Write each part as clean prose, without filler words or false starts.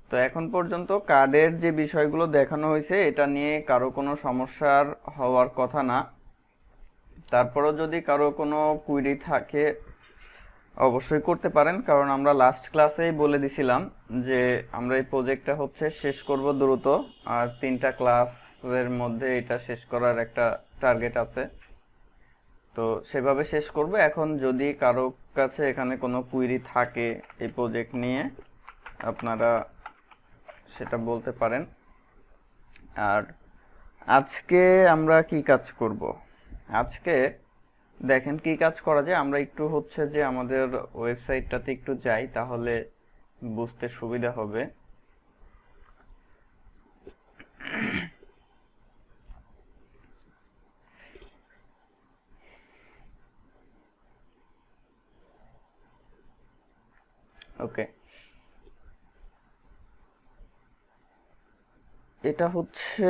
তো এখন পর্যন্ত কার্ডের যে বিষয়গুলো দেখানো হয়েছে এটা নিয়ে কারো কোনো সমস্যার হওয়ার কথা না। তারপরেও যদি কারো কোনো কুইরি থাকে অবশ্যই করতে পারেন, কারণ আমরা লাস্ট ক্লাসেই বলে দিছিলাম যে আমরা এই প্রজেক্টটা হচ্ছে শেষ করব দ্রুত, আর 3টা ক্লাসের মধ্যে এটা শেষ করার একটা টার্গেট আছে। তো সেভাবে শেষ করব। এখন যদি কারো কাছে এখানে কোনো কুইরি থাকে এই প্রজেক্ট নিয়ে, আপনারা সেটা বলতে পারেন। আর আজকে আমরা কি কাজ করব? আজকে দেখেন কি কাজ করা যায়। আমরা একটু হচ্ছে যে আমাদের ওয়েবসাইটটাতে একটু যাই, তাহলে বুঝতে সুবিধা হবে। ওকে, এটা হচ্ছে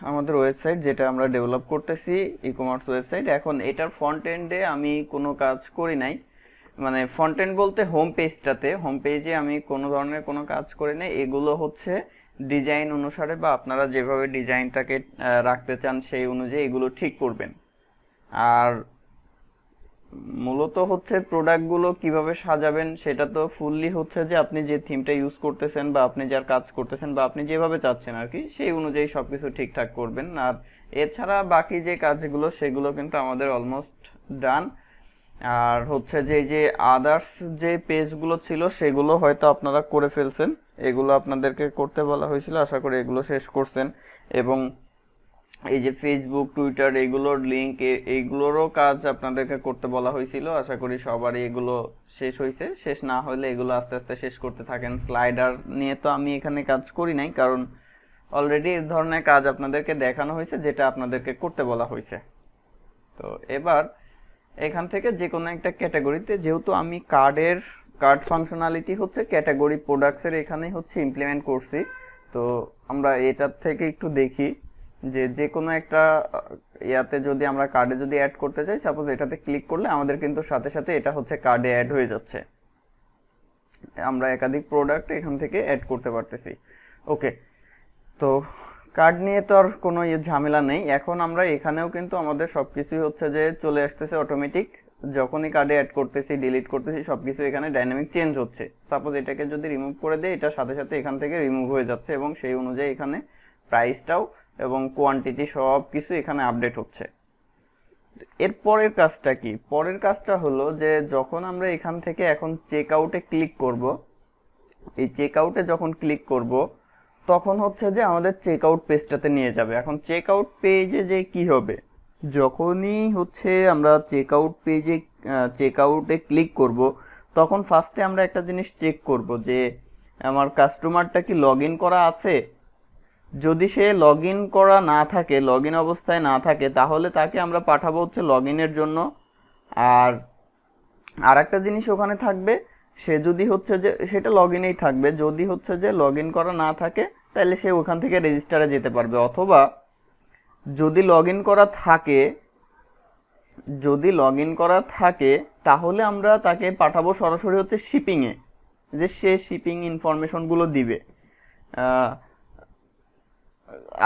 আমাদের ওয়েবসাইট যেটা আমরা ডেভেলপ করতেছি, ই কমার্স ওয়েবসাইট। এখন এটার ফ্রন্ট এন্ডে আমি কোনো কাজ করি নাই, মানে ফ্রন্ট এন্ড বলতে হোম পেজে আমি কোনো ধরনের কোনো কাজ করি নাই। এগুলো হচ্ছে ডিজাইন অনুসারে বা আপনারা যেভাবে ডিজাইনটাকে রাখতে চান সেই অনুযায়ী এগুলো ঠিক করবেন। আর মূলত হচ্ছে প্রোডাক্টগুলো কিভাবে সাজাবেন সেটা তো ফুললি হচ্ছে যে আপনি যে থিমটা ইউজ করতেছেন বা আপনি যার কাজ করতেছেন বা আপনি যেভাবে চাচ্ছেন আর কি, সেই অনুযায়ী সবকিছু ঠিকঠাক করবেন। আর এছাড়া বাকি যে কাজগুলো সেগুলো কিন্তু আমাদের অলমোস্ট ডান। আর হচ্ছে যে এই যে আদার্স যে পেজগুলো ছিল সেগুলো হয়তো আপনারা করে ফেলছেন, এগুলো আপনাদেরকে করতে বলা হয়েছিল, আশা করি এগুলো শেষ করছেন। এবং এই যে ফেসবুক, টুইটার এগুলোর লিংক, এইগুলোরও কাজ আপনাদেরকে করতে বলা হয়েছিল, আশা করি সবারই এগুলো শেষ হয়েছে। শেষ না হলে এগুলো আস্তে আস্তে শেষ করতে থাকেন। স্লাইডার নিয়ে তো আমি এখানে কাজ করি নাই, কারণ অলরেডি এই ধরনের কাজ আপনাদেরকে দেখানো হয়েছে যেটা আপনাদেরকে করতে বলা হয়েছে। তো এবার এখান থেকে যে কোনো একটা ক্যাটাগরিতে, যেহেতু আমি কার্ড ফাংশনালিটি হচ্ছে ক্যাটাগরি প্রোডাক্টসের এখানেই হচ্ছে ইমপ্লিমেন্ট করছি। তো আমরা এটার থেকে একটু দেখি যে কোনো একটা ইয়াতে যদি আমরা কার্ডে যদি অ্যাড করতে চাই, সাপোজ এটাতে ক্লিক করলে আমাদের কিন্তু সাথে সাথে এটা হচ্ছে কার্ডে অ্যাড হয়ে যাচ্ছে। আমরা একাধিক প্রোডাক্ট এখান থেকে অ্যাড করতে পারতেছি। ওকে, তো কার্ড নিয়ে তো আর কোনো ঝামেলা নেই। এখন আমরা এখানেও কিন্তু আমাদের সবকিছুই হচ্ছে যে চলে আসতেছে অটোমেটিক। যখনই কার্ডে অ্যাড করতেছি, ডিলিট করতেছি, সবকিছু এখানে ডাইনামিক চেঞ্জ হচ্ছে। সাপোজ এটাকে যদি রিমুভ করে দেই, এটা সাথে সাথে এখান থেকে রিমুভ হয়ে যাচ্ছে এবং সেই অনুযায়ী এখানে প্রাইসটাও এবং কোয়ান্টিটি সব কিছু এখানে আপডেট হচ্ছে। এর পরের কাজটা কি? পরের কাজটা হলো যে যখন আমরা এখান থেকে এখন চেক আউটে ক্লিক করব, এই চেক আউটে যখন ক্লিক করব তখন হচ্ছে যে আমাদের চেক আউট পেজটাতে নিয়ে যাবে। এখন চেক আউট পেজে যে কি হবে, যখনই হচ্ছে আমরা চেক আউট পেজে চেক আউটে ক্লিক করব তখন ফার্স্টে আমরা একটা জিনিস চেক করব যে আমার কাস্টমারটা কি লগ ইন করা আছে। যদি সে লগ ইন করা না থাকে, লগ ইন অবস্থায় না থাকে, তাহলে তাকে আমরা পাঠাবো হচ্ছে লগ ইনের জন্য। আর একটা জিনিস ওখানে থাকবে, সে যদি হচ্ছে যে সেটা লগ ইনেই থাকবে, যদি হচ্ছে যে লগ ইন করা না থাকে তাহলে সে ওখান থেকে রেজিস্টারে যেতে পারবে। অথবা যদি লগ ইন করা থাকে, তাহলে আমরা তাকে পাঠাবো সরাসরি হচ্ছে শিপিংয়ে, যে সে শিপিং ইনফরমেশনগুলো দিবে।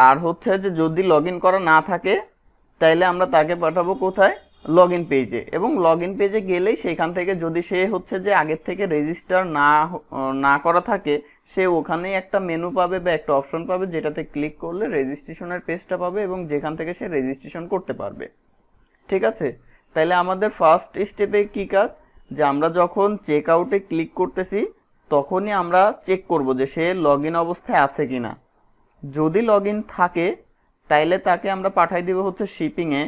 আর হচ্ছে যে যদি লগ ইন করা না থাকে তাইলে আমরা তাকে পাঠাবো কোথায়? লগ ইন পেজে। এবং লগ ইন পেজে গেলেই সেখান থেকে যদি সে হচ্ছে যে আগের থেকে রেজিস্টার না করা থাকে, সে ওখানেই একটা মেনু পাবে বা একটা অপশন পাবে যেটাতে ক্লিক করলে রেজিস্ট্রেশনের পেজটা পাবে এবং যেখান থেকে সে রেজিস্ট্রেশন করতে পারবে। ঠিক আছে, তাইলে আমাদের ফার্স্ট স্টেপে কি কাজ, যে আমরা যখন চেক আউটে ক্লিক করতেছি তখনই আমরা চেক করব যে সে লগ ইন অবস্থায় আছে কিনা। যদি লগ ইন থাকে তাইলে তাকে আমরা পাঠাই দিব হচ্ছে শিপিংয়ে।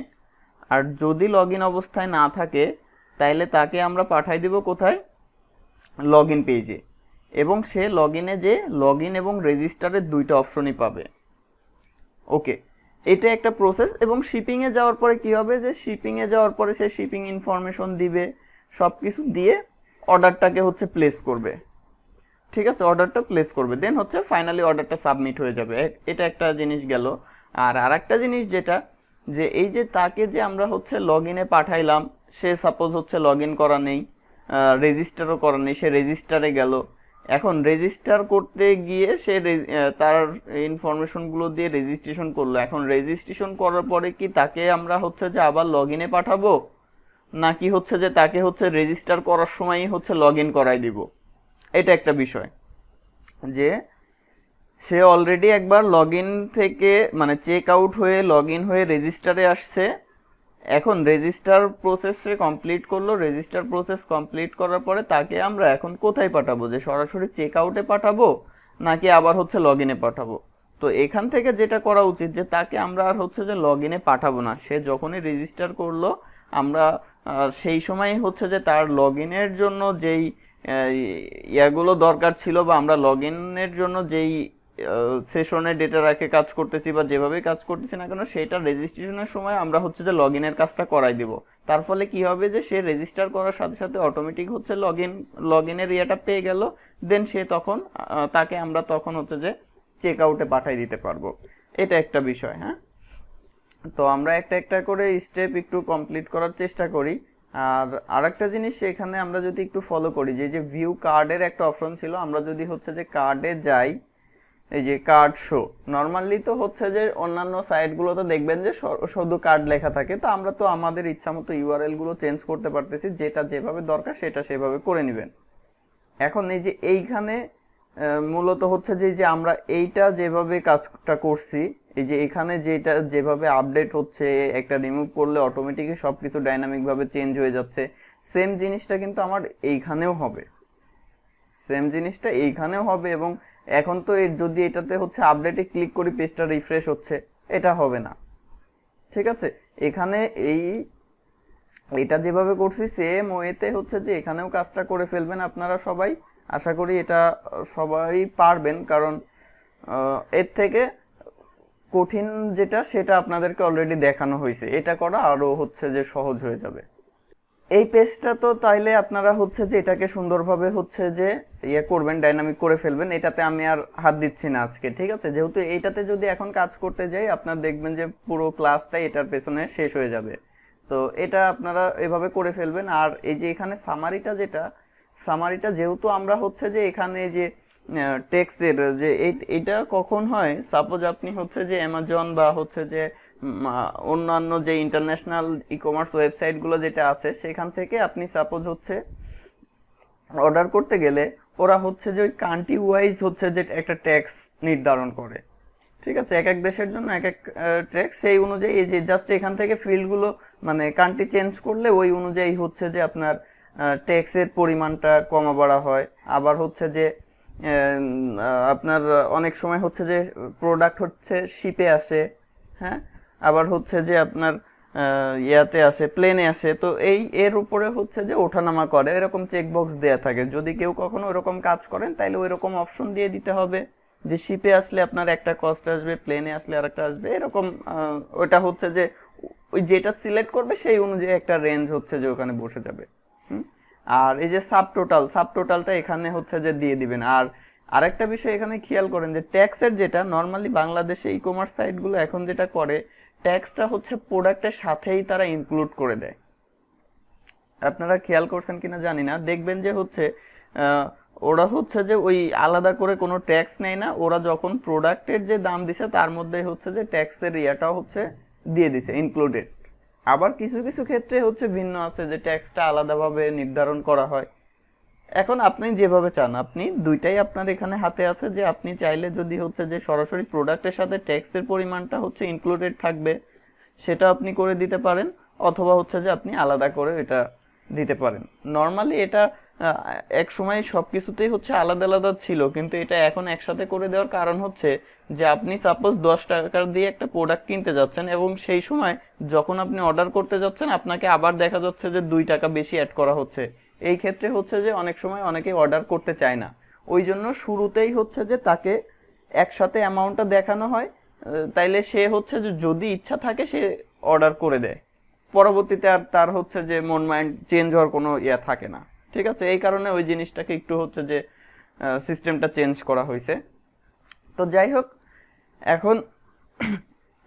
আর যদি লগ ইন অবস্থায় না থাকে তাইলে তাকে আমরা পাঠাই দিব কোথায়? লগ ইন পেজে। এবং সে লগ ইনে যে লগ ইন এবং রেজিস্টারের দুইটা অপশনই পাবে। ওকে, এটা একটা প্রসেস। এবং শিপিংয়ে যাওয়ার পরে কি হবে, যে শিপিংয়ে যাওয়ার পরে সে শিপিং ইনফরমেশন দিবে, সব কিছু দিয়ে অর্ডারটাকে হচ্ছে প্লেস করবে। ঠিক আছে, অর্ডারটা প্লেস করবে, দেন হচ্ছে ফাইনালি অর্ডারটা সাবমিট হয়ে যাবে। এটা একটা জিনিস গেল। আর আরেকটা জিনিস যেটা, যে এই যে তাকে যে আমরা হচ্ছে লগ ইনে পাঠাইলাম, সে সাপোজ হচ্ছে লগ ইন করা নেই, রেজিস্টারও করা নেই, সে রেজিস্টারে গেল। এখন রেজিস্টার করতে গিয়ে সে তার ইনফরমেশনগুলো দিয়ে রেজিস্ট্রেশন করলো। এখন রেজিস্ট্রেশন করার পরে কি তাকে আমরা হচ্ছে যে আবার লগ ইনে পাঠাবো, নাকি হচ্ছে যে তাকে হচ্ছে রেজিস্টার করার সময়ই হচ্ছে লগ ইন করাই দিব? এটা একটা বিষয় যে সে অলরেডি একবার লগ ইন থেকে মানে চেক আউট হয়ে লগ ইন হয়ে রেজিস্টারে আসছে। এখন রেজিস্টার প্রসেস সে কমপ্লিট করলো, রেজিস্টার প্রসেস কমপ্লিট করার পরে তাকে আমরা এখন কোথায় পাঠাবো, যে সরাসরি চেক আউটে পাঠাবো নাকি আবার হচ্ছে লগ ইনে পাঠাবো? তো এখান থেকে যেটা করা উচিত যে তাকে আমরা আর হচ্ছে যে লগ ইনে পাঠাবো না, সে যখনই রেজিস্টার করলো আমরা সেই সময় হচ্ছে যে তার লগ ইনের জন্য যেই ইয়াগুলো দরকার ছিল বা আমরা লগ ইনের জন্য যেই সেশনে ডেটা রাখে কাজ করতেছি বা যেভাবে কাজ করতেছি না কেন সেটা রেজিস্ট্রেশনের সময় আমরা হচ্ছে যে লগ ইনের কাজটা করাই দিব। তার ফলে কি হবে যে সে রেজিস্টার করার সাথে সাথে অটোমেটিক হচ্ছে লগ ইনের ইয়েটা পেয়ে গেল, দেন সে তখন তাকে আমরা তখন হচ্ছে যে চেক আউটে পাঠাই দিতে পারবো। এটা একটা বিষয়। হ্যাঁ, তো আমরা একটা একটা করে স্টেপ একটু কমপ্লিট করার চেষ্টা করি। আর আরেকটা জিনিস এখানে আমরা যদি একটু ফলো করি, যে ভিউ কার্ডের একটা অপশন ছিল, আমরা যদি হচ্ছে যে কার্ডে যাই, এই যে কার্ড শো, নর্মালি তো হচ্ছে যে অন্যান্য সাইটগুলোতে দেখবেন যে শুধু কার্ড লেখা থাকে, তো আমরা তো আমাদের ইচ্ছা মতো ইউআরএল গুলো চেঞ্জ করতে পারতেছি, যেটা যেভাবে দরকার সেটা সেভাবে করে নেবেন। এখন এই যে এইখানে মূলত হচ্ছে যে আমরা এইটা যেভাবে কাজটা করছি, এই যে এখানে যেটা যেভাবে আপডেট হচ্ছে, একটা রিমুভ করলে অটোমেটিকই সবকিছু ডাইনামিক ভাবে চেঞ্জ হয়ে যাচ্ছে, সেম জিনিসটা কিন্তু আমার এইখানেও হবে, সেম জিনিসটা এইখানেও হবে। এবং এখন তো যদি এটাতে হচ্ছে আপডেটে ক্লিক করি পেজটা রিফ্রেশ হচ্ছে, এটা হবে না। ঠিক আছে, এখানে এটা যেভাবে করছি সেম ওয়েতে হচ্ছে যে এখানেও কাজটা করে ফেলবেন আপনারা সবাই। আশা করি এটা সবাই পারবেন, কারণ এর থেকে কঠিন যেটা সেটা আপনাদেরকে অলরেডি দেখানো হয়েছে, এটা করা আরো হচ্ছে যে সহজ হয়ে যাবে। এই পেজটা তো তাইলে আপনারা হচ্ছে যে এটাকে সুন্দরভাবে হচ্ছে যে ইয়ে করবেন, ডাইনামিক করে ফেলবেন। এটাতে আমি আর হাত দিচ্ছি না আজকে, ঠিক আছে? যেহেতু এইটাতে যদি এখন কাজ করতে যাই আপনারা দেখবেন যে পুরো ক্লাসটাই এটার পেছনে শেষ হয়ে যাবে। তো এটা আপনারা এভাবে করে ফেলবেন। আর এই যে এখানে সামারিটা যেহেতু আমরা হচ্ছে যে এখানে যে টেক্সের যে এটা কখন হয়, সাপোজ আপনি হচ্ছে যে অ্যামাজন বা হচ্ছে যে অন্যান্য যে ইন্টারন্যাশনাল ই কমার্স ওয়েবসাইটগুলো যেটা আছে সেখান থেকে আপনি সাপোজ হচ্ছে অর্ডার করতে গেলে ওরা হচ্ছে যে ওই কান্ট্রি ওয়াইজ হচ্ছে যে একটা ট্যাক্স নির্ধারণ করে। ঠিক আছে, এক এক দেশের জন্য এক এক ট্যাক্স, সেই অনুযায়ী এই যে জাস্ট এখান থেকে ফিল্ডগুলো মানে কান্ট্রি চেঞ্জ করলে ওই অনুযায়ী হচ্ছে যে আপনার ট্যাক্সের পরিমাণটা কমা বাড়া হয়। আবার হচ্ছে যে আপনার অনেক সময় হচ্ছে যে প্রোডাক্ট হচ্ছে শিপে আসে, হ্যাঁ, আবার হচ্ছে যে আপনার ইয়াতে আসে, প্লেনে আসে, তো এর উপরে হচ্ছে যে ওঠানামা করে, এরকম চেকবক্স দেয়া থাকে। যদি কেউ কখনো ওরকম কাজ করেন তাহলে ওইরকম অপশন দিয়ে দিতে হবে যে শিপে আসলে আপনার একটা কস্ট আসবে, প্লেনে আসলে আরেকটা আসবে, এরকম ওটা হচ্ছে যে ওই যেটা সিলেক্ট করবে সেই অনুযায়ী একটা রেঞ্জ হচ্ছে যে ওখানে বসে যাবে। আর এই যে সাবটোটালটা এখানে হচ্ছে যে দিয়ে দিবেন। আর আরেকটা বিষয় এখানে খেয়াল করেন যে ট্যাক্সের যেটা নর্মালি বাংলাদেশে ই কমার্স সাইটগুলো এখন যেটা করে, ট্যাক্সটা হচ্ছে প্রোডাক্টের সাথেই তারা ইনক্লুড করে দেয়। আপনারা খেয়াল করছেন কিনা জানি না, দেখবেন যে হচ্ছে ওরা হচ্ছে যে ওই আলাদা করে কোনো ট্যাক্স নেয় না, ওরা যখন প্রোডাক্টের যে দাম দিছে তার মধ্যে হচ্ছে যে ট্যাক্সের ইয়াটাও হচ্ছে দিয়ে দিছে ইনক্লুডেড। আবার কিছু কিছু ক্ষেত্রে হচ্ছে ভিন্ন আছে যে ট্যাক্সটা আলাদাভাবে নির্ধারণ করা হয়। এখন আপনি যেভাবে চান, আপনি দুইটাই আপনার এখানে হাতে আছে, যে আপনি চাইলে যদি হচ্ছে যে সরাসরি প্রোডাক্টের সাথে ট্যাক্সের পরিমাণটা হচ্ছে ইনক্লুডেড থাকবে সেটা আপনি করে দিতে পারেন, অথবা হচ্ছে যে আপনি আলাদা করে এটা দিতে পারেন। নর্মালি এটা এক সময় সবকিছুতেই হচ্ছে আলাদা আলাদা ছিল, কিন্তু এটা এখন একসাথে করে দেওয়ার কারণ হচ্ছে যে আপনি সাপোজ 10 টাকার দিয়ে একটা প্রোডাক্ট কিনতে যাচ্ছেন এবং সেই সময় যখন আপনি অর্ডার করতে যাচ্ছেন আপনাকে আবার দেখা যাচ্ছে যে 2 টাকা বেশি অ্যাড করা হচ্ছে। এই ক্ষেত্রে হচ্ছে যে অনেক সময় অনেকে অর্ডার করতে চায় না, ওই জন্য শুরুতেই হচ্ছে যে তাকে একসাথে অ্যামাউন্টটা দেখানো হয়, তাইলে সে হচ্ছে যে যদি ইচ্ছা থাকে সে অর্ডার করে দেয়, পরবর্তীতে আর তার হচ্ছে যে মন মাইন্ড চেঞ্জ হওয়ার কোনো ইয়া থাকে না। ঠিক আছে, এই কারণে ওই জিনিসটাকে একটু হচ্ছে যে সিস্টেমটা চেঞ্জ করা হয়েছে। তো যাই হোক, এখন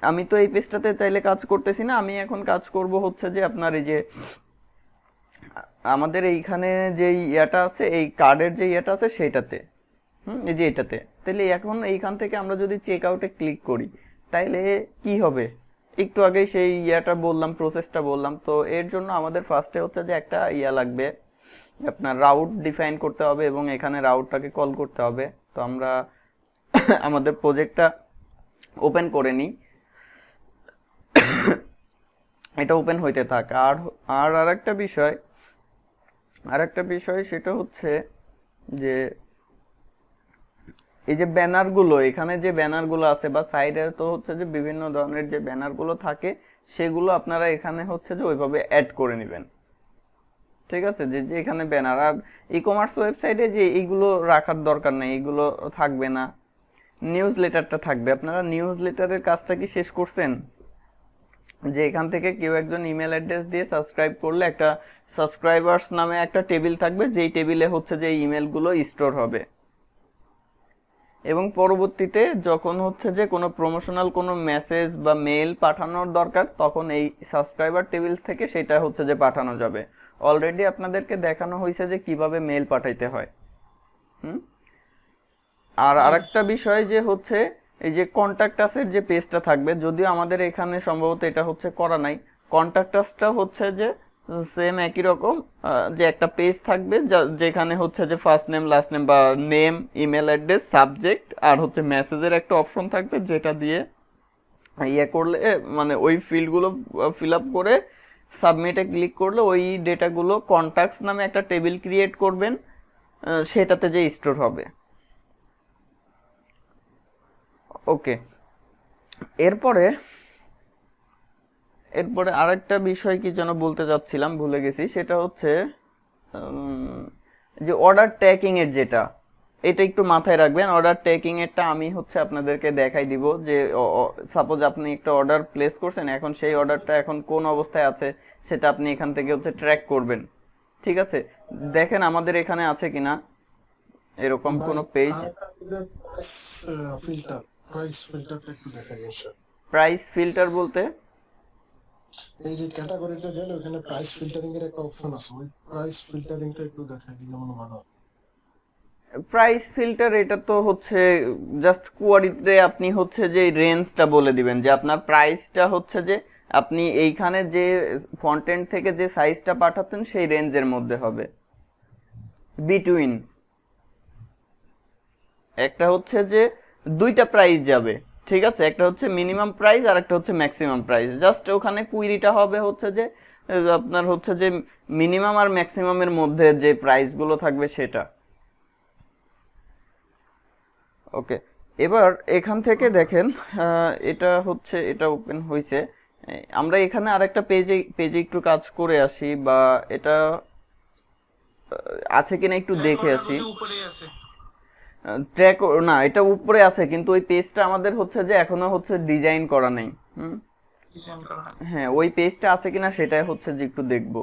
আমি তো এই পেজটাতে তাইলে কাজ করতেছি না, আমি এখন কাজ করব হচ্ছে যে আপনার এই যে আমাদের এইখানে যে ইয়াটা আছে, এই কার্ডের যে ইয়াটা আছে সেইটাতে, এই যে এটাতে, তাহলে এখন এইখান থেকে আমরা যদি চেক আউটে ক্লিক করি তাইলে কি হবে? একটু আগেই সেই ইয়াটা বললাম, প্রসেসটা বললাম। তো এর জন্য আমাদের ফার্স্টে হচ্ছে যে একটা ইয়া লাগবে, আপনার রাউট ডিফাইন করতে হবে এবং এখানে রাউটটাকে কল করতে হবে। তো আমরা আমাদের প্রজেক্টটা ওপেন করে নিই, এটা ওপেন হইতে থাক। আর আরেকটা বিষয় সেটা হচ্ছে যে এই যে ব্যানারগুলো, এখানে যে ব্যানারগুলো আছে বা সাইডে তো হচ্ছে যে বিভিন্ন ধরনের যে ব্যানারগুলো থাকে সেগুলো আপনারা এখানে হচ্ছে যে ওইভাবে অ্যাড করে নেবেন। ঠিক আছে, যে যে এখানে ব্যানার, আর ই কমার্স ওয়েবসাইটে যে এইগুলো রাখার দরকার নেই, এগুলো থাকবে না। নিউজ লেটারটা থাকবে। আপনারা নিউজ লেটারের কাজটা কি শেষ করছেন? যে এখান থেকে কেউ একজন ইমেল অ্যাড্রেস দিয়ে সাবস্ক্রাইব করলে একটা সাবস্ক্রাইবার্স নামে একটা টেবিল থাকবে, যেই টেবিলে হচ্ছে যে ইমেলগুলো স্টোর হবে এবং পরবর্তীতে যখন হচ্ছে যে কোনো প্রমোশনাল কোনো মেসেজ বা মেল পাঠানোর দরকার তখন এই সাবস্ক্রাইবার টেবিল থেকে সেটা হচ্ছে যে পাঠানো যাবে। অলরেডি আপনাদেরকে দেখানো হয়েছে যে কিভাবে মেল পাঠাইতে হয়। আর আরেকটা বিষয় যে হচ্ছে এই যে কন্টাক্ট আসের যে পেজটা থাকবে, যদিও আমাদের এখানে সম্ভবত এটা হচ্ছে করা নাই, কন্টাক্ট আসটা হচ্ছে যে সেম একই রকম, যে একটা পেজ থাকবে যেখানে হচ্ছে যে ফার্স্ট নেম লাস্ট নেম বা নেম, ইমেল অ্যাড্রেস, সাবজেক্ট আর হচ্ছে মেসেজের একটা অপশন থাকবে, যেটা দিয়ে ইয়ে করলে মানে ওই ফিল্ডগুলো ফিল আপ করে সাবমিটে ক্লিক করলে ওই ডেটাগুলো কন্টাক্টস নামে একটা টেবিল ক্রিয়েট করবেন, সেটাতে যে স্টোর হবে। ওকে, এরপরে আরেকটা বিষয় কি যেন বলতে যাচ্ছিলাম, ভুলে গেছি। সেটা হচ্ছে যে অর্ডার ট্র্যাকিং এর যেটা, এটা একটু মাথায় রাখবেন। অর্ডার ট্র্যাকিং এরটা আমি হচ্ছে আপনাদেরকে দেখাই দিব, যে সাপোজ আপনি একটা অর্ডার প্লেস করছেন, এখন সেই অর্ডারটা এখন কোন অবস্থায় আছে সেটা আপনি এখান থেকে হচ্ছে ট্র্যাক করবেন। ঠিক আছে, দেখেন আমাদের এখানে আছে কিনা এরকম কোনো পেজ। প্রাইস ফিল্টার বলতে এই যে ক্যাটাগরিটা গেলে ওখানে প্রাইস ফিল্টারিং এর একটা অপশন আছে, ওই প্রাইস ফিল্টারিংটা একটু দেখাই দিলে মনে ভালো। প্রাইস ফিল্টার এটা তো হচ্ছে জাস্ট কোয়ারিতে আপনি হচ্ছে যে রেঞ্জটা বলে দিবেন যে আপনার প্রাইসটা হচ্ছে যে আপনি এইখানে যে ফন্টেন্ট থেকে যে সাইজটা পাঠাতেন সেই রেঞ্জের মধ্যে হবে। বিটুইন একটা হচ্ছে যে দুইটা প্রাইস যাবে, ঠিক আছে, একটা হচ্ছে মিনিমাম প্রাইস আর একটা হচ্ছে ম্যাক্সিমাম প্রাইস। জাস্ট ওখানে কুইরিটা হবে হচ্ছে যে আপনার হচ্ছে যে মিনিমাম আর ম্যাক্সিমামের মধ্যে যে প্রাইসগুলো থাকবে সেটা। ওকে, এবার এখান থেকে দেখেন এটা হচ্ছে এটা ওপেন হয়েছে। আমরা এখানে আরেকটা পেজে একটু কাজ করে আসি, বা এটা আছে কিনা একটু দেখে আসি। ট্র্যাক না, এটা উপরে আছে কিন্তু ওই পেজটা আমাদের হচ্ছে যে এখনো হচ্ছে ডিজাইন করা নেই। হ্যাঁ, ওই পেজটা আছে কিনা সেটাই হচ্ছে যে একটু দেখব।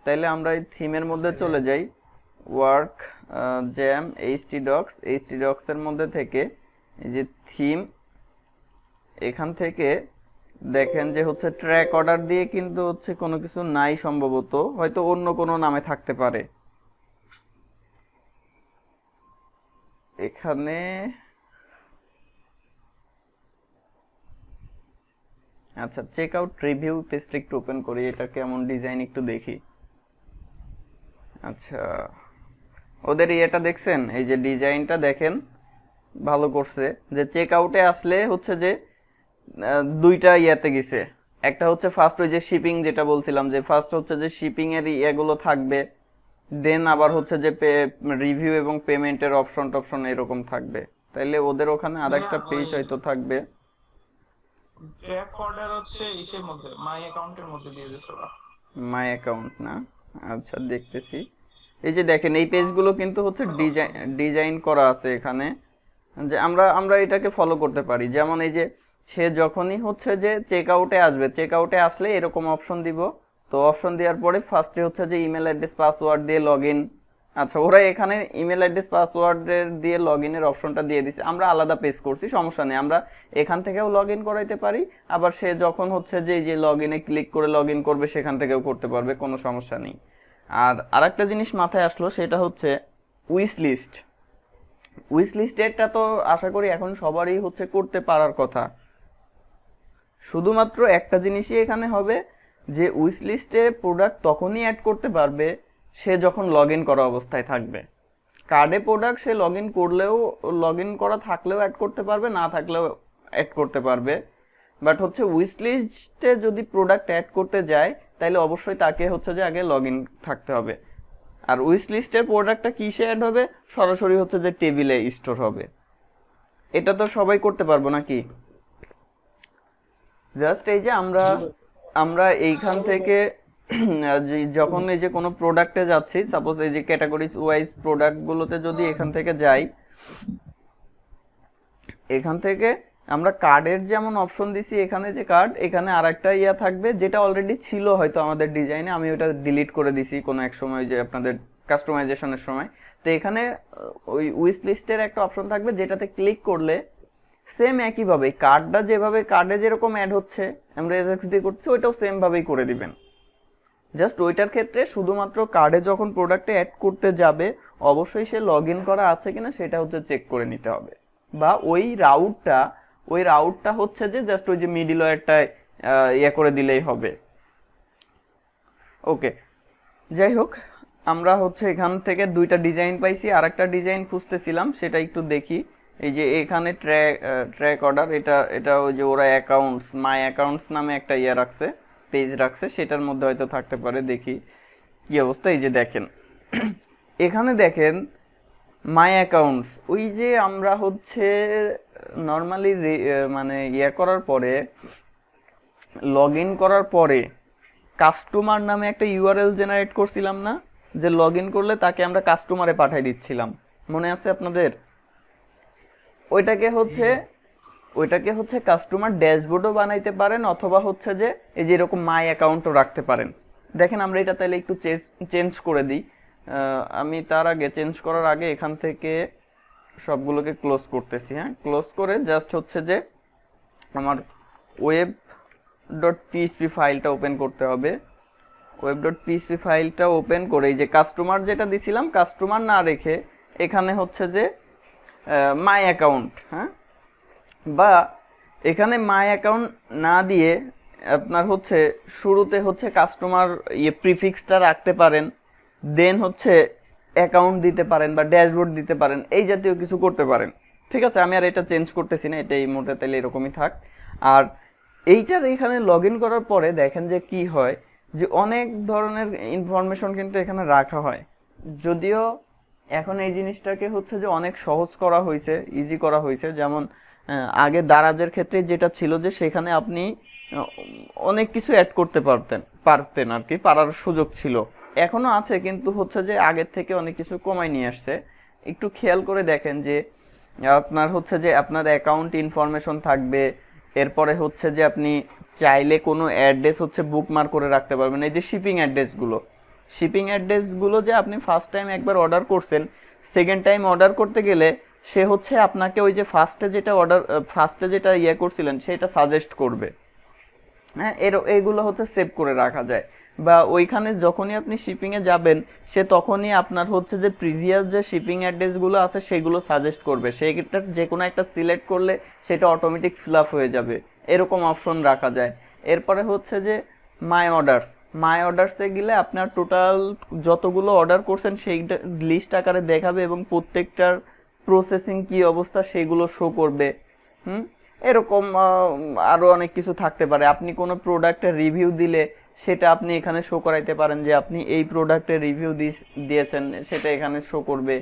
তাইলে আমরা এই থিমের মধ্যে চলে যাই, ওয়ার্ক জ্যাম এইচটি ডক্স এর মধ্যে থেকে এই যে থিম, এখান থেকে দেখেন যে হচ্ছে ট্র্যাক অর্ডার দিয়ে কিন্তু হচ্ছে কোনো কিছু নাই, সম্ভবত হয়তো অন্য কোনো নামে থাকতে পারে। এখানে আচ্ছা, চেক আউট রিভিউ পেজটা একটু ওপেন করি, এটা কেমন ডিজাইন একটু দেখি। আচ্ছা, ওদের ইয়েটা দেখছেন, এই যে ডিজাইনটা দেখেন ভালো করছে। যে চেক আউটে আসলে হচ্ছে যে দুইটা ইয়েতে গেছে, একটা হচ্ছে ফার্স্ট ওই যে শিপিং যেটা বলছিলাম, যে ফার্স্ট হচ্ছে যে শিপিং এর ইয়েগুলো থাকবে, দেন আবার হচ্ছে যে রিভিউ এবং পেমেন্টের অপশন এরকম থাকবে। তাইলে ওদের ওখানে আরেকটা পেজ হয়তো থাকবে। ট্র্যাক অর্ডার হচ্ছে ইসের মধ্যে মাই অ্যাকাউন্টের মধ্যে দিয়ে দিছে ওরা। মাই অ্যাকাউন্ট না, আচ্ছা দেখতেছি। এই যে দেখেন এই পেজগুলো কিন্তু হচ্ছে ডিজাইন করা আছে এখানে, যে আমরা এটাকে ফলো করতে পারি। যেমন এই যে সে যখনই হচ্ছে যে চেক আউটে আসবে, চেক আউটে আসলে এরকম অপশন দিব। তো অপশন দেওয়ার পরে ফার্স্টে হচ্ছে যে ইমেল অ্যাড্রেস পাসওয়ার্ড দিয়ে লগ ইন। আচ্ছা, ওরা এখানে ইমেল অ্যাড্রেস পাসওয়ার্ডের দিয়ে লগ ইনের অপশনটা দিয়ে দিছে, আমরা আলাদা পেজ করছি, সমস্যা নেই, আমরা এখান থেকেও লগ ইন করাইতে পারি। আবার সে যখন হচ্ছে যে লগ ইনে ক্লিক করে লগ ইন করবে সেখান থেকেও করতে পারবে, কোনো সমস্যা নেই। আর আরেকটা জিনিস মাথায় আসলো, সেটা হচ্ছে উইশ লিস্ট। উইশ লিস্টেরটা তো আশা করি এখন সবারই হচ্ছে করতে পারার কথা। শুধুমাত্র একটা জিনিসই এখানে হবে, যে উইশ লিস্টে প্রোডাক্ট তখনই অ্যাড করতে পারবে সে যখন লগ ইন করা অবস্থায় থাকবে। কার্ডে প্রোডাক্ট সে লগ ইন করলেও, লগ ইন করা থাকলেও অ্যাড করতে পারবে, না থাকলেও অ্যাড করতে পারবে। বাট হচ্ছে উইশ লিস্টে যদি প্রোডাক্ট অ্যাড করতে যায় তাহলে অবশ্যই তাকে হচ্ছে যে আগে লগ ইন থাকতে হবে। আর উইশ লিস্টের প্রোডাক্টটা কিসে অ্যাড হবে? সরাসরি হচ্ছে যে টেবিলে স্টোর হবে। এটা তো সবাই করতে পারবো নাকি? জাস্ট এই যে আমরা আমরা এইখান থেকে যখন এই যে কোনো প্রোডাক্টে যাচ্ছি, সাপোজ এই যে ক্যাটাগরিজ ওয়াইজ প্রোডাক্টগুলোতে যদি এখান থেকে যাই, এখান থেকে আমরা কার্ডের যেমন অপশন দিছি, এখানে যে কার্ড, এখানে আরেকটা ইয়া থাকবে যেটা অলরেডি ছিল হয়তো আমাদের ডিজাইনে, আমি ওটা ডিলিট করে দিছি কোনো এক সময় যে আপনাদের কাস্টমাইজেশনের সময়। তো এখানে ওই উইশ লিস্টের একটা অপশন থাকবে যেটাতে ক্লিক করলে সেম একইভাবে কার্ডটা যেভাবে কার্ডে যেরকম অ্যাড হচ্ছে আমরা এজেক্স দিয়ে করছি, ওইটাও সেম ভাবেই করে দিবেন। জাস্ট ওইটার ক্ষেত্রে শুধুমাত্র কার্ডে যখন প্রোডাক্টে অ্যাড করতে যাবে অবশ্যই সে লগ ইন করা আছে কিনা সেটা হচ্ছে চেক করে নিতে হবে। বা ওই রাউটটা হচ্ছে যে জাস্ট ওই যে মিডিল ওয়্যারটায় ইয়ে করে দিলেই হবে। ওকে, যাই হোক, আমরা হচ্ছে এখান থেকে দুইটা ডিজাইন পাইছি, আর একটা ডিজাইন খুঁজতেছিলাম, সেটা একটু দেখি। এই যে এখানে ট্র্যাক অর্ডার, এটা ওই যে ওরা অ্যাকাউন্টস, মাই অ্যাকাউন্টস নামে একটা ইয়ে রাখছে, পেজ রাখছে, সেটার মধ্যে হয়তো থাকতে পারে। দেখি কি অবস্থা। এই যে দেখেন, এখানে দেখেন মাই অ্যাকাউন্টস, ওই যে আমরা হচ্ছে নর্মালি মানে ইয়ে করার পরে, লগ ইন করার পরে কাস্টমার নামে একটা ইউআরএল জেনারেট করছিলাম না, যে লগ ইন করলে তাকে আমরা কাস্টমারে পাঠিয়ে দিচ্ছিলাম, মনে আছে আপনাদের? ওইটাকে হচ্ছে কাস্টমার ড্যাশবোর্ডও বানাইতে পারেন, অথবা হচ্ছে যে এই যে এরকম মাই অ্যাকাউন্টও রাখতে পারেন। দেখেন আমরা এটা তাহলে একটু চেঞ্জ করে দিই। আমি তার আগে, চেঞ্জ করার আগে এখান থেকে সবগুলোকে ক্লোজ করতেছি। হ্যাঁ, ক্লোজ করে জাস্ট হচ্ছে যে আমার web.php ফাইলটা ওপেন করতে হবে। web.php ফাইলটা ওপেন করে এই যে কাস্টমার যেটা দিছিলাম, কাস্টমার না রেখে এখানে হচ্ছে যে মাই অ্যাকাউন্ট, হ্যাঁ, বা এখানে মাই অ্যাকাউন্ট না দিয়ে আপনার হচ্ছে শুরুতে হচ্ছে কাস্টমার প্রিফিক্সটা রাখতে পারেন, দেন হচ্ছে অ্যাকাউন্ট দিতে পারেন বা ড্যাশবোর্ড দিতে পারেন, এই জাতীয় কিছু করতে পারেন। ঠিক আছে, আমি আর এটা চেঞ্জ করতেছি না, এটা এই মুহূর্তে তাহলে এরকমই থাক। আর এইটার এখানে লগ ইন করার পরে দেখেন যে কি হয়, যে অনেক ধরনের ইনফরমেশন কিন্তু এখানে রাখা হয়। যদিও এখন এই জিনিসটাকে হচ্ছে যে অনেক সহজ করা হয়েছে, ইজি করা হয়েছে। যেমন আগে দারাজের ক্ষেত্রে যেটা ছিল যে সেখানে আপনি অনেক কিছু অ্যাড করতে পারতেন আর কি, পারার সুযোগ ছিল, এখনো আছে, কিন্তু হচ্ছে যে আগের থেকে অনেক কিছু কমাই নিয়ে আসছে। একটু খেয়াল করে দেখেন যে আপনার হচ্ছে যে আপনার অ্যাকাউন্ট ইনফরমেশন থাকবে, এরপরে হচ্ছে যে আপনি চাইলে কোনো অ্যাড্রেস হচ্ছে বুকমার্ক করে রাখতে পারবেন। এই যে শিপিং অ্যাড্রেসগুলো যে আপনি ফার্স্ট টাইম একবার অর্ডার করছেন, সেকেন্ড টাইম অর্ডার করতে গেলে সে হচ্ছে আপনাকে ওই যে ফার্স্টে যেটা ইয়ে করছিলেন সেটা সাজেস্ট করবে। হ্যাঁ, এগুলো হচ্ছে সেভ করে রাখা যায়। বা ওইখানে যখনই আপনি শিপিংয়ে যাবেন সে তখনই আপনার হচ্ছে যে প্রিভিয়াস যে শিপিং অ্যাড্রেসগুলো আছে সেগুলো সাজেস্ট করবে, সেইটা যে কোনো একটা সিলেক্ট করলে সেটা অটোমেটিক ফিল আপ হয়ে যাবে, এরকম অপশন রাখা যায়। এরপরে হচ্ছে যে মাই অর্ডারসে গেলে আপনার টোটাল যতগুলো অর্ডার করছেন সেইটা লিস্ট আকারে দেখাবে এবং প্রত্যেকটার প্রসেসিং কি অবস্থা সেগুলো শো করবে। এরকম আরো অনেক কিছু থাকতে পারে। আপনি কোনো প্রোডাক্টের রিভিউ দিলে সেটা আপনি এখানে শো করাইতে পারেন যে আপনি এই প্রোডাক্টের রিভিউ দিয়েছেন, সেটা এখানে শো করবে।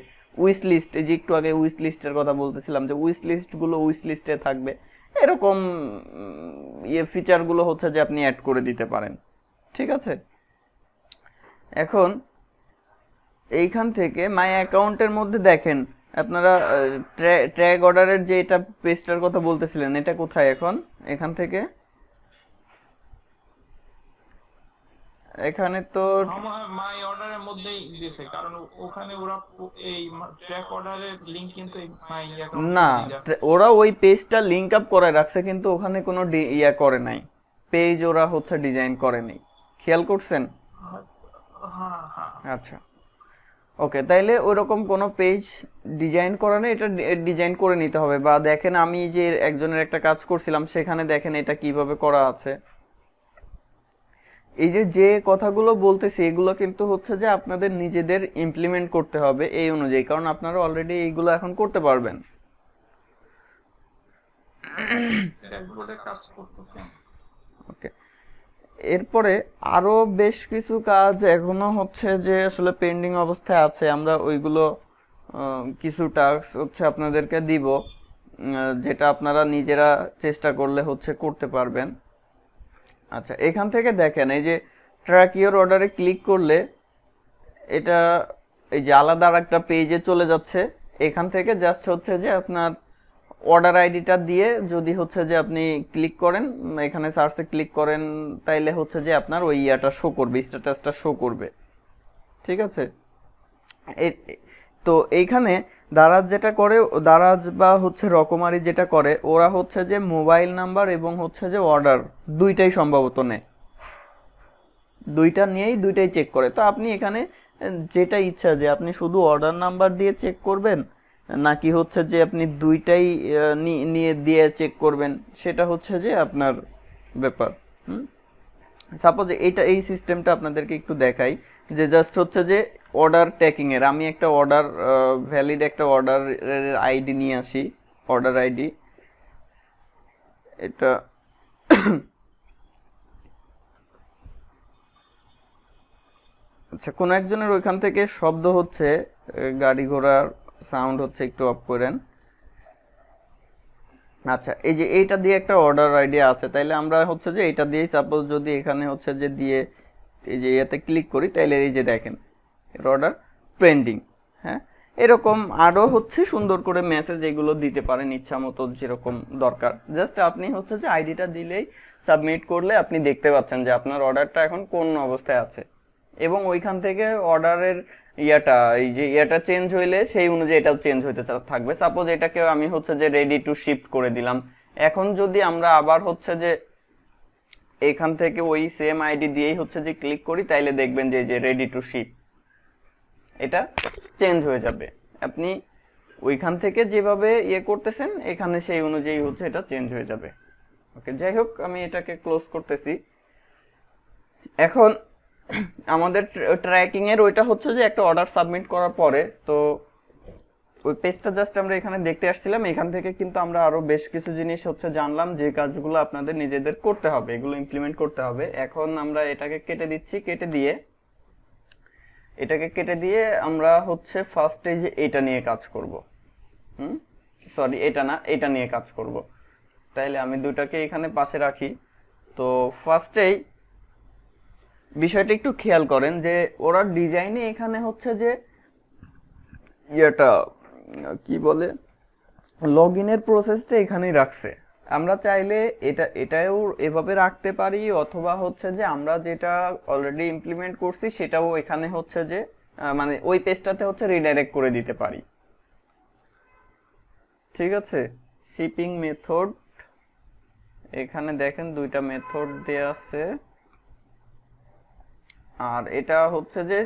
উইশ লিস্ট, এই যে একটু আগে উইশ লিস্টের কথা বলতেছিলাম, যে উইশ লিস্টগুলো উইশ লিস্টে থাকবে, এরকম ফিচারগুলো হচ্ছে যে আপনি অ্যাড করে দিতে পারেন। ঠিক আছে, এখন এইখান থেকে মাই অ্যাকাউন্টের মধ্যে দেখেন আপনারা ট্র্যাক অর্ডারের যে এটা পেজটার কথা বলতেছিলেন, এটা কোথায় এখন? এখান থেকে এখানে তো মাই অর্ডারের মধ্যেই দিয়েছে, কারণ ওখানে ওরা এই ট্র্যাক অর্ডারের লিংক কিন্তু মাই অ্যাকাউন্ট না, ওরা ওই পেজটা লিংক আপ করে রাখছে কিন্তু ওখানে কোনো ইয়া করে নাই, পেজ ওরা হচ্ছে ডিজাইন করে নাই, খেয়াল করছেন? হ্যাঁ হ্যাঁ আচ্ছা, ওকে, তাইলে ওইরকম কোনো পেজ ডিজাইন করা নেই, এটা ডিজাইন করে নিতে হবে। বা দেখেন আমি যে একজনের একটা কাজ করছিলাম সেখানে দেখেন এটা কিভাবে করা আছে। এই যে যে কথাগুলো বলতেছি এগুলো কিন্তু হচ্ছে যে আপনাদের নিজেদের ইমপ্লিমেন্ট করতে হবে এই অনুযায়ী, কারণ আপনারা অলরেডি এইগুলো এখন করতে পারবেন। ড্যাশবোর্ডে কাজ করতেছি। ওকে, এরপরে আরো বেশ কিছু কাজ এখনো হচ্ছে যে আসলে পেন্ডিং অবস্থায় আছে, আমরা ওইগুলো কিছু টাস্ক হচ্ছে আপনাদেরকে দিব, যেটা আপনারা নিজেরা চেষ্টা করলে হচ্ছে করতে পারবেন। আচ্ছা, এখান থেকে দেখেন এই যে ট্র্যাক ইওর অর্ডারে ক্লিক করলে এটা এই যে আলাদা আর একটা পেজে চলে যাচ্ছে। এখান থেকে জাস্ট হচ্ছে যে আপনার অর্ডার আইডিটা দিয়ে যদি হচ্ছে যে আপনি ক্লিক করেন, এখানে সার্চে ক্লিক করেন, তাইলে হচ্ছে যে আপনার ওই ইয়াটা শো করবে, স্ট্যাটাসটা শো করবে। ঠিক আছে, তো এইখানে দারাজ যেটা করে, দারাজ বা হচ্ছে রকমারি যেটা করে, ওরা হচ্ছে যে মোবাইল নাম্বার এবং হচ্ছে যে অর্ডার দুইটাই সম্ভবত নেয়, দুইটা নিয়েই দুইটাই চেক করে। তো আপনি এখানে যেটা ইচ্ছা যে আপনি শুধু অর্ডার নাম্বার দিয়ে চেক করবেন নাকি হচ্ছে যে আপনি দুইটাই নিয়ে দিয়ে চেক করবেন, সেটা হচ্ছে যে আপনার ব্যাপার। সাপোজ এই সিস্টেমটা আপনাদেরকে একটু দেখাই, যে জাস্ট হচ্ছে যে অর্ডার ট্র্যাকিং এর আমি একটা অর্ডার ভ্যালিড একটা অর্ডারের আইডি নিয়ে আসি, অর্ডার আইডি এটা আচ্ছা, কোন একজনের ওইখান থেকে শব্দ হচ্ছে, গাড়ি ঘোড়ার সাউন্ড হচ্ছে, একটু অফ করেন। আচ্ছা, এই যে এইটা দিয়ে একটা অর্ডার আইডি আছে, তাইলে আমরা হচ্ছে যে এটা দিয়েই সাপোজ যদি এখানে হচ্ছে যে দিয়ে এই যে এতে ক্লিক করি, তাইলে এই যে দেখেন এর অর্ডার পেন্ডিং। হ্যাঁ, এরকম আরও হচ্ছে সুন্দর করে মেসেজ এগুলো দিতে পারেন ইচ্ছা মতো যেরকম দরকার। জাস্ট আপনি হচ্ছে যে আইডিটা দিলেই সাবমিট করলে আপনি দেখতে পাচ্ছেন যে আপনার অর্ডারটা এখন কোন অবস্থায় আছে, এবং ওইখান থেকে অর্ডারের এই যে চেঞ্জ হইলে সেই অনুযায়ী এটাও চেঞ্জ হইতে থাকবে। সাপোজ এটাকে আমি হচ্ছে যে রেডি টু শিফট করে দিলাম। এখন যদি আমরা আবার হচ্ছে যে এখান থেকে ওই সেম আইডি দিয়েই হচ্ছে যে ক্লিক করি, তাইলে দেখবেন যে রেডি টু শিপ এটা চেঞ্জ হয়ে যাবে। আপনি ওইখান থেকে যেভাবে করতেছেন এখানে সেই অনুযায়ী হচ্ছে এটা চেঞ্জ হয়ে যাবে। ওকে, যাই হোক, আমি এটাকে ক্লোজ করতেছি। এখন আমাদের ট্র্যাকিং এর ওইটা হচ্ছে যে একটা অর্ডার সাবমিট করার পরে, তো ওই পেজটা জাস্ট আমরা এখানে দেখতে আসছিলাম। এখান থেকে কিন্তু আমরা আরো বেশ কিছু জিনিস হচ্ছে জানলাম যে কাজগুলো আপনাদের নিজেদের করতে হবে, এগুলো ইমপ্লিমেন্ট করতে হবে। এখন আমরা এটাকে কেটে দিচ্ছি, কেটে দিয়ে আমরা হচ্ছে ফার্স্টে যে এটা নিয়ে কাজ করব। সরি, এটা না, এটা নিয়ে কাজ করব। তাইলে আমি দুটাকে এখানে পাশে রাখি। তো ফার্স্টেই বিষয়টা একটু খেয়াল করেন যে ওরা ডিজাইনে এখানে হচ্ছে যে কি বলে লগ ইনের প্রসেসটা এখানেই রাখছে। আমরা চাইলে এটাও এভাবে রাখতে পারি, অথবা হচ্ছে যে আমরা যেটা অলরেডি ইমপ্লিমেন্ট করছি সেটাও এখানে হচ্ছে যে মানে ওই পেজটাতে হচ্ছে রিডাইরেক্ট করে দিতে পারি। ঠিক আছে, শিপিং মেথড এখানে দেখেন দুইটা মেথড দেয়া আছে, আর এটা হচ্ছে যে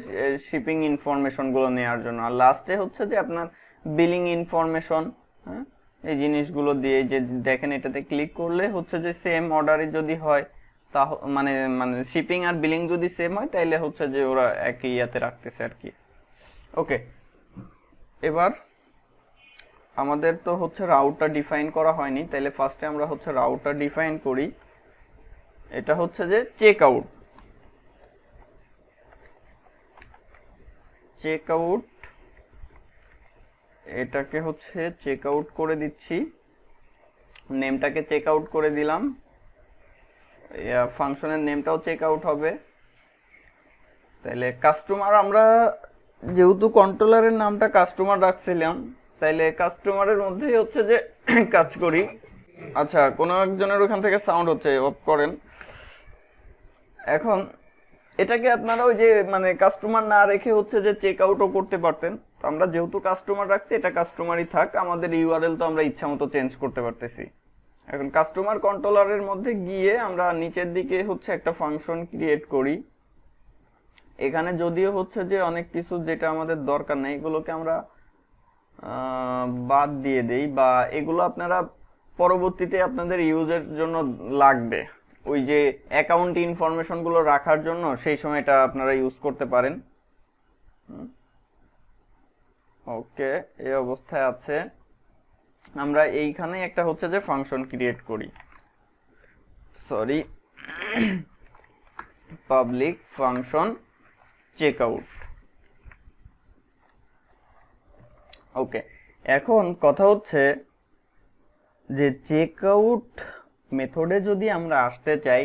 শিপিং ইনফরমেশন গুলো নেওয়ার জন্য, আর লাস্টে হচ্ছে যে আপনার বিলিং ইনফরমেশন। হ্যাঁ, এই জিনিসগুলো দিয়ে যে দেখেন এটাতে ক্লিক করলে হচ্ছে যে সেম অর্ডারে যদি হয় তা মানে শিপিং আর বিলিং যদি সেম হয় তাইলে হচ্ছে যে ওরা একই ইয়াতে রাখতেছে আর কি। ওকে, এবার আমাদের তো হচ্ছে রাউটটা ডিফাইন করা হয়নি, তাইলে ফার্স্টে আমরা হচ্ছে রাউটটা ডিফাইন করি। এটা হচ্ছে যে চেক আউট, এটাকে হচ্ছে চেক আউট করে দিচ্ছি, নেমটাকে চেক আউট করে দিলাম, ফাংশনের নেমটাও চেক আউট হবে। তাইলে কাস্টমার, আমরা যেহেতু কন্ট্রোলারের নামটা কাস্টমার রাখছিলাম, তাইলে কাস্টমারের মধ্যেই হচ্ছে যে কাজ করি। আচ্ছা, কোনো একজনের ওখান থেকে সাউন্ড হচ্ছে, অফ করেন। এখন এটাকে আপনারা ওই যে মানে কাস্টমার না রেখে হচ্ছে যে চেক আউটও করতে পারতেন। তো আমরা যেহেতু কাস্টমার রাখছি, এটা কাস্টমারই থাক, আমাদের ইউআরএল তো আমরা ইচ্ছা মতো চেঞ্জ করতে পারতেছি। এখন কাস্টমার কন্ট্রোলারের মধ্যে গিয়ে আমরা নিচের দিকে হচ্ছে একটা ফাংশন ক্রিয়েট করি, এখানে যদিও হচ্ছে যে অনেক কিছু যেটা আমাদের দরকার নেই এগুলোকে আমরা বাদ দিয়ে দেই, বা এগুলো আপনারা পরবর্তীতে আপনাদের ইউজের জন্য লাগবে, ওই যে অ্যাকাউন্ট ইনফরমেশন গুলো রাখার জন্য সেই সময় এটা আপনারা ইউজ করতে পারেন। ওকে, এই অবস্থায় আছে। আমরা এইখানে একটা হচ্ছে যে ফাংশন ক্রিয়েট করি, সরি, পাবলিক ফাংশন চেকআউট। ওকে, এখন কথা হচ্ছে যে চেকআউট মেথডে যদি আমরা আসতে চাই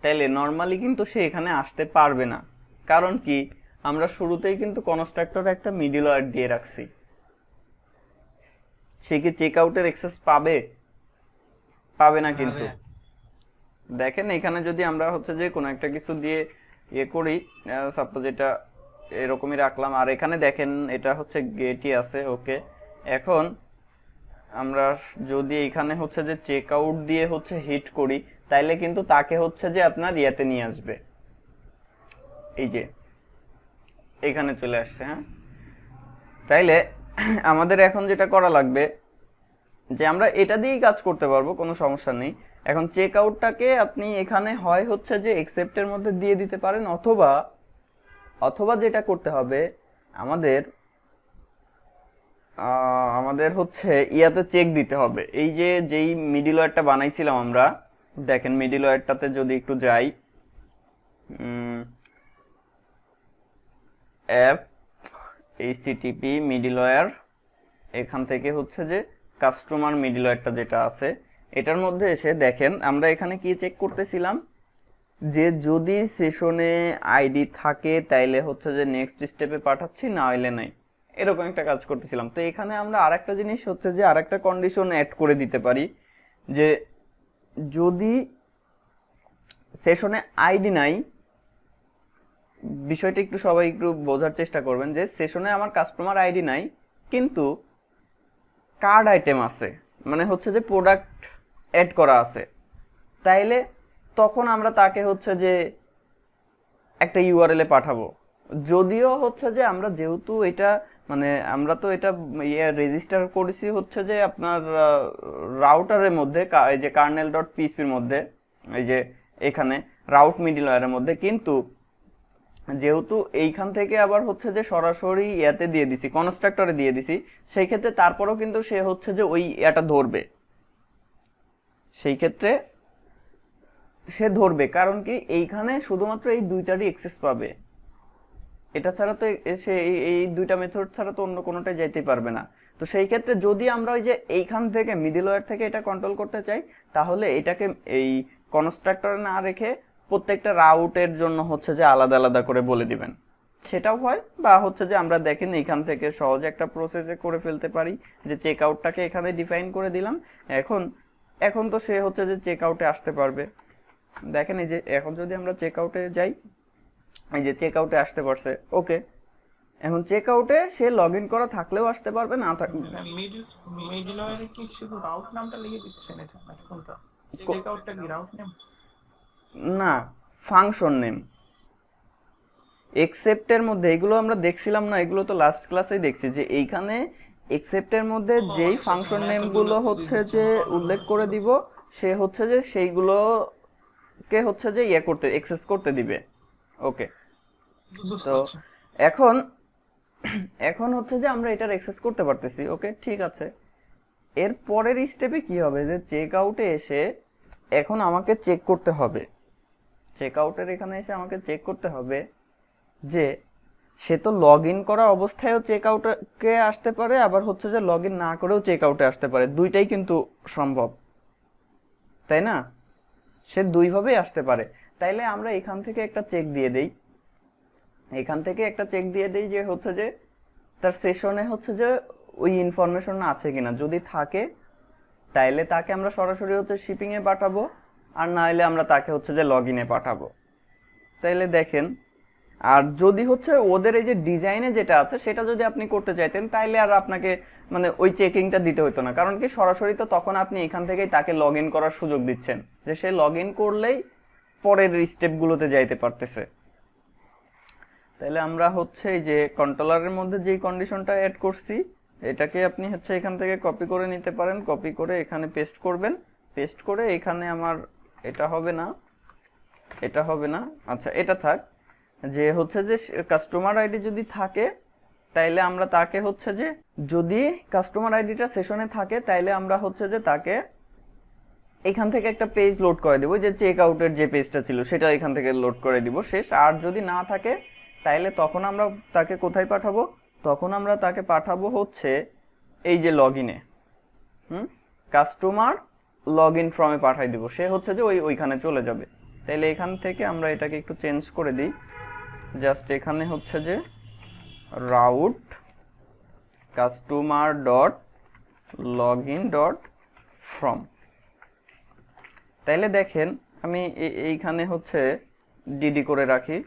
তাহলে নর্মালি কিন্তু সে এখানে আসতে পারবে না। কারণ কি, আমরা শুরুতেই কিন্তু কনস্ট্রাক্টরে একটা মিডলওয়্যার দিয়ে রাখছি। সে কি চেকআউটের অ্যাক্সেস পাবে? পাবে না কিন্তু। দেখেন এখানে যদি আমরা হচ্ছে যে কোনো একটা কিছু দিয়ে ইয়ে করি, সাপোজ এটা এরকমই রাখলাম, আর এখানে দেখেন এটা হচ্ছে গেটই আছে। ওকে, এখন আমরা যদি এখানে হচ্ছে যে চেক আউট দিয়ে হচ্ছে হিট করি তাইলে কিন্তু তাকে হচ্ছে যে আপনার ইয়াতে নিয়ে আসবে, এই যে এখানে চলে আসছে। হ্যাঁ, তাইলে আমাদের এখন যেটা করা লাগবে যে আমরা এটা দিয়েই কাজ করতে পারবো, কোনো সমস্যা নেই। এখন চেক আউটটাকে আপনি এখানে হয় হচ্ছে যে একসেপ্টের মধ্যে দিয়ে দিতে পারেন, অথবা অথবা যেটা করতে হবে আমাদের আমাদের হচ্ছে ইয়াতে চেক দিতে হবে। এই যে যেই মিডলওয়্যারটা বানাইছিলাম আমরা, দেখেন মিডলওয়্যারটাতে যদি একটু যাই, অ্যাপ এইচটিটিপি মিডলওয়্যার, এখান থেকে হচ্ছে যে কাস্টমার মিডলওয়্যারটা যেটা আছে এটার মধ্যে এসে দেখেন আমরা এখানে কি চেক করতেছিলাম যে যদি সেশনে আইডি থাকে তাইলে হচ্ছে যে নেক্সট স্টেপে পাঠাচ্ছি, না হইলে নাই, এরকম একটা কাজ করতেছিলাম। তো এখানে আমরা আরেকটা জিনিস হচ্ছে যে আরেকটা কন্ডিশন অ্যাড করে দিতে পারি যে যদি সেশনে আইডি নাই, বিষয়টা একটু সবাই একটু বোঝার চেষ্টা করবেন যে সেশনে আমার কাস্টমার আইডি নাই কিন্তু কার্ড আইটেম আছে, মানে হচ্ছে যে প্রোডাক্ট অ্যাড করা আছে, তাইলে তখন আমরা তাকে হচ্ছে যে একটা ইউআরএল এ পাঠাবো। যদিও হচ্ছে যে আমরা যেহেতু এটা মানে আমরা তো এটা রেজিস্টার করেছি হচ্ছে যে আপনার রাউটারের মধ্যে, এই যে কার্নেল ডট পিএইচপির মধ্যে, এই যে এখানে রাউট মিডলওয়্যারের মধ্যে, কিন্তু যেহেতু এইখান থেকে আবার হচ্ছে যে সরাসরি ইয়াতে দিয়ে দিছি, কনস্ট্রাক্টরে দিয়ে দিছি, সেই ক্ষেত্রে তারপরেও কিন্তু সে হচ্ছে যে ওই এটা ধরবে, সেই ক্ষেত্রে সে ধরবে। কারণ কি, এইখানে শুধুমাত্র এই দুইটারই অ্যাক্সেস পাবে, এটা ছাড়া তো সে এই দুইটা মেথড ছাড়া তো অন্য কোনোটাই যাইতে পারবে না। তো সেই ক্ষেত্রে যদি আমরা ওই যে এইখান থেকে মিডলওয়্যার থেকে এটা কন্ট্রোল করতে চাই তাহলে এটাকে এই কনস্ট্রাক্টরে না রেখে প্রত্যেকটা রাউটের জন্য হচ্ছে যে আলাদা আলাদা করে বলে দিবেন, সেটাও হয়। বা হচ্ছে যে আমরা দেখেন এখান থেকে সহজে একটা প্রসেসে করে ফেলতে পারি যে চেক আউটটাকে এখানে ডিফাইন করে দিলাম। এখন তো সে হচ্ছে যে চেক আউটে আসতে পারবে। দেখেন এই যে এখন যদি আমরা চেক আউটে যাই, এই যে চেক আউটে আসতে পারছে। ওকে, এখন চেক আউটে সে লগ ইন করা থাকলেও আসতে পারবে, না থাকলে মিডলওয়্যারে কি শুধু রাউট নামটা লিখে দিচ্ছেন এটা নাকি কোনটা? চেক আউটটা কি রাউট নেম? না, ফাংশন নেম। এক্সেপ্টের মধ্যে এগুলো আমরা দেখছিলাম না, এগুলো তো লাস্ট ক্লাসেই দেখছি যে এইখানে এক্সেপ্টের মধ্যে যেই ফাংশন নেম গুলো হচ্ছে যে উল্লেখ করে দিব সে হচ্ছে যে সেইগুলোকে হচ্ছে যে ইয়ে করতে অ্যাক্সেস করতে দিবে। ওকে, তো এখন এখন হচ্ছে যে আমরা এটার অ্যাক্সেস করতে পারতেছি। ওকে, ঠিক আছে। এর পরের স্টেপে কি হবে যে চেক আউটে এসে এখন আমাকে চেক করতে হবে, চেক আউটের এখানে এসে আমাকে চেক করতে হবে যে সে তো লগ ইন করা অবস্থায়ও চেক আউটে আসতে পারে, আবার হচ্ছে যে লগ ইন না করেও চেক আউটে আসতে পারে, দুইটাই কিন্তু সম্ভব, তাই না? সে দুইভাবেই আসতে পারে। তাইলে আমরা এখান থেকে একটা চেক দিয়ে দেই, এখান থেকে একটা চেক দিয়ে দেই যে হচ্ছে যে তার সেশনে হচ্ছে যে ওই ইনফরমেশন আছে কিনা, যদি থাকে তাইলে তাকে আমরা সরাসরি হচ্ছে শিপিং এ পাঠাবো, আর না হলে আমরা তাকে হচ্ছে যে লগ ইনে পাঠাবো। তাইলে দেখেন, আর যদি হচ্ছে ওদের এই যে ডিজাইনে যেটা আছে সেটা যদি আপনি করতে চাইতেন তাইলে আর আপনাকে মানে ওই চেকিংটা দিতে হতো না। কারণ কি, সরাসরি তো তখন আপনি এখান থেকেই তাকে লগ ইন করার সুযোগ দিচ্ছেন, যে সে লগ ইন করলেই পরের স্টেপগুলোতে যাইতে পারতেছে। তো তাহলে আমরা হচ্ছে এই যে কন্ট্রোলারের মধ্যে যেই কন্ডিশনটা অ্যাড করছি এটাকে আপনি হচ্ছে এখান থেকে কপি করে নিতে পারেন, কপি করে এখানে পেস্ট করবেন, পেস্ট করে এখানে আমার এটা হবে না, এটা হবে না, আচ্ছা এটা থাক, যে হচ্ছে যে কাস্টমার আইডি যদি থাকে তাইলে আমরা তাকে হচ্ছে যে যদি কাস্টমার আইডিটা সেশনে থাকে তাইলে আমরা হচ্ছে যে তাকে এখান থেকে একটা পেজ লোড করে দেবো, যে চেক আউটের যে পেজটা ছিল সেটা এখান থেকে লোড করে দিব শেষ। আর যদি না থাকে তাইলে তখন আমরা তাকে কোথায় পাঠাবো, তখন আমরা তাকে পাঠাবো হচ্ছে এই যে লগ ইনে, কাস্টমার লগ ইন ফর্মে পাঠাই দিব, সে হচ্ছে যে ওইখানে চলে যাবে। তাইলে এখান থেকে আমরা এটাকে একটু চেঞ্জ করে দিই, জাস্ট এখানে হচ্ছে যে route customer dot log in dot form. তাইলে দেখেন আমি এইখানে হচ্ছে ডিডি করে রাখি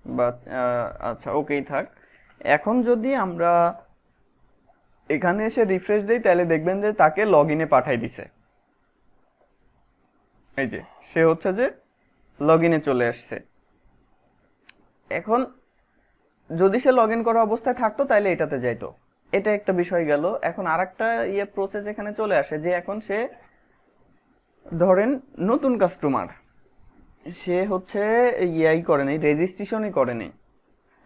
বা আচ্ছা ওকেই থাক। এখন যদি আমরা এখানে এসে রিফ্রেশ দেই তাহলে দেখবেন যে তাকে লগ ইনে পাঠাই দিছে, এই যে সে হচ্ছে যে লগ ইনে চলে আসছে। এখন যদি সে লগ ইন করা অবস্থায় থাকতো তাহলে এটাতে যাইতো, এটা একটা বিষয় গেল। এখন আরেকটা প্রসেস এখানে চলে আসে যে এখন সে ধরেন নতুন কাস্টমার, সে হচ্ছে করে নেই, রেজিস্ট্রেশনই করে নেই,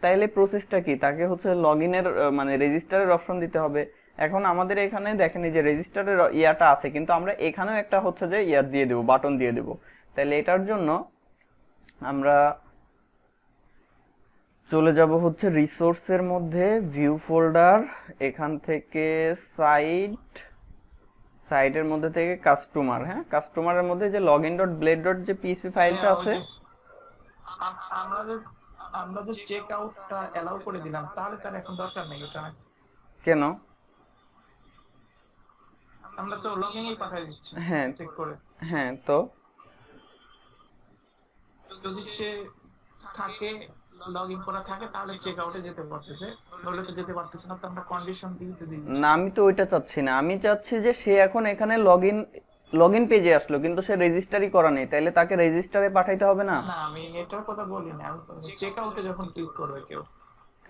তাইলে প্রসেসটা কি, তাকে হচ্ছে লগ ইনের মানে রেজিস্টারের অপশন দিতে হবে। এখন আমাদের এখানে দেখেন এই যে রেজিস্টারের ইয়াটা আছে, কিন্তু আমরা এখানেও একটা হচ্ছে যে দিয়ে দেবো, বাটন দিয়ে দেবো। তাহলে এটার জন্য আমরা চলে যাব হচ্ছে রিসোর্সের মধ্যে, ভিউ ফোল্ডার, এখান থেকে সাইটের মধ্যে থেকে কাস্টমার, হ্যাঁ কাস্টমারের মধ্যে যে লগইন ডট ব্লেড ডট যে পিএসপি ফাইলটা আছে, আমরা যে চেক আউটটা এলাও করে দিলাম, তাহলে তার এখন দরকার নেই ওটা। কেন? আমরা তো লগইনই পাঠিয়ে দিচ্ছি হ্যাঁ চেক করে। হ্যাঁ, তো যদি সে থাকে লগইন করা থাকে তাহলে চেক আউটে যেতে পারতেছে, নইলে তো যেতে পারতেছে না। তো আমরা কন্ডিশন দিয়ে যদি না, আমি তো ওইটা চাচ্ছি না, আমি চাচ্ছি যে সে এখন এখানে লগইন পেজে আসলো কিন্তু সে রেজিস্টারই করা নেই, তাইলে তাকে রেজিস্টারে পাঠাইতে হবে না? না, আমি এটার কথা বলি না, আমি চেক আউটে যখন ক্লিক করবে কেউ,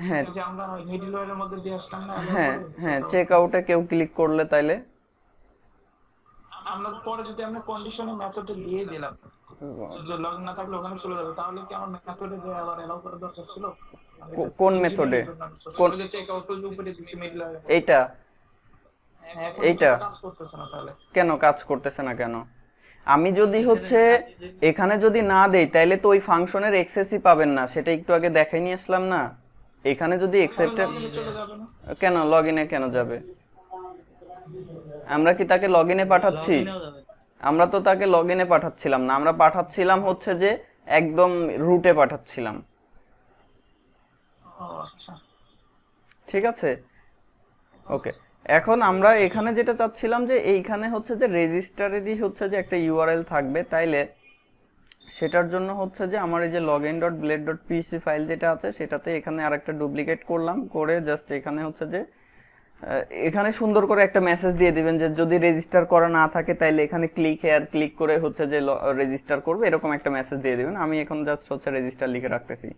হ্যাঁ যে আমরা মিডলওয়্যারের মধ্যে দিয়ে আসলাম না, হ্যাঁ হ্যাঁ, চেক আউটে কেউ ক্লিক করলে তাইলে আমরা পরে যদি আমরা কন্ডিশনে মেথডে দিয়ে দিলাম যে লগইন না থাকলে ওখানে চলে যাবে, তাহলে কি আমার মেথডে যে আবার এলাও করার দরকার ছিল? কোন মেথডে? কোন যে চেক আউট উপরে দিচ্ছি মিডলওয়্যার, এইটা এইটা কাজ করতেছে না তাহলে? কেন কাজ করতেছে না কেন? আমি যদি হচ্ছে এখানে যদি না দেই তাইলে তো ওই ফাংশনের অ্যাক্সেসই পাবেন না, সেটা একটু আগে দেখাই নিয়ে আসলাম না। এখানে যদি অ্যাকসেপ্টেড, চলে যাবে না কেন লগইনে কেন যাবে? আমরা কি তাকে লগইনে পাঠাচ্ছি? আমরা তো তাকে লগইনে পাঠাচ্ছিলাম না, আমরা পাঠাচ্ছিলাম হচ্ছে যে একদম রুটে পাঠাচ্ছিলাম। ও আচ্ছা, ঠিক আছে, ওকে। এখন আমরা এখানে যেটা চাচ্ছিলাম যে এইখানে হচ্ছে যে রেজিস্টারেরই হচ্ছে যে একটা ইউআরএল থাকবে, তাইলে সেটার জন্য হচ্ছে যে আমার এই যে login.blade.php ফাইল যেটা আছে সেটাতে এখানে আরেকটা ডুপ্লিকেট করলাম, করে জাস্ট এখানে হচ্ছে যে এখানে সুন্দর করে একটা মেসেজ দিয়ে দিবেন যে যদি রেজিস্টার করা না থাকে তাইলে এখানে ক্লিক হেয়ার ক্লিক করে হচ্ছে যে রেজিস্টার করবে, এরকম একটা মেসেজ দিয়ে দিবেন। আমি এখন জাস্ট হচ্ছে রেজিস্টার লিখে রাখতেছি।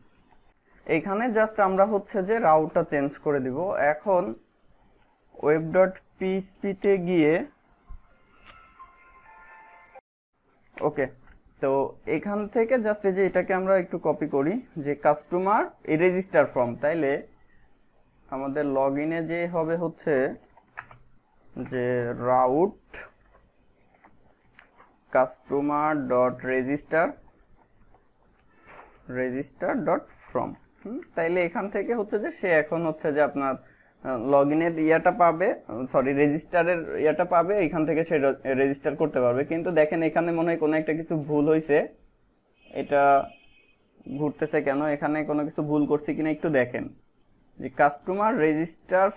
এইখানে জাস্ট আমরা হচ্ছে যে রাউটটা চেঞ্জ করে দিব। এখন web.php তে গিয়ে ওকে, তো এখান থেকে জাস্ট এই যে এটাকে আমরা একটু কপি করি যে কাস্টমার এই রেজিস্টার ফর্ম, তাইলে আমাদের লগইনে যে হবে হচ্ছে যে route customer dot register dot form. তাইলে এখান থেকে হচ্ছে যে সে এখন হচ্ছে যে আপনার লগইনের ইয়াটা পাবে, সরি রেজিস্টারের ইয়াটা পাবে, এখান থেকে সে রেজিস্টার করতে পারবে। কিন্তু দেখেন এখানে মনে হয় কোনো একটা কিছু ভুল হয়েছে, এটা ঘুরতেছে কেন, এখানে কোনো কিছু ভুল করছি কিনা একটু দেখেন যে কাস্টমার রেজিস্টার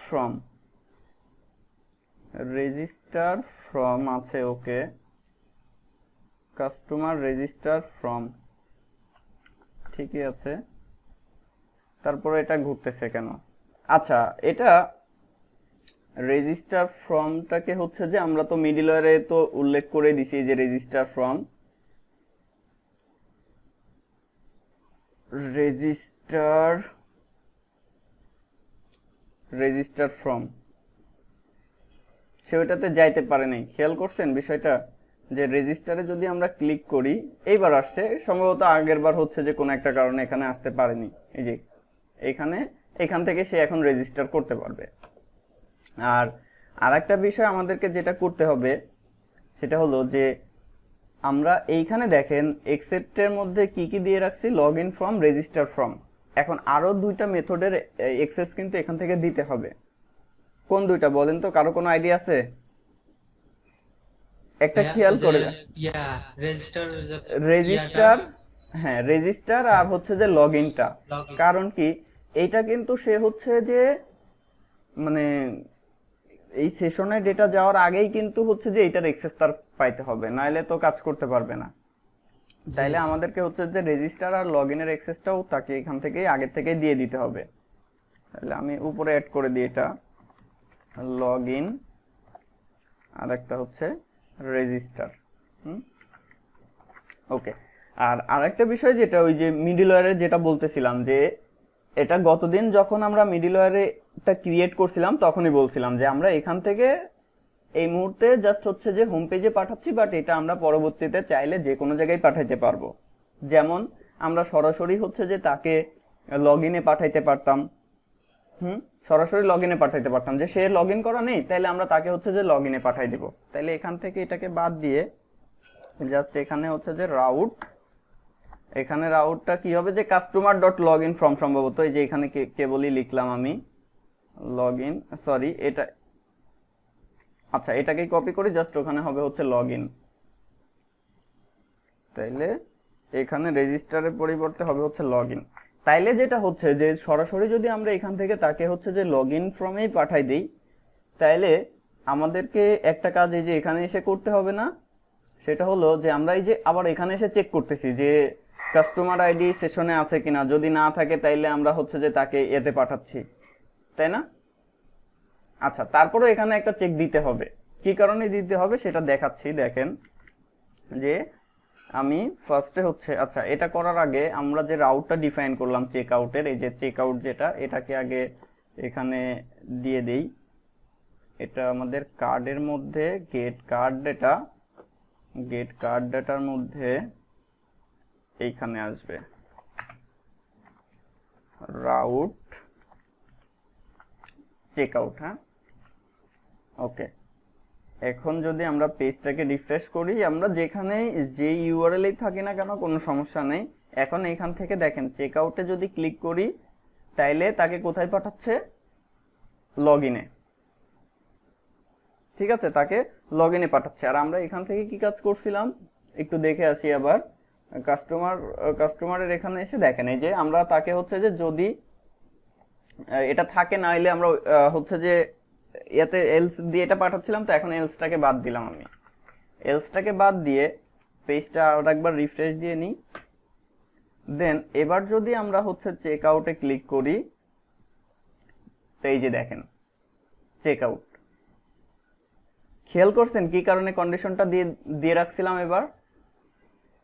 ফ্রম আছে, ওকে কাস্টমার রেজিস্টার ফ্রম ঠিকই আছে, তারপরে এটা ঘুরতেছে কেন? আচ্ছা, এটা রেজিস্টার ফর্মটাকে হচ্ছে যে আমরা তো মিডলওয়্যারে তো উল্লেখ করে দিছি যে রেজিস্টার ফর্ম রেজিস্টার ফ্রম, সে ওইটাতে যাইতে পারে নাই। খেয়াল করছেন বিষয়টা, যে রেজিস্টারে যদি আমরা ক্লিক করি, এইবার আসছে, সম্ভবত আগের বার হচ্ছে যে কোনো একটা কারণে এখানে আসতে পারেনি। এই যে এখান থেকে সে এখন রেজিস্টার করতে পারবে। আর আরেকটা বিষয় আমাদেরকে যেটা করতে হবে সেটা হলো যে আমরা এইখানে দেখেন এক্সেপ্টের মধ্যে কি কি দিয়ে রাখছি, log in from, register from. এখন আরো দুইটা মেথডের অ্যাক্সেস কিন্তু এখান থেকে দিতে হবে। কোন দুইটা বলেন তো, কারো কোনো আইডিয়া আছে? একটা খেয়াল করে, রেজিস্টার, হ্যাঁ রেজিস্টার, আর হচ্ছে যে লগ ইনটা। কারণ কি, এইটা কিন্তু সে হচ্ছে যে মানে এই সেশনে ডেটা যাওয়ার আগেই কিন্তু হচ্ছে যে এটার অ্যাক্সেস তার পাইতে হবে, নাইলে তো কাজ করতে পারবে না। তাইলে আমাদেরকে হচ্ছে যে রেজিস্টার আর লগ ইনের অ্যাক্সেসটাও তাকে এখান থেকে আগের থেকে দিয়ে দিতে হবে। তাহলে আমি উপরে অ্যাড করে দিই এটা, লগ ইন, আর একটা হচ্ছে রেজিস্টার। ওকে। আর আরেকটা বিষয় যেটা ওই যে মিডলওয়্যারে যেটা বলতেছিলাম, যে এটা গতদিন যখন আমরা মিডলওয়্যারে এটা ক্রিয়েট করছিলাম তখনই বলছিলাম যে আমরা এখান থেকে এই মুহূর্তে জাস্ট হচ্ছে যে হোম পেজে পাঠাচ্ছি, বাট এটা আমরা পরবর্তীতে চাইলে যে কোনো জায়গায় পাঠাইতে পারবো। যেমন আমরা সরাসরি হচ্ছে যে তাকে লগ ইনে পাঠাইতে পারতাম, সরাসরি লগ ইনে পাঠাইতে পারতাম, যে সে লগ ইন করা নেই, তাইলে আমরা তাকে হচ্ছে যে লগ ইনে পাঠাই দিব। তাইলে এখান থেকে এটাকে বাদ দিয়ে জাস্ট এখানে হচ্ছে যে রাউট, এখানে রাউটটা কি হবে, যে customer dot log in from, সম্ভবত এই যে এখানে কেবলই লিখলাম আমি লগ ইন, সরি এটা, আচ্ছা এটাকে কপি করি, জাস্ট ওখানে হবে হচ্ছে লগ ইন। তাইলে এখানে রেজিস্টারের পরিবর্তে হবে হচ্ছে লগ ইন। তাইলে যেটা হচ্ছে যে সরাসরি যদি আমরা এখান থেকে তাকে হচ্ছে যে লগ ইন ফ্রমেই পাঠাই দিই, তাইলে আমাদেরকে একটা কাজ এই যে এখানে এসে করতে হবে না। সেটা হলো যে আমরা এই যে আবার এখানে এসে চেক করতেছি যে কাস্টমার আইডি সেশনে আছে কিনা, যদি না থাকে তাইলে আমরা হচ্ছে যে তাকে এতে পাঠাচ্ছি, তাই না? আচ্ছা, তারপরে এখানে একটা চেক দিতে হবে। কি কারণে দিতে হবে সেটা দেখাচ্ছি। দেখেন যে আমি ফার্স্টে হচ্ছে, আচ্ছা এটা করার আগে আমরা যে রাউটটা ডিফাইন করলাম চেক আউটের, এই যে চেক আউট যেটা, এটাকে আগে এখানে দিয়ে দেই। এটা আমাদের কার্ডের মধ্যে get card data, get card ডেটার মধ্যে এইখানে আসবে রাউট চেক আউট। হ্যাঁ, ওকে। এখন যদি আমরা পেজটাকে রিফ্রেশ করি, আমরা যেখানে যে ইউআরএল থাকি না কেন কোনো সমস্যা নেই। এখন এখান থেকে দেখেন চেক আউটে যদি ক্লিক করি, তাইলে তাকে কোথায় পাঠাচ্ছে, লগ ইনে। ঠিক আছে, তাকে লগ ইনে পাঠাচ্ছে। আর আমরা এখান থেকে কি কাজ করছিলাম একটু দেখে আসি আবার। কাস্টমারের এখানে এসে দেখেন এই যে আমরা তাকে হচ্ছে যে যদি এটা থাকে, না হলে আমরা হচ্ছে যে এতে এলস দিয়ে এটা পাঠাচ্ছিলাম, তো এখন এলসটাকে বাদ দিলাম আমি। এলসটাকে বাদ দিয়ে পেজটা আর একবার রিফ্রেশ দিয়ে নিই। দেন এবার যদি আমরা হচ্ছে চেক আউটে ক্লিক করি, তো এই যে দেখেন চেক আউট। খেয়াল করছেন কি কারণে কন্ডিশনটা দিয়ে রাখছিলাম এবার?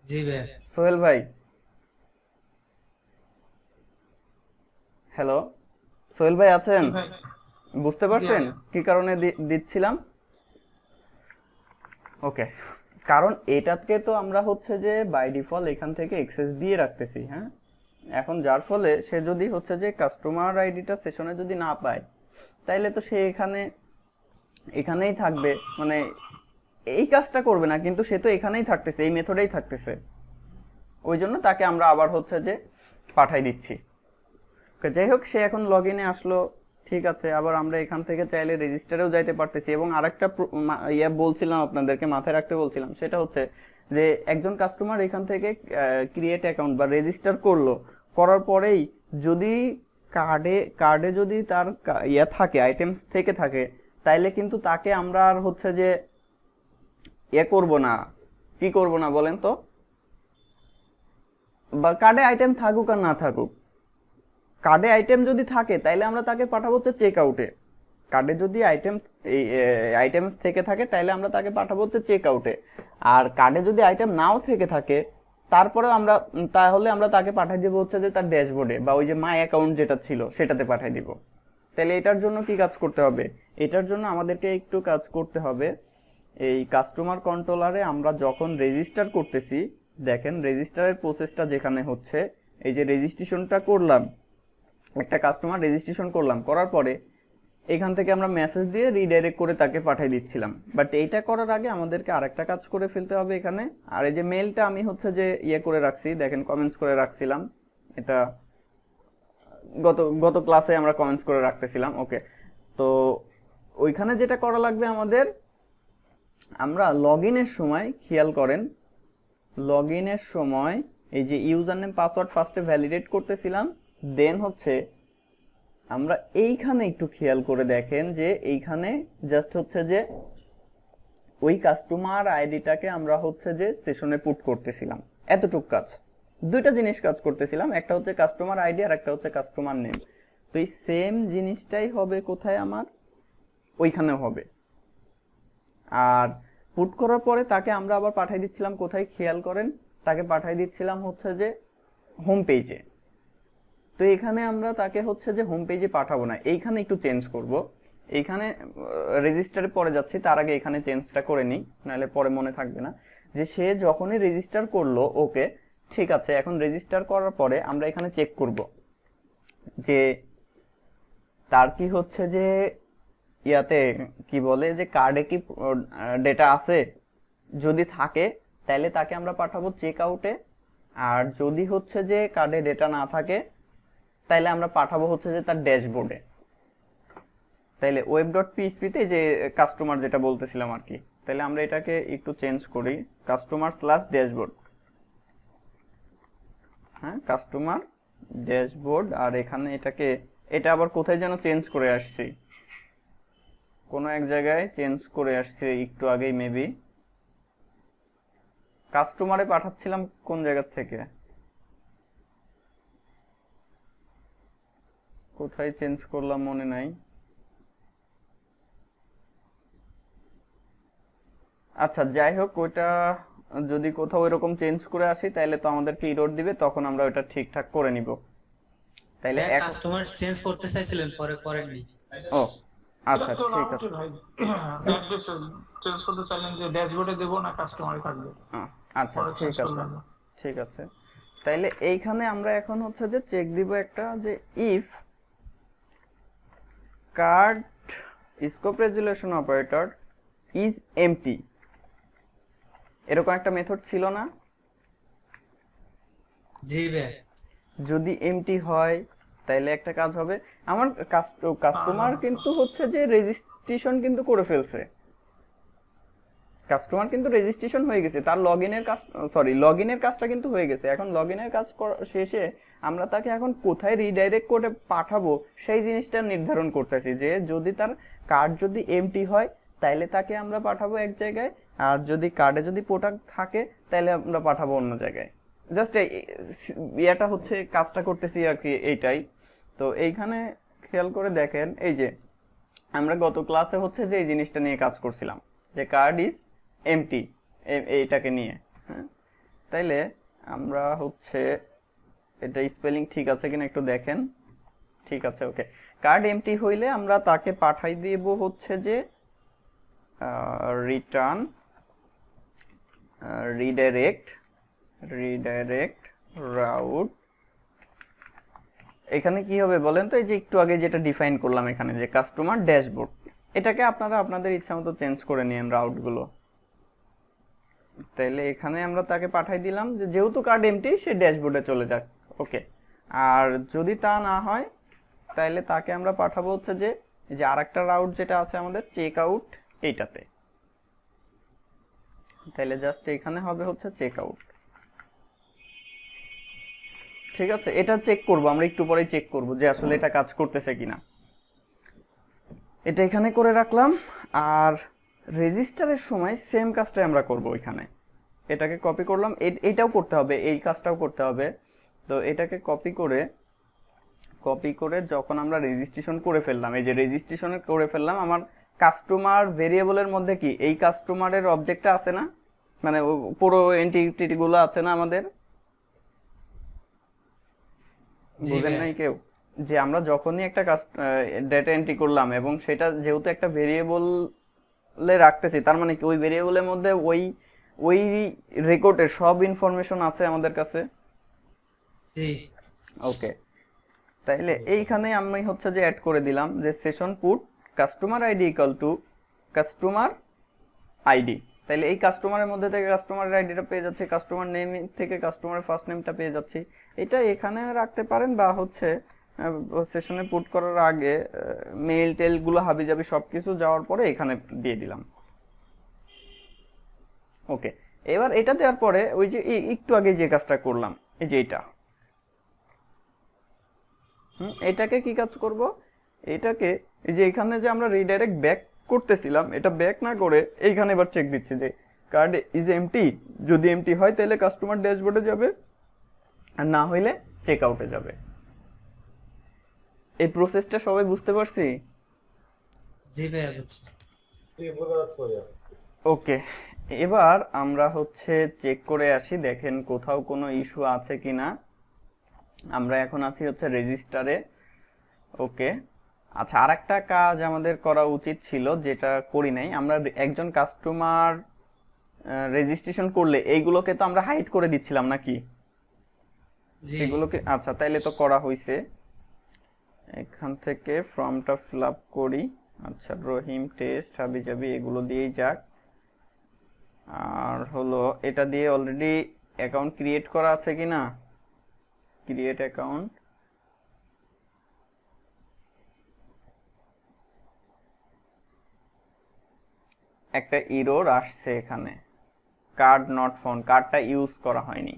জি ভাই। সোহেল ভাই, হ্যালো সোহেল ভাই আছেন? বুঝতে পারছেন কি কারণে দিচ্ছিলাম? ওকে, কারণ এটাকে তো আমরা হচ্ছে যে বাই ডিফল্ট এখান থেকে অ্যাক্সেস দিয়ে রাখতেছি। হ্যাঁ, এখন যার ফলে সে যদি হচ্ছে যে কাস্টমার আইডিটা সেশনে যদি না পায়, তাইলে তো সে এখানেই থাকবে, মানে এই কাজটা করবে না, কিন্তু সে তো এখানেই থাকতেছে, এই মেথডেই থাকতেছে। ওই জন্য তাকে আমরা আবার হচ্ছে যে পাঠাই দিচ্ছি। যাই হোক, সে এখন লগ ইনে আসলো, ঠিক আছে। আবার আমরা এখান থেকে চাইলে রেজিস্টারেও যাইতে পারতেছি। এবং আরেকটা বলছিলাম আপনাদেরকে, মাথায় রাখতে বলছিলাম, সেটা হচ্ছে যে একজন কাস্টমার এখান থেকে ক্রিয়েট অ্যাকাউন্ট বা রেজিস্টার করলো, করার পরেই যদি কার্ডে যদি তার থাকে, আইটেমস থেকে থাকে, তাইলে কিন্তু তাকে আমরা আর হচ্ছে যে করব না। কি করব না বলেন তো? বা কার্ডে আইটেম থাকুক আর না থাকুক, কার্ডে আইটেম যদি থাকে তাইলে আমরা তাকে পাঠাবো হচ্ছে চেক আউটে। কার্ডে যদি আইটেমস থেকে থাকে তাইলে আমরা তাকে পাঠাবো হচ্ছে চেক আউটে। আর কার্ডে যদি আইটেম নাও থেকে থাকে, তারপরেও আমরা তাহলে আমরা তাকে পাঠিয়ে দেবো হচ্ছে যে তার ড্যাশবোর্ডে বা ওই যে মাই অ্যাকাউন্ট যেটা ছিল সেটাতে পাঠিয়ে দিব। তাহলে এটার জন্য কি কাজ করতে হবে? এটার জন্য আমাদেরকে একটু কাজ করতে হবে। এই কাস্টমার কন্ট্রোলারে আমরা যখন রেজিস্টার করতেছি, দেখেন রেজিস্টারের প্রসেসটা যেখানে হচ্ছে, এই যে রেজিস্ট্রেশনটা করলাম, একটা কাস্টমার রেজিস্ট্রেশন করলাম, করার পরে এখান থেকে আমরা মেসেজ দিয়ে রিডাইরেক্ট করে তাকে পাঠিয়ে দিচ্ছিলাম। বাট এইটা করার আগে আমাদেরকে আরেকটা কাজ করে ফেলতে হবে এখানে। আর এই যে মেলটা আমি হচ্ছে যে করে রাখছি, দেখেন কমেন্টস করে রাখছিলাম, এটা গত ক্লাসে আমরা কমেন্টস করে রাখতেছিলাম। ওকে, তো ওইখানে যেটা করা লাগবে আমাদের, আমরা লগ ইনের সময় খেয়াল করেন, লগ ইনের সময় এই যে ইউজার নেম পাসওয়ার্ড ফার্স্টে ভ্যালিডেট করতেছিলাম, দেন হচ্ছে আমরা এইখানে একটু খেয়াল করে দেখেন যে এইখানে জাস্ট হচ্ছে যে ওই কাস্টমার আইডিটাকে আমরা হচ্ছে যে সেশনে পুট করতেছিলাম, এতটুক কাজ। দুইটা জিনিস কাজ করতেছিলাম, একটা হচ্ছে কাস্টমার আইডি আর একটা হচ্ছে কাস্টমার নেম। তো এই সেম জিনিসটাই হবে কোথায় আমার, ওইখানেও হবে। আর পুট করার পরে তাকে আমরা আবার পাঠিয়ে দিচ্ছিলাম কোথায়, খেয়াল করেন, তাকে পাঠিয়ে দিচ্ছিলাম হচ্ছে যে হোম পেজে। তো এখানে আমরা তাকে হচ্ছে যে হোম পেজে পাঠাবো না, এইখানে একটু চেঞ্জ করব। এইখানে রেজিস্টারে পরে যাচ্ছি, তার আগে এখানে চেঞ্জটা করে নিই, নাহলে পরে মনে থাকবে না। যে সে যখনই রেজিস্টার করলো, ওকে ঠিক আছে, এখন রেজিস্টার করার পরে আমরা এখানে চেক করব যে তার কি হচ্ছে যে ইয়াতে কি বলে যে কার্ডে কি ডেটা আছে। যদি থাকে তাহলে তাকে আমরা পাঠাবো চেক আউটে, আর যদি হচ্ছে যে কার্ডে ডেটা না থাকে তাহলে আমরা পাঠাবো হচ্ছে যে তার ড্যাশবোর্ডে। তাইলে web.php তে যে কাস্টমার যেটা বলতেছিলাম আর কি, তাহলে আমরা এটাকে একটু চেঞ্জ করি, কাস্টমার স্ল্যাশ ড্যাশবোর্ড। হ্যাঁ, কাস্টমার ড্যাশবোর্ড। আর এখানে এটা আবার কোথায় যেন চেঞ্জ করে আসছি, কোনো এক জায়গায় চেঞ্জ করে আসছি একটু আগেই, মেবি কাস্টমারে পাঠাচ্ছিলাম কোন জায়গা থেকে, কোথায় চেঞ্জ করলাম মনে নাই। আচ্ছা যাই হোক, ওইটা যদি কোথাও এরকম চেঞ্জ করে আসি তাহলে তো আমাদেরকে এরর দিবে, তখন আমরা ওটা ঠিকঠাক করে নিব। তাইলে কাস্টমার চেঞ্জ করতে চাইছিলেন, পরে করেননি। ও আচ্ছা তো ঠিক রাউটে আছে, ভাই অ্যাড্রেস চেঞ্জ করতে চাইলেন যে ড্যাশবোর্ডে দেবো না কাস্টমারে থাকবে, আচ্ছা পরে ঠিক চেঞ্জ আছে করলাম না। ঠিক আছে। তাইলে এইখানে আমরা এখন হচ্ছে যে চেক দিব একটা, যে if card scope resolution operator is empty, এরকম একটা মেথড ছিল না? জি ভাই, যদি এমটি হয় তাইলে একটা কাজ হবে, আমার কাস্টমার কিন্তু হচ্ছে যে রেজিস্ট্রেশন কিন্তু করে ফেলছে, কাস্টমার কিন্তু রেজিস্ট্রেশন হয়ে গেছে, তার লগইনের কাজ, সরি লগইনের কাজটা কিন্তু হয়ে গেছে। এখন লগইনের কাজ শেষে আমরা তাকে এখন কোথায় রিডাইরেক্ট করে পাঠাবো সেই জিনিসটা নির্ধারণ করতেছি, যে যদি তার কার্ড যদি এমটি হয় তাইলে তাকে আমরা পাঠাবো এক জায়গায়, আর যদি কার্ডে যদি প্রোডাক্ট থাকে তাহলে আমরা পাঠাবো অন্য জায়গায়। জাস্ট ইয়েটা হচ্ছে কাজটা করতেছি আর কি, এইটাই। তো এইখানে খেয়াল করে দেখেন, এই যে আমরা গত ক্লাসে হচ্ছে যে এই জিনিসটা নিয়ে কাজ করছিলাম, যে কার্ড ইজ এমটি, এইটাকে নিয়ে। হ্যাঁ, তাইলে আমরা হচ্ছে এটা স্পেলিং ঠিক আছে কিনা একটু দেখেন। ঠিক আছে, ওকে। কার্ড এমটি হইলে আমরা তাকে পাঠাই দিব হচ্ছে যে রিটার্ন রিডাইরেক্ট রাউট। এখানে কি হবে বলেন তো, এই যে একটু আগে যেটা ডিফাইন করলাম এখানে, যে কাস্টমার ড্যাশবোর্ড, এটাকে আপনারা আপনাদের ইচ্ছা মতো চেঞ্জ করে নিন রাউটগুলো। তাইলে এখানে আমরা তাকে পাঠাই দিলাম যে যেহেতু কার্ড এমটি, সে ড্যাশবোর্ডে চলে যাক। ওকে, আর যদি তা না হয় তাইলে তাকে আমরা পাঠাবো হচ্ছে যে আরেকটা রাউট যেটা আছে আমাদের চেক আউট, এইটাতে। তাইলে জাস্ট এখানে হবে হচ্ছে চেক আউট। ঠিক আছে, এটা চেক করব আমরা একটু পরে, চেক করব যে আসলে এটা কাজ করতেছে কিনা। এটা এখানে করে রাখলাম। আর রেজিস্টারের সময় সেম কাজটাই আমরা করব এখানে। এটাকে কপি করলাম, এইটাও করতে হবে, এই কাজটাও করতে হবে। তো এটাকে কপি করে যখন আমরা রেজিস্ট্রেশন করে ফেললাম, এই যে রেজিস্ট্রেশন করে ফেললাম, আমার কাস্টমার ভেরিয়েবলের মধ্যে কি এই কাস্টমারের অবজেক্টটা আছে না, মানে পুরো এন্টিটিগুলো আছে না আমাদের, জি বুঝেন ভাইয়া। নাই কেউ? যে আমরা যখনই একটা ডেটা এন্ট্রি করলাম এবং সেটা যেহেতু একটা ভেরিয়েবলে রাখতেছি, তার মানে কি ওই ভেরিয়েবলের মধ্যে ওই ওই রেকর্ডের সব ইনফরমেশন আছে আমাদের কাছে। জি ওকে, তাইলে এইখানে আমি হচ্ছে যে অ্যাড করে দিলাম যে session put customer ID equal to customer ID. তাইলে এই কাস্টমারের মধ্যে থেকে কাস্টমারের আইডিটা পেয়ে যাচ্ছে, কাস্টমার নেম থেকে কাস্টমারের ফার্স্ট নেমটা পেয়ে যাচ্ছি। এটা এখানে রাখতে পারেন বা হচ্ছে সেশনে পুট করার আগে মেইল টেল গুলো হাবিজাবি সবকিছু যাওয়ার পরে এখানে দিয়ে দিলাম। ওকে, এবার এটা দেওয়ার পরে ওই যে একটু আগে যে কাজটা করলাম, এই যে এটা, এটাকে কি কাজ করব, এটাকে এই যে এখানে যে আমরা রিডাইরেক্ট ব্যাক করতেছিলাম, এটা ব্যাক না করে এইখানে এবার চেক দিচ্ছি যে কার্ড ইজ এমটি। যদি এমটি হয় তাহলে কাস্টমার ড্যাশবোর্ডে যাবে, আর না হইলে চেক আউটে যাবে। এই প্রসেসটা সবাই বুঝতে পারছি? জি ভাইয়া বুঝছি। ওকে, এবার আমরা হচ্ছে চেক করে আসি, দেখেন কোথাও কোনো ইস্যু আছে কিনা। আমরা এখন আছি হচ্ছে রেজিস্টারে। ওকে, আচ্ছা, আরেকটা কাজ আমাদের করা উচিত ছিল যেটা করি নাই, আমরা একজন কাস্টমার রেজিস্ট্রেশন করলে এইগুলোকে তো আমরা হাইড করে দিচ্ছিলাম নাকি? জি এগুলোকে, আচ্ছা তাইলে তো করা হয়েছে। এখান থেকে ফর্মটা ফিল আপ করি। আচ্ছা, রহিম টেস্ট হাবিজাবি এগুলো দিয়েই যাক। আর হলো এটা দিয়ে অলরেডি অ্যাকাউন্ট ক্রিয়েট করা আছে কিনা, ক্রিয়েট অ্যাকাউন্ট। একটা এরর আসছে এখানে, কার্ড নট ফাউন্ড, কার্ডটা ইউজ করা হয়নি।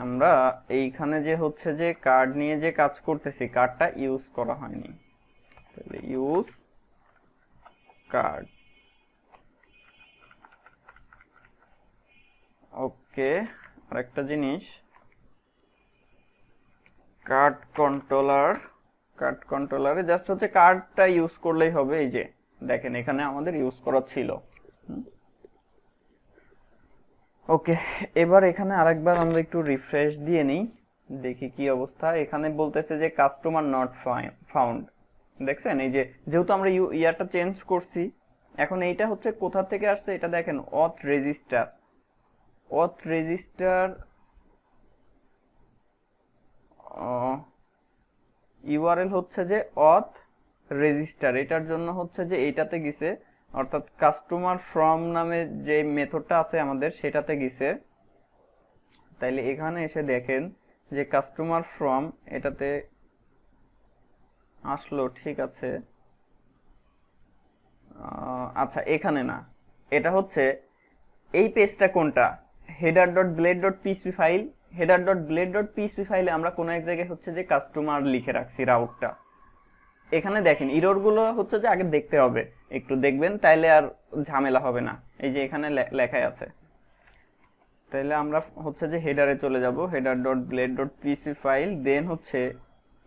আমরা এইখানে যে হচ্ছে যে কার্ড নিয়ে যে কাজ করতেছি, কার্ডটা ইউজ করা হয়নি। তাহলে ইউজ কার্ড। ওকে, আরেকটা জিনিস, কার্ড কন্ট্রোলারে জাস্ট হচ্ছে কার্ডটা ইউজ করলেই হবে। এই যে দেখেন এখানে আমাদের ইউজ করা ছিল। ওকে, এবার এখানে আরেকবার আমরা একটু রিফ্রেশ দিয়ে নিই, দেখি কি অবস্থা। এখানে বলতেছে যে কাস্টমার নট ফাউন্ড, দেখছেন? এই যে যেহেতু আমরা ইয়ারটা চেঞ্জ করছি, এখন এইটা হচ্ছে কোথা থেকে আসছে এটা দেখেন, অথ রেজিস্টার ইউআরএল হচ্ছে যে অথ রেজিস্টার, এটার জন্য হচ্ছে যে এইটাতে গেছে, অর্থাৎ কাস্টমার ফ্রম নামে যে মেথডটা আছে আমাদের সেটাতে গেছে। তাইলে এখানে এসে দেখেন যে কাস্টমার ফ্রম এটাতে আসলো, ঠিক আছে। আচ্ছা, এখানে না, এটা হচ্ছে এই পেজটা কোনটা, header.blade.php ফাইল। header.blade.php ফাইলে আমরা কোনো এক জায়গায় হচ্ছে যে কাস্টমার লিখে রাখছি রাউটটা। এখানে দেখেন এরর গুলো হচ্ছে যে আগে দেখতে হবে, একটু দেখবেন তাইলে আর ঝামেলা হবে না। এই যে এখানে লেখাই আছে। তাইলে আমরা হচ্ছে যে হেডারে চলে যাব, header.blade.php ফাইল, দেন হচ্ছে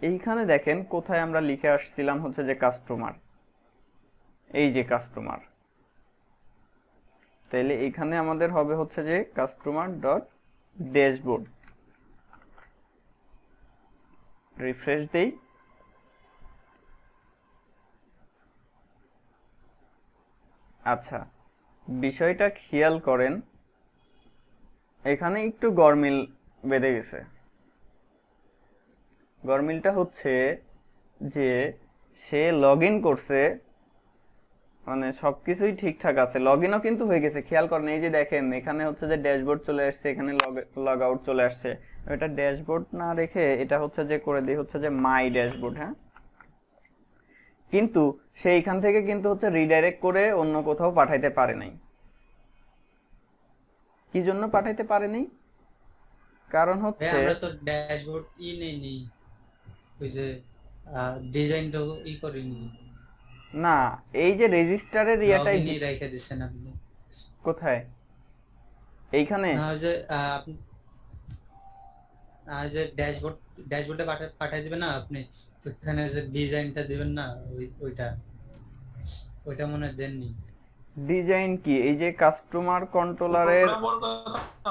এইখানে দেখেন কোথায় আমরা লিখে আসছিলাম হচ্ছে যে কাস্টমার, এই যে কাস্টমার। তাইলে এখানে আমাদের হবে হচ্ছে যে কাস্টমার ডট ড্যাশবোর্ড। রিফ্রেশ দেই, আচ্ছা বিষয়টা খেয়াল করেন, এখানে একটু গরমিল বেঁধে গেছে। গরমিলটা হচ্ছে যে সে লগ ইন করছে, মানে সবকিছুই ঠিকঠাক আছে, লগ ইনও কিন্তু হয়ে গেছে, খেয়াল করেন। এই যে দেখেন এখানে হচ্ছে যে ড্যাশবোর্ড চলে আসছে, এখানে লগ আউট চলে আসছে। এটা ড্যাশবোর্ড না রেখে এটা হচ্ছে যে করে দিই হচ্ছে যে মাই ড্যাশবোর্ড। হ্যাঁ, কিন্তু সে এইখান থেকে কিন্তু হচ্ছে রিডাইরেক্ট করে অন্য কোথাও পাঠাইতে পারে নাই। কি জন্য পাঠাইতে পারে নাই? কারণ হচ্ছে আমরা তো ড্যাশবোর্ড নেই, ওই যে ডিজাইনটা করিনি, না, এই যে রেজিস্টারের ইয়াটাই লগইনই রেখে দিছেন আপনি। কোথায়? এইখানে না ওই যে আপনি যে ড্যাশবোর্ডে পাঠিয়ে দিবেন না আপনি, তো এখানে যে ডিজাইনটা দিবেন না, ওইটা মনে হয় দেননি। ডিজাইন কি? এই যে কাস্টমার কন্ট্রোলারের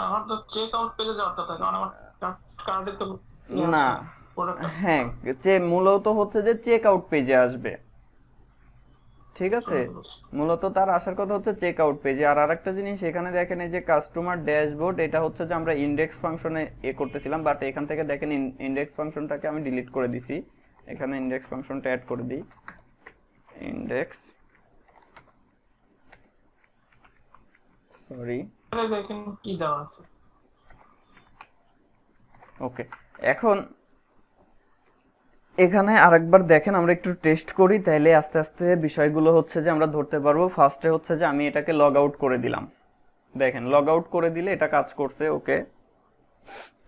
আমার তো চেক আউট পেজে যাওয়াটা থাকে, কারণ আমার কার্ডে তো না, প্রোডাক্ট হ্যাঁ, যে মূলত হচ্ছে যে চেক আউট পেজে আসবে, ঠিক আছে। মূলত তার আসার কথা হচ্ছে চেক আউট পেজে। আর আরেকটা জিনিস এখানে দেখেন, এই যে কাস্টমার ড্যাশবোর্ড, এটা হচ্ছে যে আমরা ইন্ডেক্স ফাংশনে করতেছিলাম, বাট এখান থেকে দেখেন ইন্ডেক্স ফাংশনটাকে আমি ডিলিট করে দিছি। এখানে ইন্ডেক্স ফাংশনটা অ্যাড করে দিই, ইন্ডেক্স, সরি, দেখেন কি দেওয়া আছে। ওকে। এখন এখানে আরেকবার দেখেন, আমরা একটু টেস্ট করি, তাইলে আস্তে আস্তে বিষয়গুলো হচ্ছে যে আমরা ধরতে পারবো। ফার্স্টে হচ্ছে যে আমি এটাকে লগ আউট করে দিলাম, দেখেন লগ আউট করে দিলে এটা কাজ করছে, ওকে,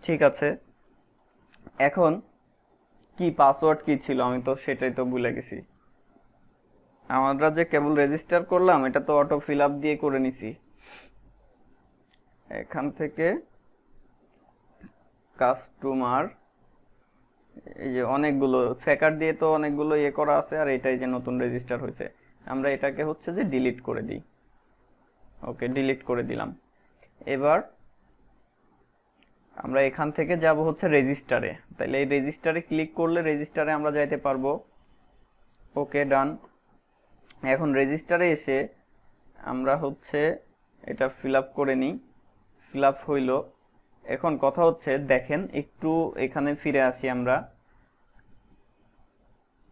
ঠিক আছে। এখন কি পাসওয়ার্ড কি ছিল, আমি তো সেটাই তো ভুলে গেছি। আমরা যে কেবল রেজিস্টার করলাম, এটা তো অটো ফিল আপ দিয়ে করে নিছি। এখান থেকে কাস্টমার, এই যে অনেকগুলো ফ্যাকার দিয়ে তো অনেকগুলো করা আছে, আর এটাই যে নতুন রেজিস্টার হয়েছে, আমরা এটাকে হচ্ছে যে ডিলিট করে দিই। ওকে, ডিলিট করে দিলাম। এবার আমরা এখান থেকে যাব হচ্ছে রেজিস্টারে, তাহলে এই রেজিস্টারে ক্লিক করলে রেজিস্টারে আমরা যাইতে পারবো। ওকে, ডান। এখন রেজিস্টারে এসে আমরা হচ্ছে এটা ফিল আপ করে নিই, ফিল আপ হইল। এখন কথা হচ্ছে দেখেন, একটু এখানে ফিরে আসি আমরা।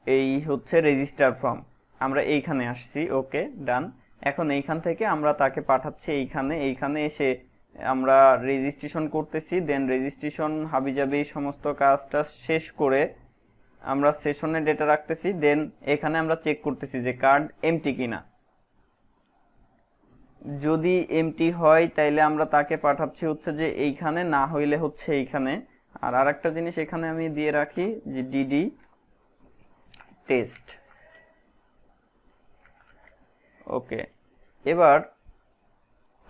এই হচ্ছে রেজিস্টার ফর্ম, আমরা এইখানে আসছি, ওকে, ডান। এখন এইখান থেকে আমরা তাকে পাঠাচ্ছি এইখানে এসে আমরা রেজিস্ট্রেশন করতেছি। দেন রেজিস্ট্রেশন হাবিজাবি সমস্ত কাজটা শেষ করে আমরা সেশনে ডেটা রাখতেছি। দেন এখানে আমরা চেক করতেছি যে কার্ড এমটি কিনা। যদি এমটি হয় তাইলে আমরা তাকে পাঠাচ্ছি হচ্ছে যে এইখানে, না হইলে হচ্ছে এইখানে। আর আরেকটা জিনিস এখানে আমি দিয়ে রাখি যে ডিডি টেস্ট, ওকে। এবার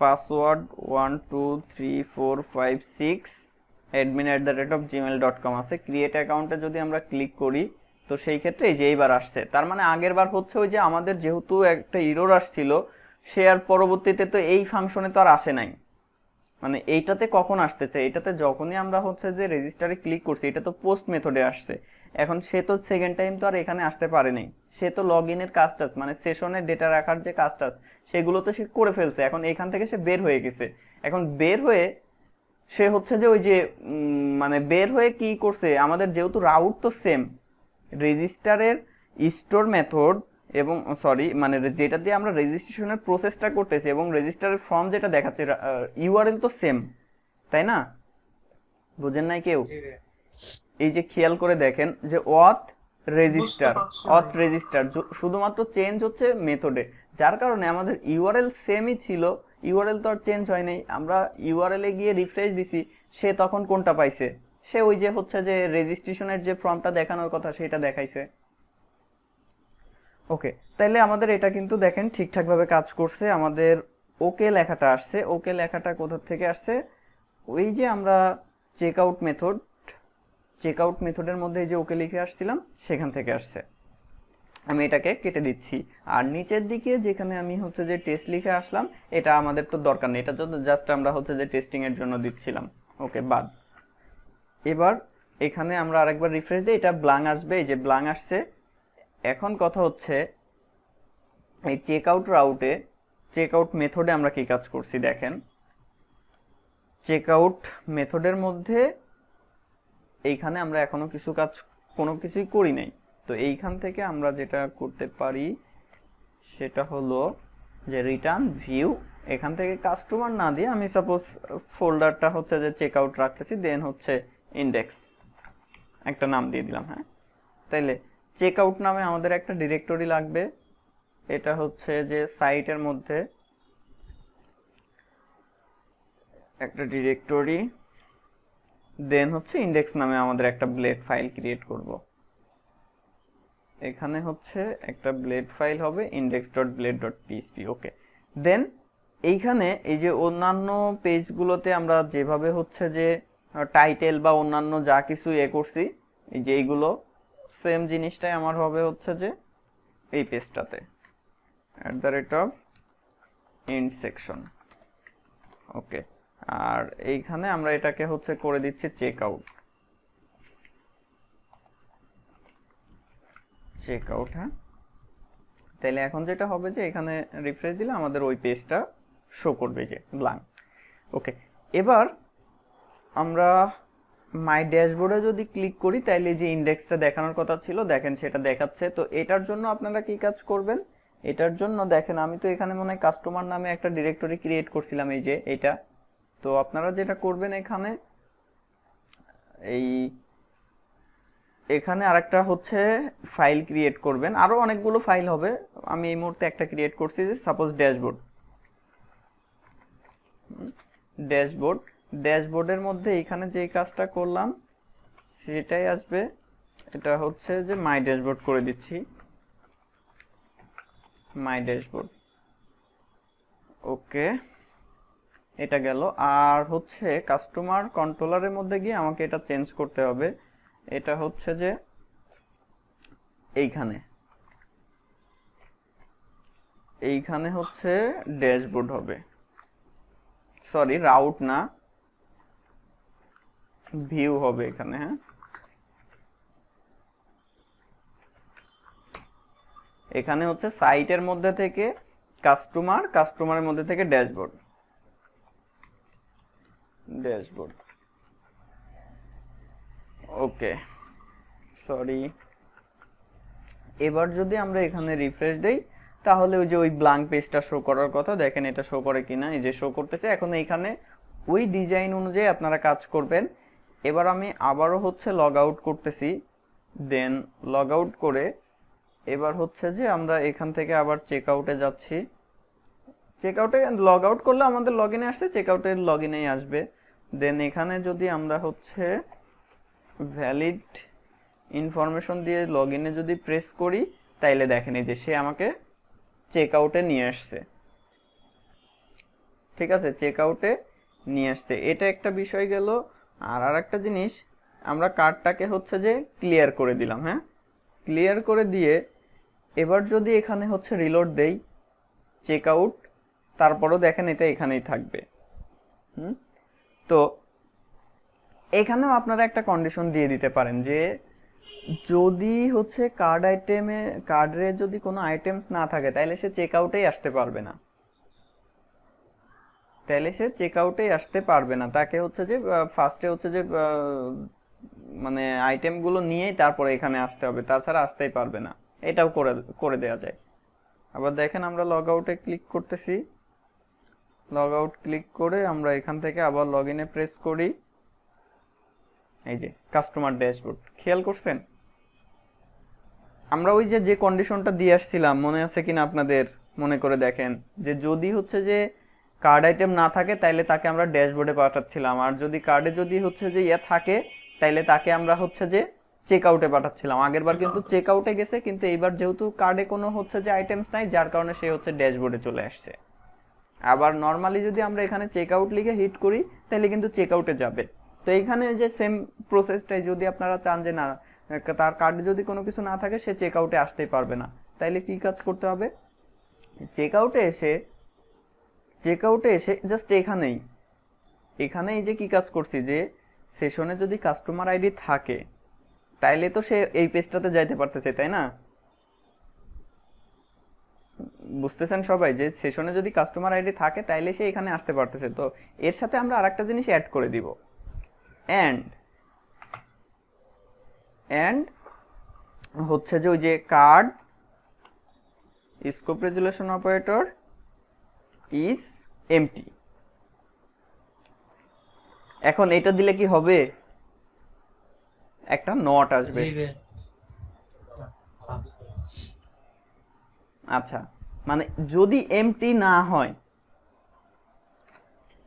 পাসওয়ার্ড 1234566@gmail.com আছে। ক্রিয়েট অ্যাকাউন্টে যদি আমরা ক্লিক করি, তো সেই ক্ষেত্রে এই যে এইবার আসছে। তার মানে আগের বার হচ্ছে ওই যে আমাদের যেহেতু একটা এরর আসছিল, সে আর পরবর্তীতে তো এই ফাংশনে তো আর আসে নাই। মানে এইটাতে কখন আসতেছে, এটাতে যখনই আমরা হচ্ছে যে রেজিস্টারে ক্লিক করছি, এটা তো পোস্ট মেথডে আসছে। এখন সে তো সেকেন্ড টাইম তো আর এখানে আসতে পারেনি, সে তো লগ ইনের কাজটা মানে সেশনের ডেটা রাখার যে কাজটা সেগুলো তো সে করে ফেলছে। এখন এখান থেকে সে বের হয়ে গেছে। এখন বের হয়ে সে হচ্ছে যে ওই যে মানে বের হয়ে কি করছে, আমাদের যেহেতু রাউট তো সেম, রেজিস্টারের স্টোর মেথড এবং সরি মানে যেটা দিয়ে আমরা রেজিস্ট্রেশনের প্রসেসটা করতেছি এবং রেজিস্টারের ফর্ম যেটা দেখাচ্ছে, ইউআরএল তো সেম, তাই না? বুঝেন নাই কেউ? এই যে খেয়াল করে দেখেন যে অথ রেজিস্টার শুধুমাত্র চেঞ্জ হচ্ছে মেথডে, যার কারণে আমাদের ইউআরএল সেমই ছিল, ইউআরএল তো আর চেঞ্জ হয় নাই। আমরা ইউআরএল এ গিয়ে রিফ্রেশ দিছি, সে তখন কোনটা পাইছে, সে ওই যে হচ্ছে যে রেজিস্ট্রেশনের যে ফর্মটা দেখানোর কথা সেটা দেখাইছে। ওকে, তাইলে আমাদের এটা কিন্তু দেখেন ঠিকঠাক ভাবে কাজ করছে। আমাদের ওকে লেখাটা আসছে, ওকে লেখাটা কোথা থেকে আসছে, ওই যে আমরা চেকআউট মেথডের মধ্যে যে ওকে লিখে আসছিলাম সেখান থেকে আসছে। আমি এটাকে কেটে দিচ্ছি। আর নিচের দিকে যেখানে আমি হচ্ছে যে টেস্ট লিখে আসলাম, এটা আমাদের তো দরকার নেই, এটা জাস্ট আমরা হচ্ছে যে টেস্টিং এর জন্য দিচ্ছিলাম। ওকে, বাদ। এবার এখানে আমরা আরেকবার রিফ্রেশ দিই, এটা ব্ল্যাঙ্ক আসবে, এই যে ব্ল্যাঙ্ক আসছে। এখন কথা হচ্ছে এই চেকআউট মেথডে আমরা কি কাজ করছি দেখেন। চেকআউট মেথডের মধ্যে এইখানে আমরা এখনো কোনো কিছুই করি নাই। তো এইখান থেকে আমরা যেটা করতে পারি সেটা হলো যে রিটার্ন ভিউ, এখান থেকে কাস্টমার না দিয়ে আমি সাপোজ ফোল্ডারটা হচ্ছে যে চেকআউট রাখতেছি, দেন হচ্ছে ইন্ডেক্স একটা নাম দিয়ে দিলাম। হ্যাঁ, তাইলে চেকআউট নামে আমাদের একটা ডিরেক্টরি লাগবে, এটা হচ্ছে যে সাইটের মধ্যে একটা ডিরেক্টরি, দেন হচ্ছে ইন্ডেক্স নামে আমাদের একটা ব্লেড ফাইল ক্রিয়েট করব। এখানে হচ্ছে একটা ব্লেড ফাইল হবে index.blade.php। ওকে, দেন এইখানে এই যে অন্যান্য পেজগুলোতে আমরা যেভাবে হচ্ছে যে টাইটেল বা অন্যান্য যা কিছু করছি, এই যে এইগুলো সেম জিনিসটাই আমার হবে হচ্ছে যে এই পেজটাতে @end section। ওকে, আর এইখানে আমরা এটাকে হচ্ছে করে দিচ্ছি চেকআউট। চেক আউট, হ্যাঁ। তাহলে এখন যেটা হবে যে এখানে রিফ্রেশ দিলে আমাদের ওই পেজটা শো করবে যে ব্ল্যাঙ্ক। ওকে, এবার আমরা মাই ড্যাশবোর্ডে যদি ক্লিক করি তাহলে যে ইন্ডেক্সটা দেখানোর কথা ছিল দেখেন সেটা দেখাচ্ছে। তো এটার জন্য আপনারা কি কাজ করবেন, এটার জন্য দেখেন আমি তো এখানে মনে হয় কাস্টমার নামে একটা ডিরেক্টরি ক্রিয়েট করছিলাম, এই যে এটা। তো আপনারা যেটা করবেন এখানে এখানে আরেকটা হচ্ছে ফাইল ক্রিয়েট করবেন, আরো অনেকগুলো ফাইল হবে, আমি এই মুহূর্তে একটা ক্রিয়েট করছি যে সাপোজ ড্যাশবোর্ডের মধ্যে এখানে যে কাজটা করলাম সেটাই আসবে। এটা হচ্ছে যে মাই ড্যাশবোর্ড করে দিচ্ছি, মাই ড্যাশবোর্ড। ওকে, এটা গেল। আর হচ্ছে কাস্টমার কন্ট্রোলারের মধ্যে গিয়ে আমাকে এটা চেঞ্জ করতে হবে। এটা হচ্ছে যে এইখানে হচ্ছে ড্যাশবোর্ড হবে, সরি রাউট না, ভিউ হবে এখানে, হ্যাঁ। এখানে হচ্ছে সাইটের মধ্যে থেকে কাস্টমারের মধ্যে থেকে ড্যাশবোর্ড। ওকে, সরি। এবার যদি আমরা এখানে রিফ্রেশ দেই তাহলে ওই যে ওই ব্ল্যাঙ্ক পেজটা শো করার কথা, দেখেন এটা শো করে কিনা, এই যে শো করতেছে। এখন এইখানে ওই ডিজাইন অনুযায়ী আপনারা কাজ করবেন। এবার আমি আবারও হচ্ছে লগ আউট করতেছি, দেন লগ আউট করে এবার হচ্ছে যে আমরা এখান থেকে আবার চেক আউটে যাচ্ছি। চেক আউটে লগ আউট করলে আমাদের লগ ইনে আসছে, চেক আউটের লগ ইনেই আসবে। দেন এখানে যদি আমরা হচ্ছে ভ্যালিড ইনফরমেশন দিয়ে লগ ইনে যদি প্রেস করি তাইলে দেখেন এই যে সে আমাকে চেক আউটে নিয়ে আসছে, ঠিক আছে, চেক আউটে নিয়ে আসছে। এটা একটা বিষয় গেল। আর একটা জিনিস, আমরা কার্ডটাকে হচ্ছে যে ক্লিয়ার করে দিলাম, হ্যাঁ। ক্লিয়ার করে দিয়ে এবার যদি এখানে হচ্ছে রিলোড দেই চেক আউট, তারপরও দেখেন এটা এখানেই থাকবে। তো এখানেও আপনারা একটা কন্ডিশন দিয়ে দিতে পারেন যে যদি হচ্ছে কার্ডে যদি কোনো আইটেমস না থাকে তাহলে সে চেক আউটেই আসতে পারবে না, তাকে হচ্ছে যে ফার্স্টে হচ্ছে যে মানে আইটেমগুলো নিয়েই তারপরে এখানে আসতে হবে, তাছাড়া আসতেই পারবে না। এটাও করে দেওয়া যায়। আবার দেখেন আমরা লগ আউটে ক্লিক করতেছি, লগ আউট ক্লিক করে আমরা এখান থেকে আবার লগ ইনে প্রেস করি, এই যে কাস্টমার ড্যাশবোর্ড, খেয়াল করছেন আমরা ওই যে কন্ডিশনটা দিয়ে আসছিলাম, মনে আছে কিনা আপনাদের, মনে করে দেখেন যে যদি হচ্ছে যে কার্ড আইটেম না থাকে তাইলে তাকে আমরা ড্যাশবোর্ডে পাঠাচ্ছিলাম, আর যদি কার্ডে যদি হচ্ছে যে ইয়া থাকে তাইলে তাকে আমরা হচ্ছে যে চেক আউটে পাঠাচ্ছিলাম। আগেরবার কিন্তু চেক আউটে গেছে, কিন্তু এইবার যেহেতু কার্ডে কোনো হচ্ছে যে আইটেমস নাই যার কারণে সে হচ্ছে ড্যাশবোর্ডে চলে আসছে। আবার নর্মালি যদি আমরা এখানে চেক আউট লিখে হিট করি তাহলে কিন্তু চেক আউটে যাবে। তো এইখানে যে সেম প্রসেসটাই যদি আপনারা চান যে না তার কার্ডে যদি কোনো কিছু না থাকে সে চেক আউটে আসতেই পারবে না, তাইলে কি কাজ করতে হবে, চেক আউটে এসে জাস্ট এখানেই যে কি কাজ করছি যে সেশনে যদি কাস্টমার আইডি থাকে তাইলে তো সে এই পেজটাতে যাইতে পারতেছে, তাই না? বুঝতেছেন সবাই যে সেশনে যদি কাস্টমার আইডি থাকে তাইলে সে এখানে আসতে পারতেছে। তো এর সাথে আমরা আরেকটা জিনিস অ্যাড করে দিব, এন্ড হচ্ছে যে ওই যে card scope resolution operator is empty. এখন এটা দিলে কি হবে, একটা নট আসবে। আচ্ছা, মানে যদি এমটি না হয়,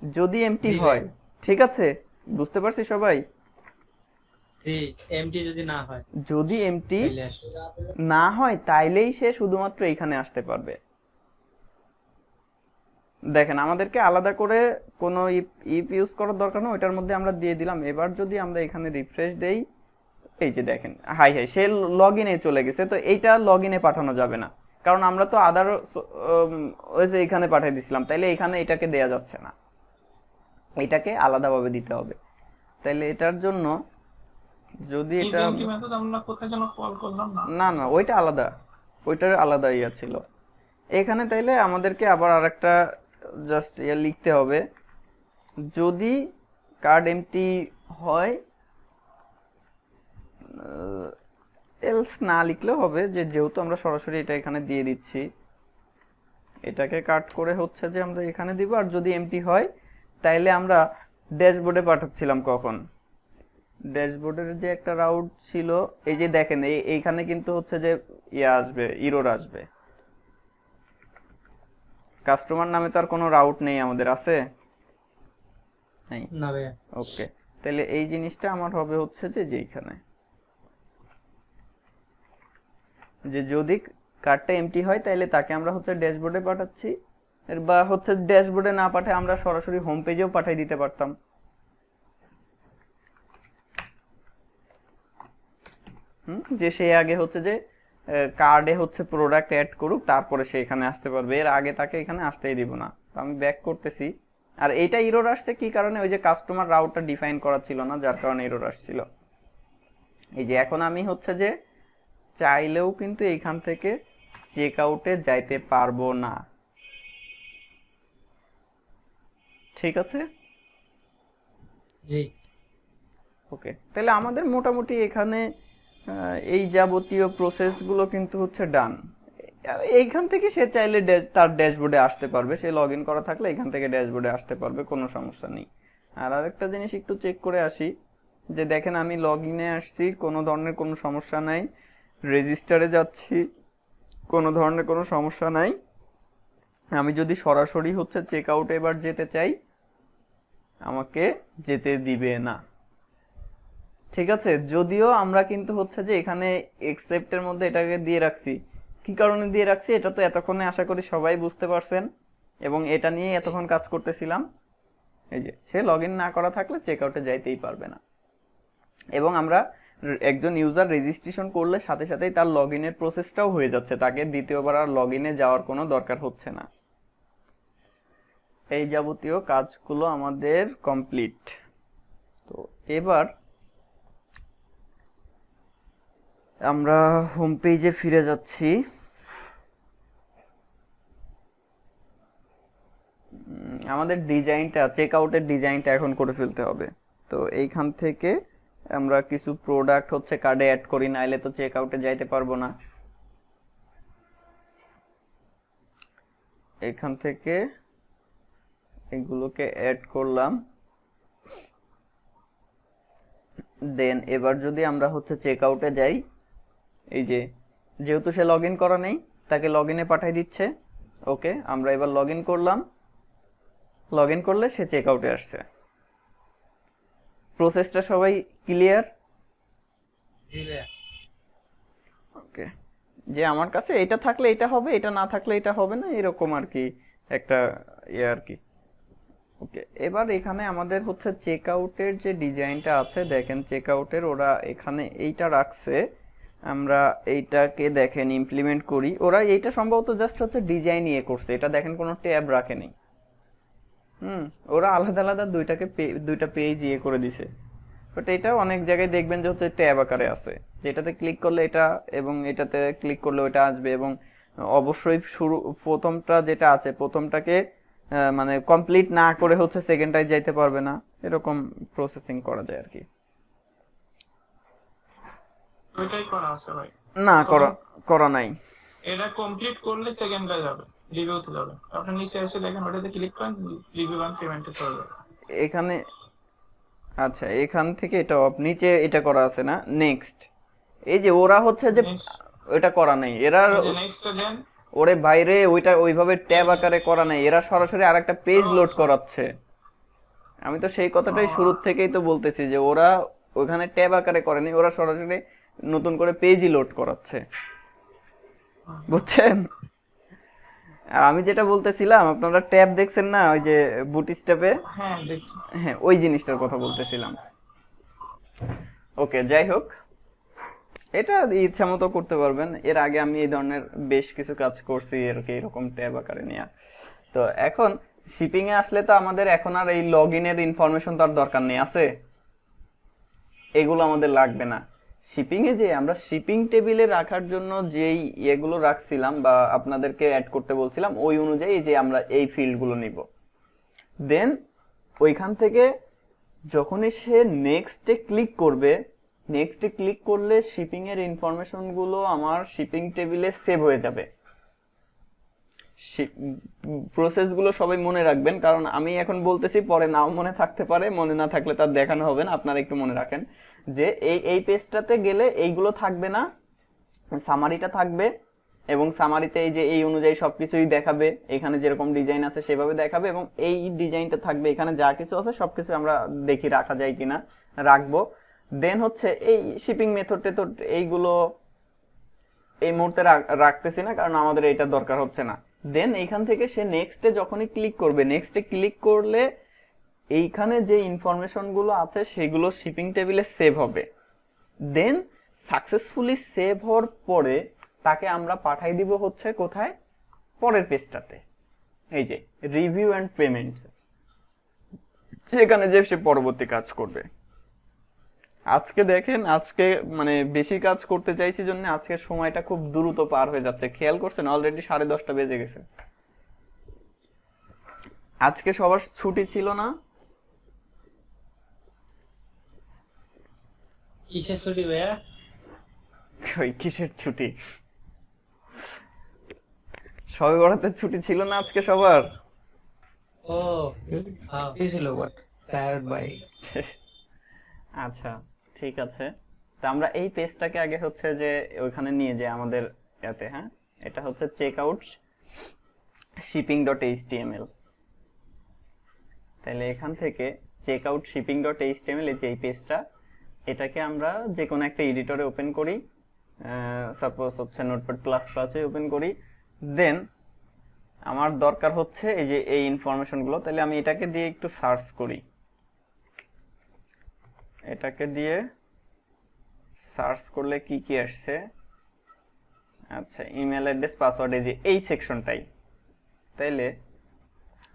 যদি এমটি হয়, ঠিক আছে, বুঝতে পারছি সবাই? এমটি যদি না হয়, যদি এমটি না হয় তাইলেই সে শুধুমাত্র এইখানে আসতে পারবে। দেখেন আমাদেরকে আলাদা করে কোনো ইফ ইউজ করার দরকার নেই, ওইটার মধ্যে আমরা দিয়ে দিলাম। এবার যদি আমরা এখানে রিফ্রেশ দেই, এই যে দেখেন হাই সে লগ ইনে চলে গেছে। তো এইটা লগ ইনে পাঠানো যাবে না, কারণ আমরা তো আদার ওই যে এখানে পাঠিয়ে দিছিলাম, তাইলে এখানে এটাকে দেয়া যাচ্ছে না, এটাকে আলাদাভাবে দিতে হবে। তাইলে এটার জন্য যদি এই এটা যে এমটি মেথড আমরা কোথায় যেন কল করলাম না? না না ওইটা আলাদা, ওইটার আলাদা ইয়া ছিল। এখানে তাইলে আমাদেরকে আবার আরেকটা জাস্ট ইয়া লিখতে হবে, যদি কার্ড এমটি হয়, এলস না লিখলেও হবে, যে যেহেতু আমরা সরাসরি এটা এখানে দিয়ে দিচ্ছি, এটাকে কাট করে হচ্ছে যে আমরা এখানে দিব। আর যদি এমটি হয় তাইলে আমরা ড্যাশবোর্ডে পাঠাচ্ছিলাম কখন, ড্যাশবোর্ডের যে একটা রাউট ছিল, এই যে দেখেন এইখানে কিন্তু হচ্ছে যে ইয়া আসবে, ইরর আসবে। কাস্টমার নামে তো আর কোনো রাউট নেই আমাদের, আছে? নেই। না ভাইয়া। ওকে, তাহলে এই জিনিসটা আমার হবে হচ্ছে যে এইখানে, যে যদি কার্ডটা এমটি হয় তাহলে তাকে আমরা হচ্ছে ড্যাশবোর্ডে পাঠাচ্ছি, বা হচ্ছে ড্যাশবোর্ডে না পাঠায় আমরা সরাসরি হোম পেজেও পাঠিয়ে দিতে পারতাম। যে সে আগে হচ্ছে যে কার্ডে হচ্ছে প্রোডাক্ট অ্যাড করুক, তারপরে সে এখানে আসতে পারবে, এর আগে তাকে এখানে আসতেই দিব না। তো আমি ব্যাক করতেছি। আর এইটা এরর আসছে কি কারণে, ওই যে কাস্টমার রাউটটা ডিফাইন করা ছিল না, যার কারণে এরর আসছিল। এই যে এখন আমি হচ্ছে যে চাইলেও কিন্তু এইখান থেকে চেক আউটে যাইতে পারবো না, ঠিক আছে? জি। ওকে, তাহলে আমাদের মোটামুটি এখানে এই যাবতীয় প্রসেসগুলো কিন্তু হচ্ছে ডান। এইখান থেকে সে চাইলে তার ড্যাশবোর্ডে আসতে পারবে, সে লগ ইন করা থাকলে এখান থেকে ড্যাশবোর্ডে আসতে পারবে, কোনো সমস্যা নেই। আর আরেকটা জিনিস একটু চেক করে আসি, যে দেখেন আমি লগ ইনে আসছি, কোনো ধরনের কোনো সমস্যা নাই, রেজিস্টারে যাচ্ছি, কোনো ধরনের কোনো সমস্যা নাই। আমি যদি সরাসরি হচ্ছে চেক আউটে এবার যেতে চাই, আমাকে যেতে দিবে না, ঠিক আছে? যদিও আমরা কিন্তু হচ্ছে যে এখানে এক্সেপ্টের মধ্যে এটাকে দিয়ে রাখছি, কি কারণে দিয়ে রাখছি এটা তো এতক্ষণে আশা করি সবাই বুঝতে পারছেন, এবং এটা নিয়ে এতক্ষণ কাজ করতেছিলাম। এই যে সে লগ ইন না করা থাকলে চেক আউটে যাইতেই পারবে না, এবং আমরা একজন ইউজার রেজিস্ট্রেশন করলে সাথে সাথেই তার লগ ইনের প্রসেসটাও হয়ে যাচ্ছে, তাকে দ্বিতীয়বার আর লগ ইনে যাওয়ার কোনো দরকার হচ্ছে না। এই যাবতীয় কাজগুলো আমাদের কমপ্লিট। তো এবার আমরা হোম পেজে ফিরে যাচ্ছি। আমাদের ডিজাইনটা, চেক আউটের ডিজাইনটা এখন করে ফেলতে হবে। তো এইখান থেকে আমরা কিছু প্রোডাক্ট হচ্ছে কার্ডে অ্যাড করি, নাইলে তো চেক আউটে যাইতে পারবো না। এখান থেকে এগুলোকে অ্যাড করলাম। দেন এবার যদি আমরা হচ্ছে চেক আউটে যাই, এই যে যেহেতু সে লগ ইন করা নেই, তাকে লগ ইনে পাঠাই দিচ্ছে। ওকে, আমরা এবার লগ ইন করলাম, লগ ইন করলে সে চেক আউটে আসছে। প্রসেসটা সবাই ক্লিয়ার? জি ভাইয়া। ওকে, যে আমার কাছে এটা থাকলে এটা হবে, এটা না থাকলে এটা হবে না, এরকম আর কি একটা ইয়ে আর কি। ওকে, এবার এখানে আমাদের হচ্ছে চেক আউটের যে ডিজাইনটা আছে, দেখেন চেক আউটের ওরা এখানে এইটা রাখছে, আমরা এইটাকে দেখেন ইমপ্লিমেন্ট করি। ওরা এইটা সম্ভবত জাস্ট হচ্ছে ডিজাইন ইয়ে করছে, এটা দেখেন কোনো ট্যাব রাখেনি। ওরা আলাদা আলাদা দুইটা পেজ ইয়ে করে দিছে, বাট এটা অনেক জায়গায় দেখবেন যে হচ্ছে ট্যাব আকারে আছে, যেটাতে ক্লিক করলে এটা, এবং এটাতে ক্লিক করলে ওটা আসবে, এবং অবশ্যই প্রথমটা যেটা আছে প্রথমটাকে মানে কমপ্লিট না করে হচ্ছে সেকেন্ডটায় যাইতে পারবে না, এরকম প্রসেসিং করা যায় আর কি। ওইটাই করা আছে ভাই। না করা নাই। এটা কমপ্লিট করলে সেকেন্ডটা যাবে, রিভিউতে যাবে। আপনি নিচে এসে দেখেন, ওটাতে ক্লিক করেন, রিভিউ এন্ড পেমেন্টে চলে যাবে। এখানে আচ্ছা, এখান থেকে এটা নিচে এটা করা আছে না, নেক্সট। এই যে ওরা হচ্ছে যে ওটা করা নাই, এরা নেক্সট দেন। ওরে বাইরে ওইটা ওইভাবে ট্যাব আকারে করা নাই, এরা সরাসরি আরেকটা পেজ লোড করাচ্ছে। আমি তো সেই কথাটাই শুরুর থেকেই তো বলতেছি যে ওরা ওখানে ট্যাব আকারে করেনি, ওরা সরাসরি নতুন করে পেজই লোড করাচ্ছে, বুঝছেন? আর আমি যেটা বলতেছিলাম, আপনারা ট্যাব দেখছেন না ওই যে বুটস্ট্র্যাপে? হ্যাঁ দেখছি। হ্যাঁ, ওই জিনিসটার কথা বলতেছিলাম। ওকে, যাই হোক, এটা ইচ্ছা মতো করতে পারবেন। এর আগে আমি এই ধরনের বেশ কিছু কাজ করছি আর কি, এরকম ট্যাব আকারে নিয়ে। তো এখন শিপিং এ আসলে তো আমাদের এখন আর এই লগ ইনের ইনফরমেশন তার দরকার নেই, আছে? এগুলো আমাদের লাগবে না। শিপিং এ যে আমরা শিপিং টেবিলে রাখার জন্য যেই এগুলো রাখছিলাম বা আপনাদেরকে অ্যাড করতে বলছিলাম, ওই অনুযায়ী যে আমরা এই ফিল্ডগুলো নিব। দেন ওইখান থেকে যখনই সে নেক্সটে ক্লিক করবে, নেক্সটে ক্লিক করলে শিপিং এর ইনফরমেশন গুলো আমার শিপিং টেবিলে সেভ হয়ে যাবে। প্রসেস গুলো সবাই মনে রাখবেন, কারণ আমি এখন বলতেছি, পরে নাও মনে থাকতে পারে, মনে না থাকলে তার দেখানো হবে না। আপনারা একটু মনে রাখেন যে এই পেজটাতে গেলে এইগুলো থাকবে না, সামারিটা থাকবে, এবং সামারিতে এই যে এই অনুযায়ী সবকিছুই দেখাবে, এখানে যেরকম ডিজাইন আছে সেভাবে দেখাবে, এবং এই ডিজাইনটা থাকবে, এখানে যা কিছু আছে সবকিছু আমরা দেখি রাখা যায় কিনা, রাখবো। দেন হচ্ছে এই শিপিং মেথড টেথড এইগুলো এই মুহূর্তে রাখতেছি না, কারণ আমাদের এটা দরকার হচ্ছে না। দেন এইখান থেকে সে নেক্সটে যখনই ক্লিক করবে, নেক্সটে ক্লিক করলে এইখানে যে ইনফরমেশন গুলো আছে সেগুলো শিপিং টেবিলে সেভ হবে। দেন সাকসেসফুলি সেভ হওয়ার পরে তাকে আমরা পাঠাই দিব হচ্ছে কোথায়, পরের পেজটাতে, এই যে রিভিউ এন্ড পেমেন্টস, সেখানে যে সে পরবর্তী কাজ করবে। আজকে দেখেন, আজকে মানে বেশি কাজ করতে চাইছি জন্য আজকের সময়টা খুব দ্রুত পার হয়ে যাচ্ছে। খেয়াল করছেন অলরেডি 10:30 বেজে গেছে। আজকে সবার ছুটি ছিল না? কিসের ছুটি ভাইয়া? ওই কিসের ছুটি? সবে বরাতের ছুটি ছিল না আজকে সবার? ও হ্যাঁ। এই ছিল বাট টায়ার্ড বাই। আচ্ছা ঠিক আছে, তা আমরা এই পেজটাকে আগে হচ্ছে যে ওইখানে নিয়ে যাই আমাদের ইয়াতে। হ্যাঁ, এটা হচ্ছে চেকআউট shipping.html। তাহলে এখান থেকে চেকআউট shipping.html, এই যে এই পেজটা, এটাকে আমরা যে কোনো একটা এডিটরে ওপেন করি, সাপোজ হচ্ছে নোটপ্যাড প্লাস প্লাসে ওপেন করি। দেন আমার দরকার হচ্ছে এই যে এই ইনফরমেশনগুলো, তাহলে আমি এটাকে দিয়ে একটু সার্চ করি। এটাকে দিয়ে সার্চ করলে কি কি আসছে? আচ্ছা, ইমেল অ্যাড্রেস, পাসওয়ার্ড, এই যে এই সেকশনটাই। তাইলে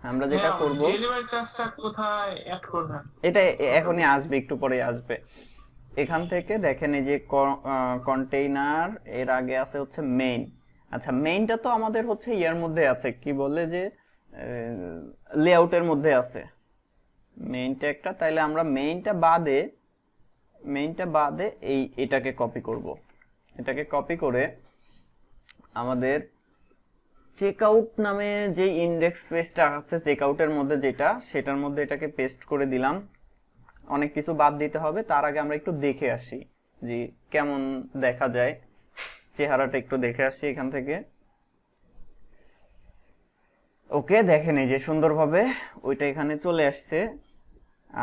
আমরা যেটা করব, ডেলিভারি চার্জটা কোথায় অ্যাড করবেন? এটা এখনই আসবে, একটু পরে আসবে। এখান থেকে দেখেন এই যে কন্টেইনার, এর আগে আছে হচ্ছে মেইন। আচ্ছা, মেইনটা তো আমাদের হচ্ছে ইয়ার মধ্যে আছে, কি বলে যে লেআউটের মধ্যে আছে মেইনটা একটা। তাইলে আমরা মেইনটা বাদে এটাকে কপি করব। এটাকে কপি করে আমাদের চেকআউট নামে যে ইন্ডেক্স পেজটা আছে চেকআউটের মধ্যে যেটা, সেটার মধ্যে এটাকে পেস্ট করে দিলাম। অনেক কিছু বাদ দিতে হবে, তার আগে আমরা একটু দেখে আসি যে কেমন দেখা যায়, চেহারাটা একটু দেখে আসি এখান থেকে। ওকে, দেখেন এই যে সুন্দরভাবে ওইটা এখানে চলে আসছে।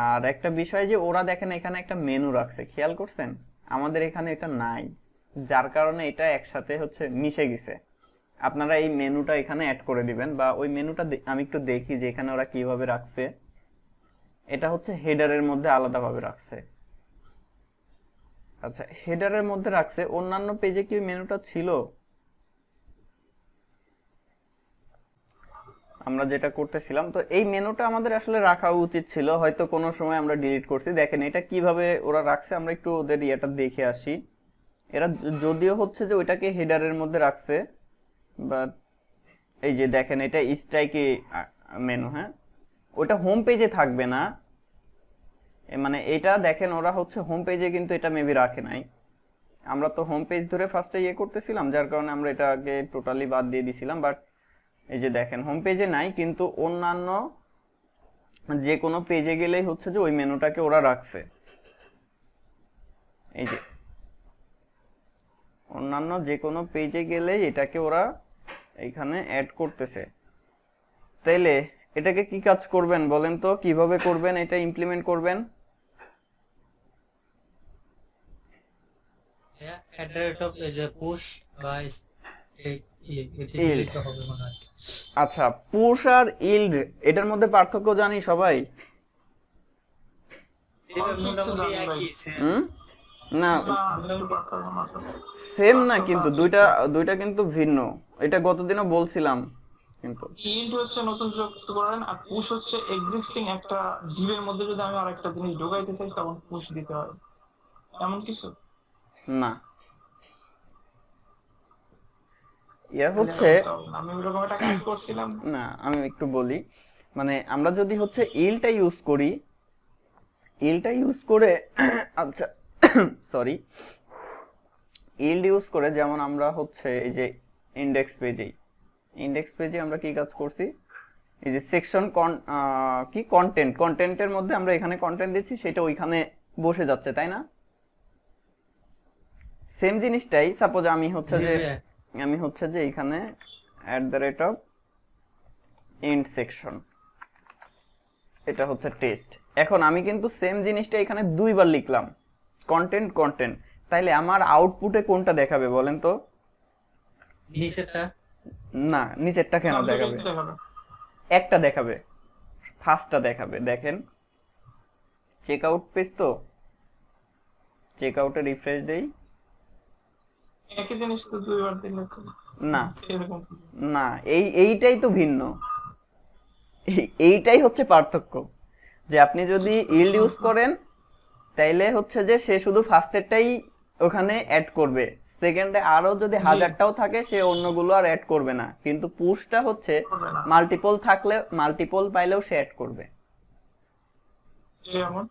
আর একটা বিষয় যে ওরা দেখেন এখানে একটা মেনু রাখছে, খেয়াল করছেন? আমাদের এখানে এটা নাই, যার কারণে এটা একসাথে হচ্ছে মিশে গেছে। আপনারা এই মেনুটা এখানে অ্যাড করে দিবেন, বা ওই মেনুটা আমি একটু দেখি যে এখানে ওরা কিভাবে রাখছে। এটা হচ্ছে হেডারের মধ্যে আলাদাভাবে রাখছে। আচ্ছা, হেডারের মধ্যে রাখছে। অন্যান্য পেজে কি মেনুটা ছিল? আমরা যেটা করতেছিলাম, তো এই মেনুটা আমাদের আসলে রাখা উচিত ছিল, হয়তো কোনো সময় আমরা ডিলিট করছি। দেখেন এটা কিভাবে ওরা রাখছে, আমরা একটু ওদের ইয়েটা দেখে আসি। এরা যদিও হচ্ছে যে ওইটাকে হেডারের মধ্যে রাখছে, বাট এই যে দেখেন এটা স্ট্রাইকে মেনু। হ্যাঁ, ওটা হোম পেজে থাকবে না, মানে এটা দেখেন ওরা হচ্ছে হোম পেজে কিন্তু এটা মেবি রাখে নাই। আমরা তো হোম পেজ ধরে ফার্স্টে ইয়ে করতেছিলাম, যার কারণে আমরা এটাকে টোটালি বাদ দিয়ে দিছিলাম। বাট এই যে দেখেন হোম পেজে নাই, কিন্তু অন্যান্য যে কোনো পেজে গেলেই হচ্ছে যে ওই মেনুটাকে ওরা রাখছে। এই যে অন্যান্য যে কোনো পেজে গেলেই এটাকে ওরা এইখানে অ্যাড করতেছে। তাইলে এটাকে কি কাজ করবেন বলেন তো, কিভাবে করবেন এটা ইমপ্লিমেন্ট করবেন? at the rate of is a push by এটা হবে মনে হয়। আচ্ছা, পুশ আর ইল্ড এটার মধ্যে পার্থক্য জানি সবাই? এটা মোটামুটি একই সেম। না, সেম না, কিন্তু দুইটা কিন্তু ভিন্ন। এটা গতদিনও বলছিলাম কিন্তু। ইন্ট হচ্ছে নতুন যুক্ত করেন, আর পুশ হচ্ছে এক্সিস্টিং একটা ডিবের মধ্যে যদি আমি আরেকটা জিনিস ঢোকাইতে চাই তখন পুশ দিতে হয়। এমন কিছু? না, ইয়া হচ্ছে, আমি ওরকম একটা কাজ করছিলাম। না আমি একটু বলি, মানে আমরা যদি হচ্ছে ইলটা ইউজ করি, ইলটা ইউজ করে আচ্ছা সরি, ইল্ড ইউজ করে যেমন আমরা হচ্ছে এই যে ইন্ডেক্স পেজে আমরা কি কাজ করছি, এই যে সেকশন কি কন্টেন্টের মধ্যে আমরা এখানে কন্টেন্ট দিচ্ছি, সেটা ওইখানে বসে যাচ্ছে, তাই না? সেম জিনিসটাই সাপোজ আমি হচ্ছে জি যে ভাইয়া। এখানে @end সেকশন, এটা হচ্ছে টেস্ট। এখন আমি কিন্তু সেম জিনিসটা এখানে দুইবার লিখলাম, কন্টেন্ট, তাইলে আমার আউটপুটে কোনটা দেখাবে বলেন তো? নিচেরটা। না, নিচেরটা কেন সব জায়গায় দেখাবে? দেখাবে। একটা দেখাবে, ফার্স্টটা দেখাবে। দেখেন চেক আউট পেজ, তো চেক আউটে রিফ্রেশ দেই, একই জিনিস তো দুইবার দিলে তো না এরকম। না, এইটাই তো ভিন্ন, এইটাই হচ্ছে পার্থক্য, যে আপনি যদি ইল্ড ইউজ করেন তাইলে হচ্ছে যে সে শুধু ফার্স্টেরটাই ওখানে অ্যাড করবে, সেকেন্ডে আরো যদি হাজারটাও থাকে সে অন্যগুলো আর অ্যাড করবে না, কিন্তু পুশটা হচ্ছে করবে না। মাল্টিপল পাইলেও সে অ্যাড করবে। যেমন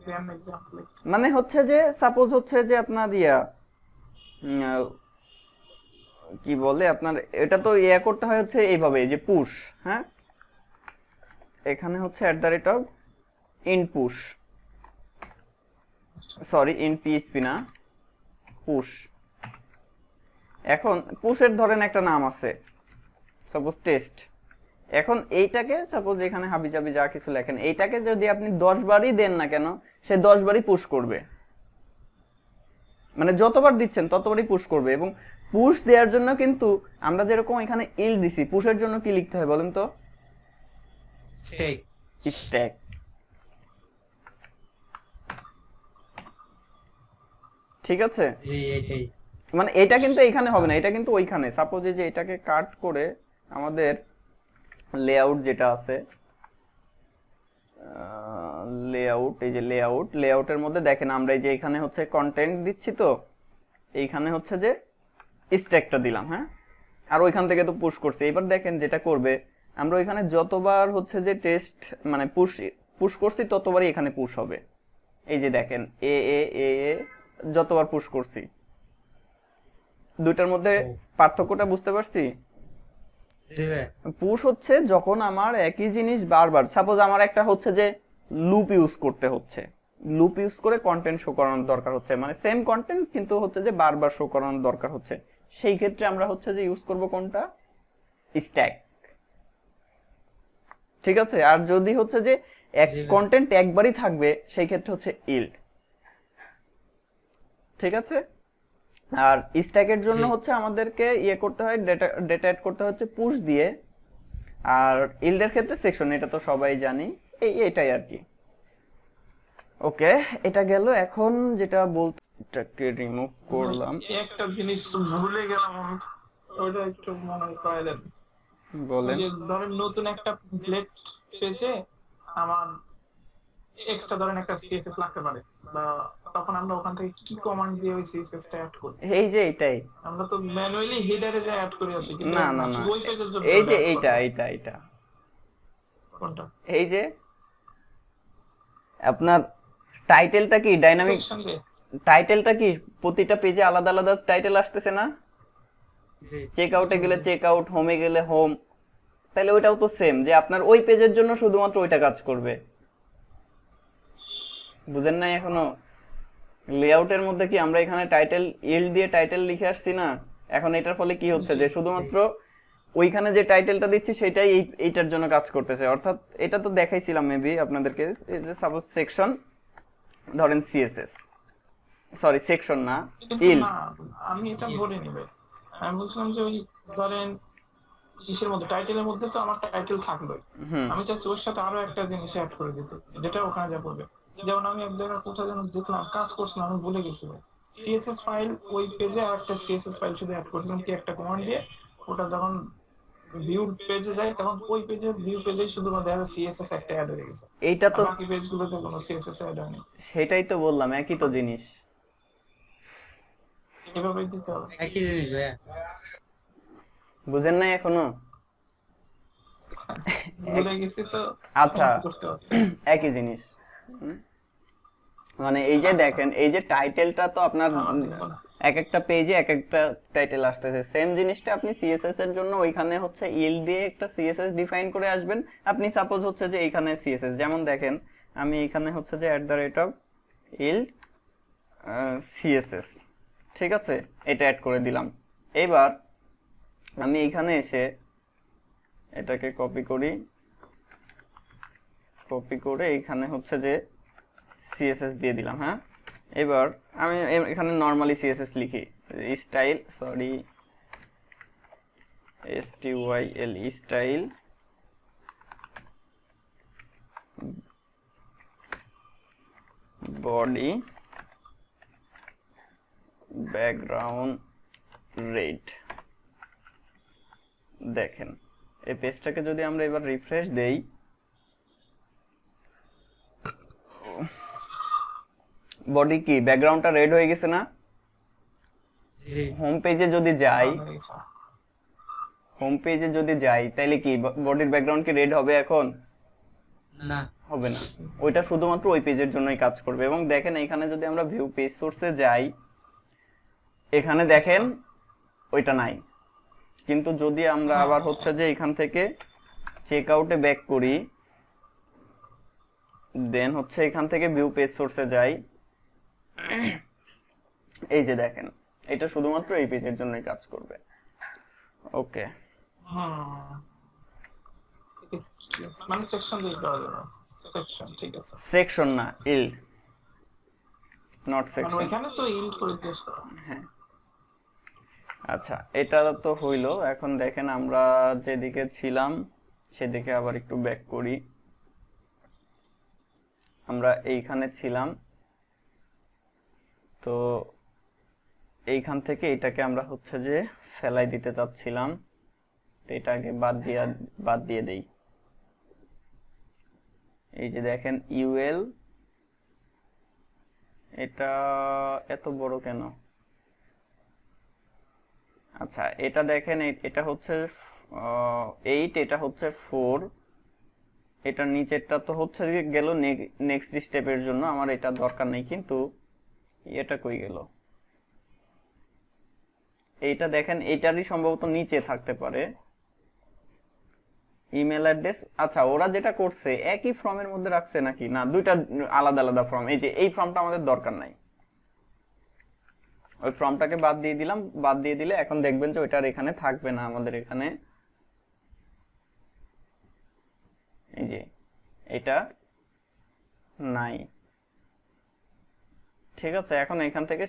দেন এক্সাম্পল। মানে হচ্ছে যে সাপোজ হচ্ছে যে আপনার কি বলে আপনার, এটা তো ইয়া করতে হয় হচ্ছে এইভাবে, যে পুশ, হ্যাঁ এখানে হচ্ছে @in push, sorry in PHP না, পুশ। এখন পুশের ধরেন একটা নাম আছে, সাপোজ টেস্ট। এখন এইটাকে সাপোজ এখানে হাবিজাবি যা কিছু লেখেন, এইটাকে যদি আপনি 10 বারই দেন না কেন, সে 10 বারই পুশ করবে, মানে যতবার দিচ্ছেন ততবারই পুশ করবে। এবং পুশ দেওয়ার জন্য কিন্তু আমরা যেরকম এখানে ইল দিছি, পুশের জন্য কি লিখতে হয় বলেন তো? স্টেক। স্ট্যাক। ঠিক আছে, জি এটাই। মানে এটা কিন্তু এখানে হবে না, এটা কিন্তু ওইখানে। সাপোজ এই যে এটাকে কাট করে আমাদের লেআউট যেটা আছে, এই যে লেআউটের মধ্যে দেখেন আমরা এই যে এখানে হচ্ছে কন্টেন্ট দিচ্ছি, তো এইখানে হচ্ছে যে স্ট্যাকটা দিলাম, হ্যাঁ, আর ওইখান থেকে তো পুশ করছি। এবার দেখেন যেটা করবে, আমরা ওইখানে যতবার হচ্ছে যে টেস্ট মানে পুশ করছি ততবারই এখানে পুশ হবে। এই যে দেখেন এ এ এ এ যতবার পুশ করছি, দুইটার মধ্যে পার্থক্যটা বুঝতে পারছি? জি ভাইয়া। পুশ হচ্ছে যখন আমার একই জিনিস বারবার, সাপোজ আমার একটা হচ্ছে যে লুপ ইউজ করতে হচ্ছে, লুপ ইউজ করে কন্টেন্ট শো করানোর দরকার হচ্ছে, মানে সেম কন্টেন্ট কিন্তু হচ্ছে যে বারবার শো করানোর দরকার হচ্ছে, সেই ক্ষেত্রে আমরা হচ্ছে যে ইউজ করব কোনটা? স্ট্যাক। ঠিক আছে, আর যদি হচ্ছে যে এক জি ভাই। কন্টেন্ট একবারই থাকবে, সেই ক্ষেত্রে হচ্ছে ইল্ড। ঠিক আছে, আর স্ট্যাকের জন্য জি। হচ্ছে আমাদেরকে ইয়ে করতে হয়, ডেটা অ্যাড করতে হচ্ছে পুশ দিয়ে, আর ইল্ডের ক্ষেত্রে সেকশন, এটা তো সবাই জানি। এটাই আর কি। ওকে, এটা গেল। এখন যেটা বলতে, এটাকে রিমুভ করলাম, একটা জিনিস ভুলে গেলাম আমি, ওটা একটু মনে করাই দেন। বলেন। যে ধরেন নতুন একটা প্লেট পেজে আমার এক্সট্রা ধরেন একটা সিএসএস লাগতে পারে, বা তখন আমরা ওখান থেকে কি কমান্ড দিয়ে ওই সিএসএস টা অ্যাড করি? এই যে এটাই, আমরা তো ম্যানুয়ালি হেডারে যা অ্যাড করে আসি, কিন্তু না না না, ওই পেজের জন্য এই যে add এইটা করতে হয়। এইটা এইটা কোনটা? এই যে আপনার টাইটেলটা কি ডাইনামিক, সেকশন দিয়ে। টাইটেলটা কি প্রতিটা পেজে আলাদা আলাদা টাইটেল আসতেছে না? জি। চেক আউটে গেলে চেক আউট, হোমে গেলে হোম, তাহলে ওইটাও তো সেম, যে আপনার ওই পেজের জন্য শুধুমাত্র ওইটা কাজ করবে। বুঝেন নাই এখনো? লেআউটের মধ্যে কি আমরা এখানে টাইটেল ইল্ড দিয়ে টাইটেল লিখে আসছি না? এখন এটার ফলে কি হচ্ছে, যে শুধুমাত্র ওইখানে যে টাইটেলটা দিচ্ছি সেটাই এইটার জন্য কাজ করতেছে। অর্থাৎ এটা তো দেখাইছিলাম মেবি আপনাদেরকে, এই যে সাপোজ সেকশন, ধরেন সিএসএস, সরি সেকশন না, কিন্তু ইল। না, আমি এটা বলে নিবে। আমি বলছিলাম যে ওই ধরেন কিসের মধ্যে, টাইটেলের মধ্যে তো আমার টাইটেল থাকবে, হুম, আমি চাচ্ছি ওর সাথে আরো একটা জিনিস অ্যাড করে দিতে, যেটা ওখানে যা করবে। যেমন আমি এক জায়গায় কোথাও যেন দেখলাম, কাজ করছিলাম, আমি ভুলে গেছি সিএসএস ফাইল, ওই পেজে আর একটা সিএসএস ফাইল শুধু অ্যাড করছিলাম কি একটা কমান্ড দিয়ে। ওটা যখন ভিউ পেজে যায় তখন ওই পেজে ভিউ পেজে শুধুমাত্র দেখা সিএসএস একটা অ্যাড হয়ে গেছে, এইটা আর তো বাকি পেজগুলোতে কোনো সিএসএস অ্যাড হয়নি। সেটাই তো বললাম, একই তো জিনিস। এভাবেই দিতে হবে। একই জিনিস ভাইয়া। বুঝেন নাই এখনো? ভুলে গেছি তো আচ্ছা করতে হচ্ছে। একই জিনিস। মানে এই যে আচ্ছা। দেখেন, এই যে টাইটেলটা তো আপনার আমার দেখবো না। এক একটা পেজে এক একটা টাইটেল আসতেছে, সেম জিনিসটা আপনি সিএসএস এর জন্য ওইখানে হচ্ছে ইল দিয়ে একটা সিএসএস ডিফাইন করে আসবেন। আপনি সাপোজ হচ্ছে যে এইখানে সিএসএস, যেমন দেখেন আমি এখানে হচ্ছে যে @ইল সিএসএস, ঠিক আছে, এটা অ্যাড করে দিলাম। এবার আমি এখানে এসে এটাকে কপি করে এখানে হচ্ছে যে সিএসএস দিয়ে দিলাম। হ্যাঁ, এবার আমি এখানে নরমালি সিএসএস লিখি, style style body background red. দেখেন এই পেজটাকে যদি আমরা এবার রিফ্রেশ দেই, বডি কি ব্যাকগ্রাউন্ডটা রেড হয়ে গেছে না? জি হোম পেজে যদি যাই তাহলে কি বডির ব্যাকগ্রাউন্ড কি রেড হবে? এখন না, হবে না, ওইটা শুধুমাত্র ওই পেজের জন্যই কাজ করবে। এবং দেখেন এখানে যদি আমরা ভিউ পেজ সোর্সে যাই, এখানে দেখেন ওইটা নাই। কিন্তু যদি আমরা আবার হচ্ছে যে এখান থেকে চেক আউটে ব্যাক করি, দেন হচ্ছে এখান থেকে ভিউ পেজ সোর্সে যাই, এই যে দেখেন এটা শুধুমাত্র এই পেজের জন্যই কাজ করবে। ওকে, মানে সেকশন দিয়ে দেওয়া যাবে। সেকশন, ঠিক আছে। সেকশন না, ইল, নট মানে সেকশন। ওইখানে তো ইল করে দিয়েছে। হ্যাঁ, আচ্ছা এটা তো হইলো। এখন দেখেন আমরা যেদিকে ছিলাম সেদিকে আবার একটু ব্যাক করি। আমরা এইখানে ছিলাম, তো এইখান থেকে এটাকে আমরা হচ্ছে যে ফেলাই দিতে চাচ্ছিলাম, তো এটাকে বাদ দিয়ে দেই। এই যে দেখেন ইউএল, এটা এত বড় কেন? আচ্ছা এটা দেখেন এটা হচ্ছে 8, এটা হচ্ছে 4, এটা নিচেরটা তো হচ্ছে গেল নেক্সট স্টেপের জন্য, আমার এটা দরকার নেই। কিন্তু এটা কই গেল? এইটা দেখেন এটারই সম্ভবত নিচে থাকতে পারে, ইমেল অ্যাড্রেস। আচ্ছা ওরা যেটা করছে একই ফর্মের মধ্যে রাখছে নাকি না, দুইটা আলাদা আলাদা ফর্ম। এই যে এই ফর্মটা আমাদের দরকার নাই, ওই ফর্মটাকে বাদ দিয়ে দিলাম। বাদ দিয়ে দিলে এখন দেখবেন যে ওইটার এখানে থাকবে না আমাদের এখানে। এই যে এটা নাই, ঠিক আছে। এখন এখান থেকে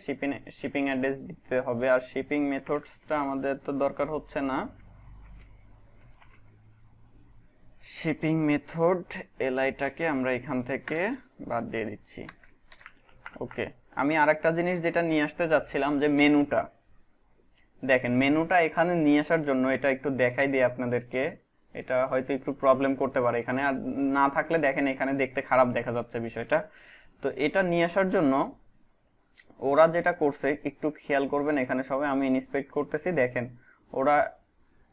শিপিং অ্যাড্রেস দিতে হবে, আর শিপিং মেথডসটা আমাদের তো দরকার হচ্ছে না। শিপিং মেথড এলআইটাকে আমরা এখান থেকে বাদ দিয়ে দিচ্ছি। ওকে, আমি আরেকটা জিনিস যেটা নিয়ে আসতে যাচ্ছিলাম, যে মেনুটা দেখেন, মেনুটা এখানে নিয়ে আসার জন্য এটা একটু দেখাই দিই আপনাদেরকে। এটা হয়তো একটু প্রবলেম করতে পারে এখানে, আর না থাকলে দেখেন এখানে দেখতে খারাপ দেখা যাচ্ছে বিষয়টা। তো এটা নিয়ে আসার জন্য ওরা যেটা করছে একটু খেয়াল করবেন, এখানে সবাই আমি ইন্সপেক্ট করতেছি, দেখেন ওরা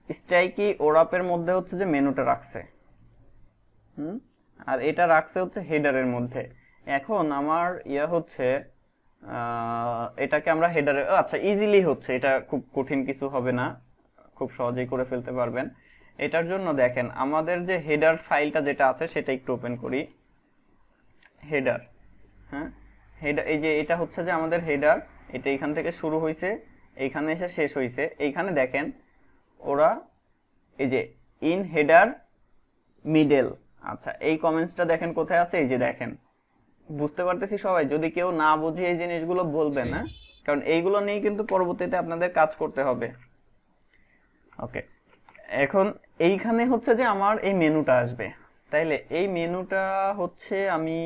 স্ট্রাইকি ওরাপের মধ্যে হচ্ছে যে মেনুটা রাখছে, আর এটা রাখছে হচ্ছে হেডারের মধ্যে। এখন আমার হচ্ছে এটাকে আমরা হেডারে, আচ্ছা ইজিলি হচ্ছে, এটা খুব কঠিন কিছু হবে না, খুব সহজেই করে ফেলতে পারবেন। এটার জন্য দেখেন আমাদের যে হেডার ফাইলটা যেটা আছে সেটা একটু ওপেন করি। হেডার, হ্যাঁ হেডার, এই যে এটা হচ্ছে যে আমাদের হেডার, এটা এখান থেকে শুরু হয়েছে, এইখানে এসে শেষ হয়েছে। এইখানে দেখেন ওরা এই যে ইন হেডার মিডল, আচ্ছা এই কমেন্টসটা দেখেন কোথায় আছে, এই যে দেখেন। বুঝতে পারতেছি সবাই? যদি কেউ না বুঝে এই জিনিসগুলো বলবেন না, কারণ এইগুলো নিয়ে কিন্তু পরবর্তীতে আপনাদের কাজ করতে হবে। ওকে, এখন এইখানে হচ্ছে যে আমার এই মেনুটা আসবে, তাইলে এই মেনুটা হচ্ছে আমি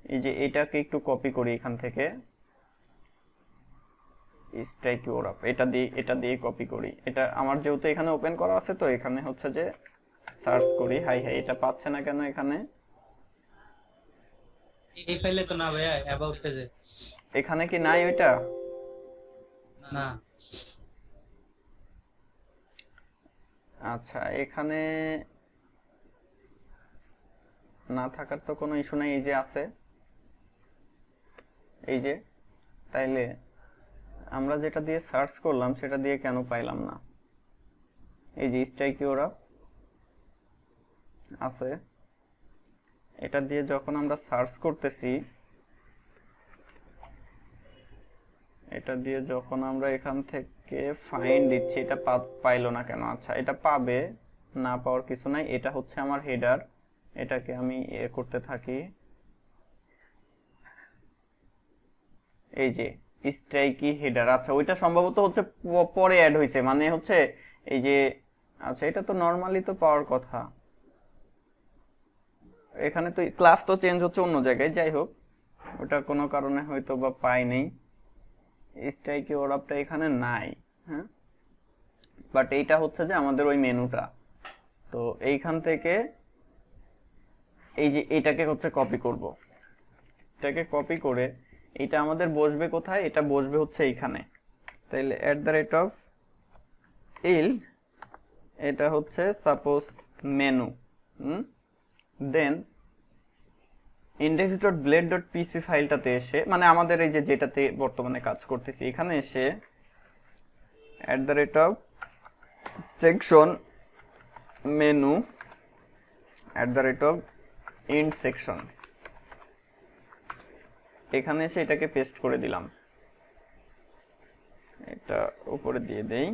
এই যে এটাকে একটু কপি করি এখান থেকে, স্ট্রাইক ওরাপ, এটা দিয়ে কপি করি। এটা আমার যেহেতু এখানে ওপেন করা আছে, তো এখানে হচ্ছে যে সার্চ করি। হাই এটা পাচ্ছে না কেন এখানে? এই ফাইলে তো না ভাইয়া, অ্যাবাউট পেজে। এখানে কি নাই ওইটা? না। আচ্ছা, এখানে না থাকার তো কোনো ইস্যু নাই, এই যে আছে, এই যে। তাইলে আমরা যেটা দিয়ে সার্চ করলাম সেটা দিয়ে কেন পাইলাম না? এই যে স্ট্রাইকিওরা আছে, এটা দিয়ে যখন আমরা সার্চ করতেছি, এটা দিয়ে যখন আমরা এখান থেকে ফাইন্ড দিচ্ছি, এটা পাইলো না কেন? আচ্ছা, এটা পাবে, না পাওয়ার কিছু নাই। এটা হচ্ছে আমার হেডার, এটাকে আমি করতে থাকি। এই যে স্ট্রাইকি হেডার, আচ্ছা ওইটা সম্ভবত হচ্ছে পরে অ্যাড হয়েছে, মানে হচ্ছে এই যে, আচ্ছা এটা তো নরমালি তো পাওয়ার কথা, এখানে তো ক্লাস তো চেঞ্জ হচ্ছে অন্য জায়গায়, যাই হোক ওটা কোনো কারণে হয়তো বা পাই নেই, স্ট্রাইকি ওরাপটা এখানে নাই। হ্যাঁ, বাট এইটা হচ্ছে যে আমাদের ওই মেনুটা। তো এইখান থেকে এই যে এটাকে হচ্ছে কপি করব, এটাকে কপি করে এটা আমাদের বসবে কোথায়? এটা বসবে হচ্ছে এইখানে। তাইলে @ ইল, এটা হচ্ছে সাপোজ মেনু, দেন index.blade.php ফাইলটাতে এসে, মানে আমাদের এই যে যেটাতে বর্তমানে কাজ করতেছি, এখানে এসে @section menu @end section, এখানে এসে এটাকে পেস্ট করে দিলাম, এটা উপরে দিয়ে দেই।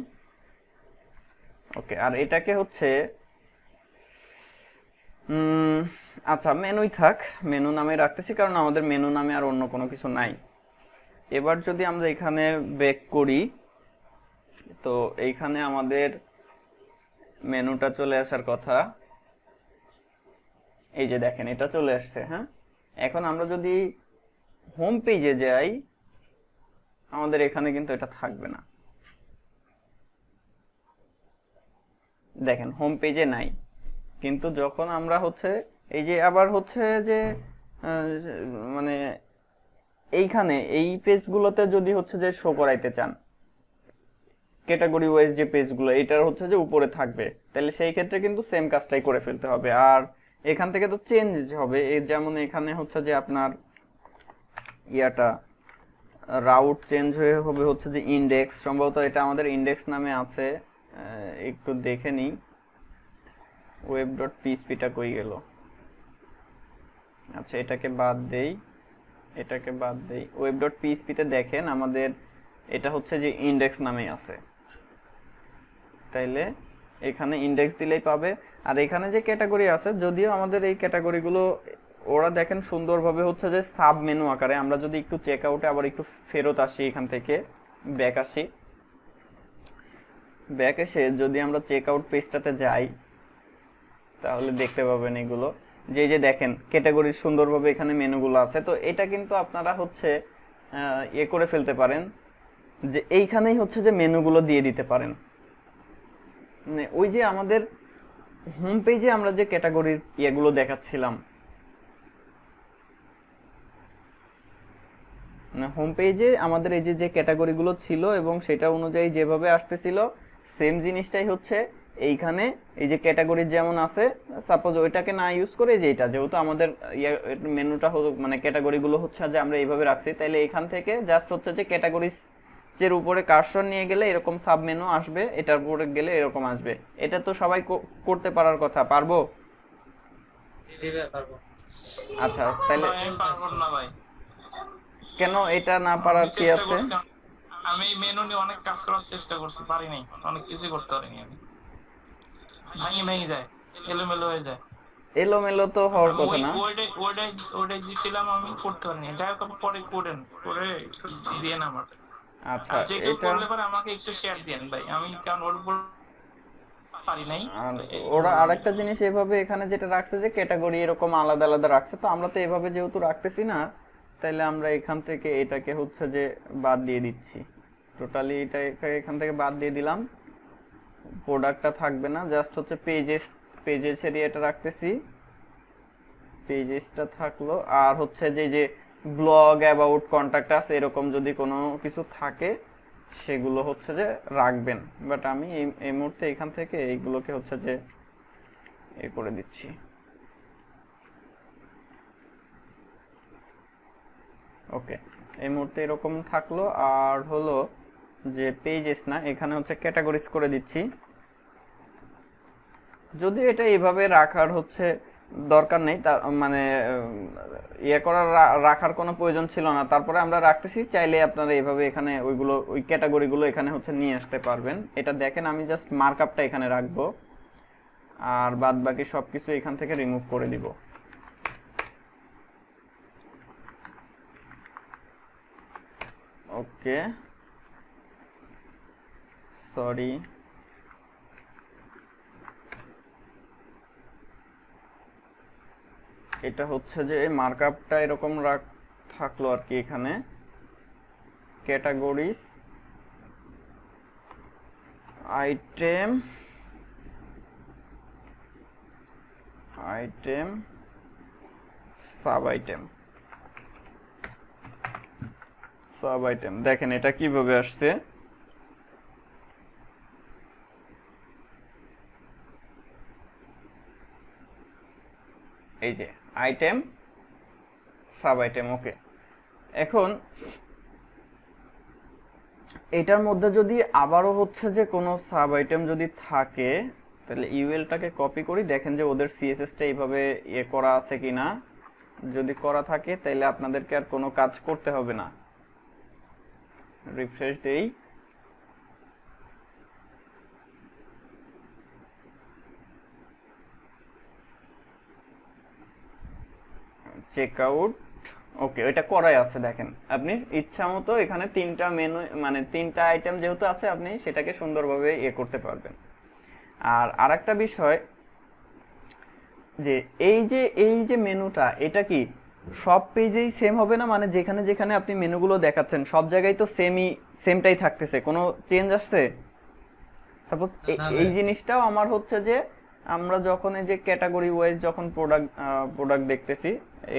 ওকে, আর এটাকে হচ্ছে আচ্ছা মেনুই থাক, মেনু নামে রাখতেছি, কারণ আমাদের মেনু নামে আর অন্য কোনো কিছু নাই। এবার যদি আমরা এখানে ব্যাক করি, তো এইখানে আমাদের মেনুটা চলে আসার কথা, এই যে দেখেন এটা চলে আসছে। হ্যাঁ, এখন আমরা যদি হোম পেজে যাই, আমাদের এখানে কিন্তু এটা থাকবে না, দেখেন হোম পেজে নাই। কিন্তু যখন আমরা হচ্ছে এই যে আবার হচ্ছে যে মানে এইখানে এই পেজগুলোতে যদি হচ্ছে যে শো করাইতে চান ক্যাটাগরি ওয়াইজ যে পেজগুলো, এটার হচ্ছে যে উপরে থাকবে, তাহলে সেই ক্ষেত্রে কিন্তু সেম কাজটাই করে ফেলতে হবে। আর এখান থেকে তো চেঞ্জ হবে, যেমন এখানে হচ্ছে যে আপনার ইয়াটা রাউট চেঞ্জ হয়ে হবে হচ্ছে যে ইন্ডেক্স, সম্ভবত এটা আমাদের ইন্ডেক্স নামে আছে, একটু দেখে নিই web.phpটা কই গেল। আচ্ছা এটাকে বাদ দেই, এটাকে বাদ দেই। web.phpতে দেখেন আমাদের এটা হচ্ছে যে ইন্ডেক্স নামে আছে, তাইলে এখানে ইন্ডেক্স দিলেই পাবে। আর এখানে যে ক্যাটাগরি আছে, যদিও আমাদের এই ক্যাটাগরিগুলো ওরা দেখেন সুন্দরভাবে হচ্ছে যে সাব মেনু আকারে, আমরা যদি একটু চেক আউটে আবার একটু ফেরত আসি, এখান থেকে ব্যাক আসি, ব্যাক এসে যদি আমরা চেক আউট পেজটাতে যাই, তাহলে দেখতে পাবেন এগুলো যে যে দেখেন ক্যাটাগরির সুন্দরভাবে এখানে মেনুগুলো আছে। তো এটা কিন্তু আপনারা হচ্ছে ইয়ে করে ফেলতে পারেন, যে এইখানেই হচ্ছে যে মেনুগুলো দিয়ে দিতে পারেন। মানে ওই যে আমাদের হোম পেজে আমরা যে ক্যাটাগরির ইয়েগুলো দেখাচ্ছিলাম, হোম পেজে আমাদের এই যে যে ক্যাটাগরিগুলো ছিল এবং সেটা অনুযায়ী যেভাবে আসতেছিল, সেম জিনিসটাই হচ্ছে এইখানে এই যে ক্যাটাগরি যেমন আছে, সাপোজ ওইটাকে না ইউজ করে যে এটা, যেহেতু আমাদের মেনুটা মানে ক্যাটাগরিগুলো হচ্ছে যে আমরা এইভাবে রাখছি, তাইলে এখান থেকে জাস্ট হচ্ছে যে ক্যাটাগরিজ এর উপরে কার্সর নিয়ে গেলে এরকম সাব মেনু আসবে, এটার উপরে গেলে এরকম আসবে। এটা তো সবাই করতে পারার কথা, পারবো? পারবো। আচ্ছা তাহলে আমি পারবো না ভাই। কেন এটা না পারার কি চেষ্টা আছে? করছি, আমি মেনু নিয়ে অনেক কাজ করার চেষ্টা করছি, পারি নাই, অনেক কিছু করতে পারিনি আমি, ভেঙে যায়, এলোমেলো হয়ে যায়। এলোমেলো তো হওয়ার কথা না। ওয়ার্ডে দিছিলাম, আমি করতে পারিনি, যাই হোক পরে করে দিয়ে না আমার। আচ্ছা আর যে কেউ এটা করলে পরে আমাকে একটু শেয়ার দেন ভাই, আমি কারণ ওর উপর পারি নাই। আর ওরা আরেকটা জিনিস এভাবে এখানে যেটা রাখছে যে ক্যাটাগরি এরকম আলাদা আলাদা রাখছে, তো আমরা তো এভাবে যেহেতু রাখতেছি না, তাইলে আমরা এখান থেকে এটাকে হচ্ছে যে বাদ দিয়ে দিচ্ছি, টোটালি এটাকে এখান থেকে বাদ দিয়ে দিলাম। প্রোডাক্টটা থাকবে না, জাস্ট হচ্ছে পেজেস এরিয়াটা রাখতেছি, পেজেসটা থাকলো। আর হচ্ছে যে যে ব্লগ অ্যাবাউট কন্টাক্ট আছে এরকম যদি কোনো কিছু থাকে সেগুলো হচ্ছে যে রাখবেন। বাট আমি এই মুহূর্তে এখান থেকে এইগুলোকে হচ্ছে যে করে দিচ্ছি। ওকে, এই মুহূর্তে এরকম থাকলো। আর হলো যে পেজেস না, এখানে হচ্ছে ক্যাটাগরিজ করে দিচ্ছি। যদি এটা এইভাবে রাখার হচ্ছে দরকার নেই, তার মানে রাখার কোনো প্রয়োজন ছিল না, তারপরে আমরা রাখতেছি। চাইলে আপনারা এইভাবে এখানে ওই ক্যাটাগরিগুলো এখানে হচ্ছে নিয়ে আসতে পারবেন। এটা দেখেন, আমি জাস্ট মার্কআপটা এখানে রাখবো আর বাদ বাকি সবকিছু এখান থেকে রিমুভ করে দিব। ওকে, সরি, এটা হচ্ছে যে মার্কআপটা এরকম থাকলো আর কি। এখানে ক্যাটাগরিজ, আইটেম, সাব আইটেম। দেখেন এটা কিভাবে আসছে। এই যে আইটেম, সাব আইটেম। ওকে, এখন এটার মধ্যে যদি আবারও হচ্ছে যে কোনো সাব আইটেম যদি থাকে, তাহলে ইউএলটাকে কপি করি। দেখেন যে ওদের সিএসএসটা এইভাবে করা আছে কিনা। যদি করা থাকে তাহলে আপনাদেরকে আর কোনো কাজ করতে হবে না। রিফ্রেশ দেই, চেক আউট। ওকে, এটা করাই আছে। দেখেন আপনি ইচ্ছা মতো এখানে 3টা মেনু, মানে 3টা আইটেম যেহেতু আছে, আপনি সেটাকে সুন্দরভাবে করতে পারবেন। আর আরেকটা বিষয় যে এই যে মেনুটা, এটা কি সব পেজেই সেম হবে না? মানে যেখানে যেখানে আপনি মেনুগুলো দেখাচ্ছেন সব জায়গায় তো সেমটাই থাকতেছে, কোনো চেঞ্জ আসছে? সাপোজ এই জিনিসটাও আমার হচ্ছে যে আমরা যখন এই যে ক্যাটাগরি ওয়াইজ যখন প্রোডাক্ট দেখতেছি,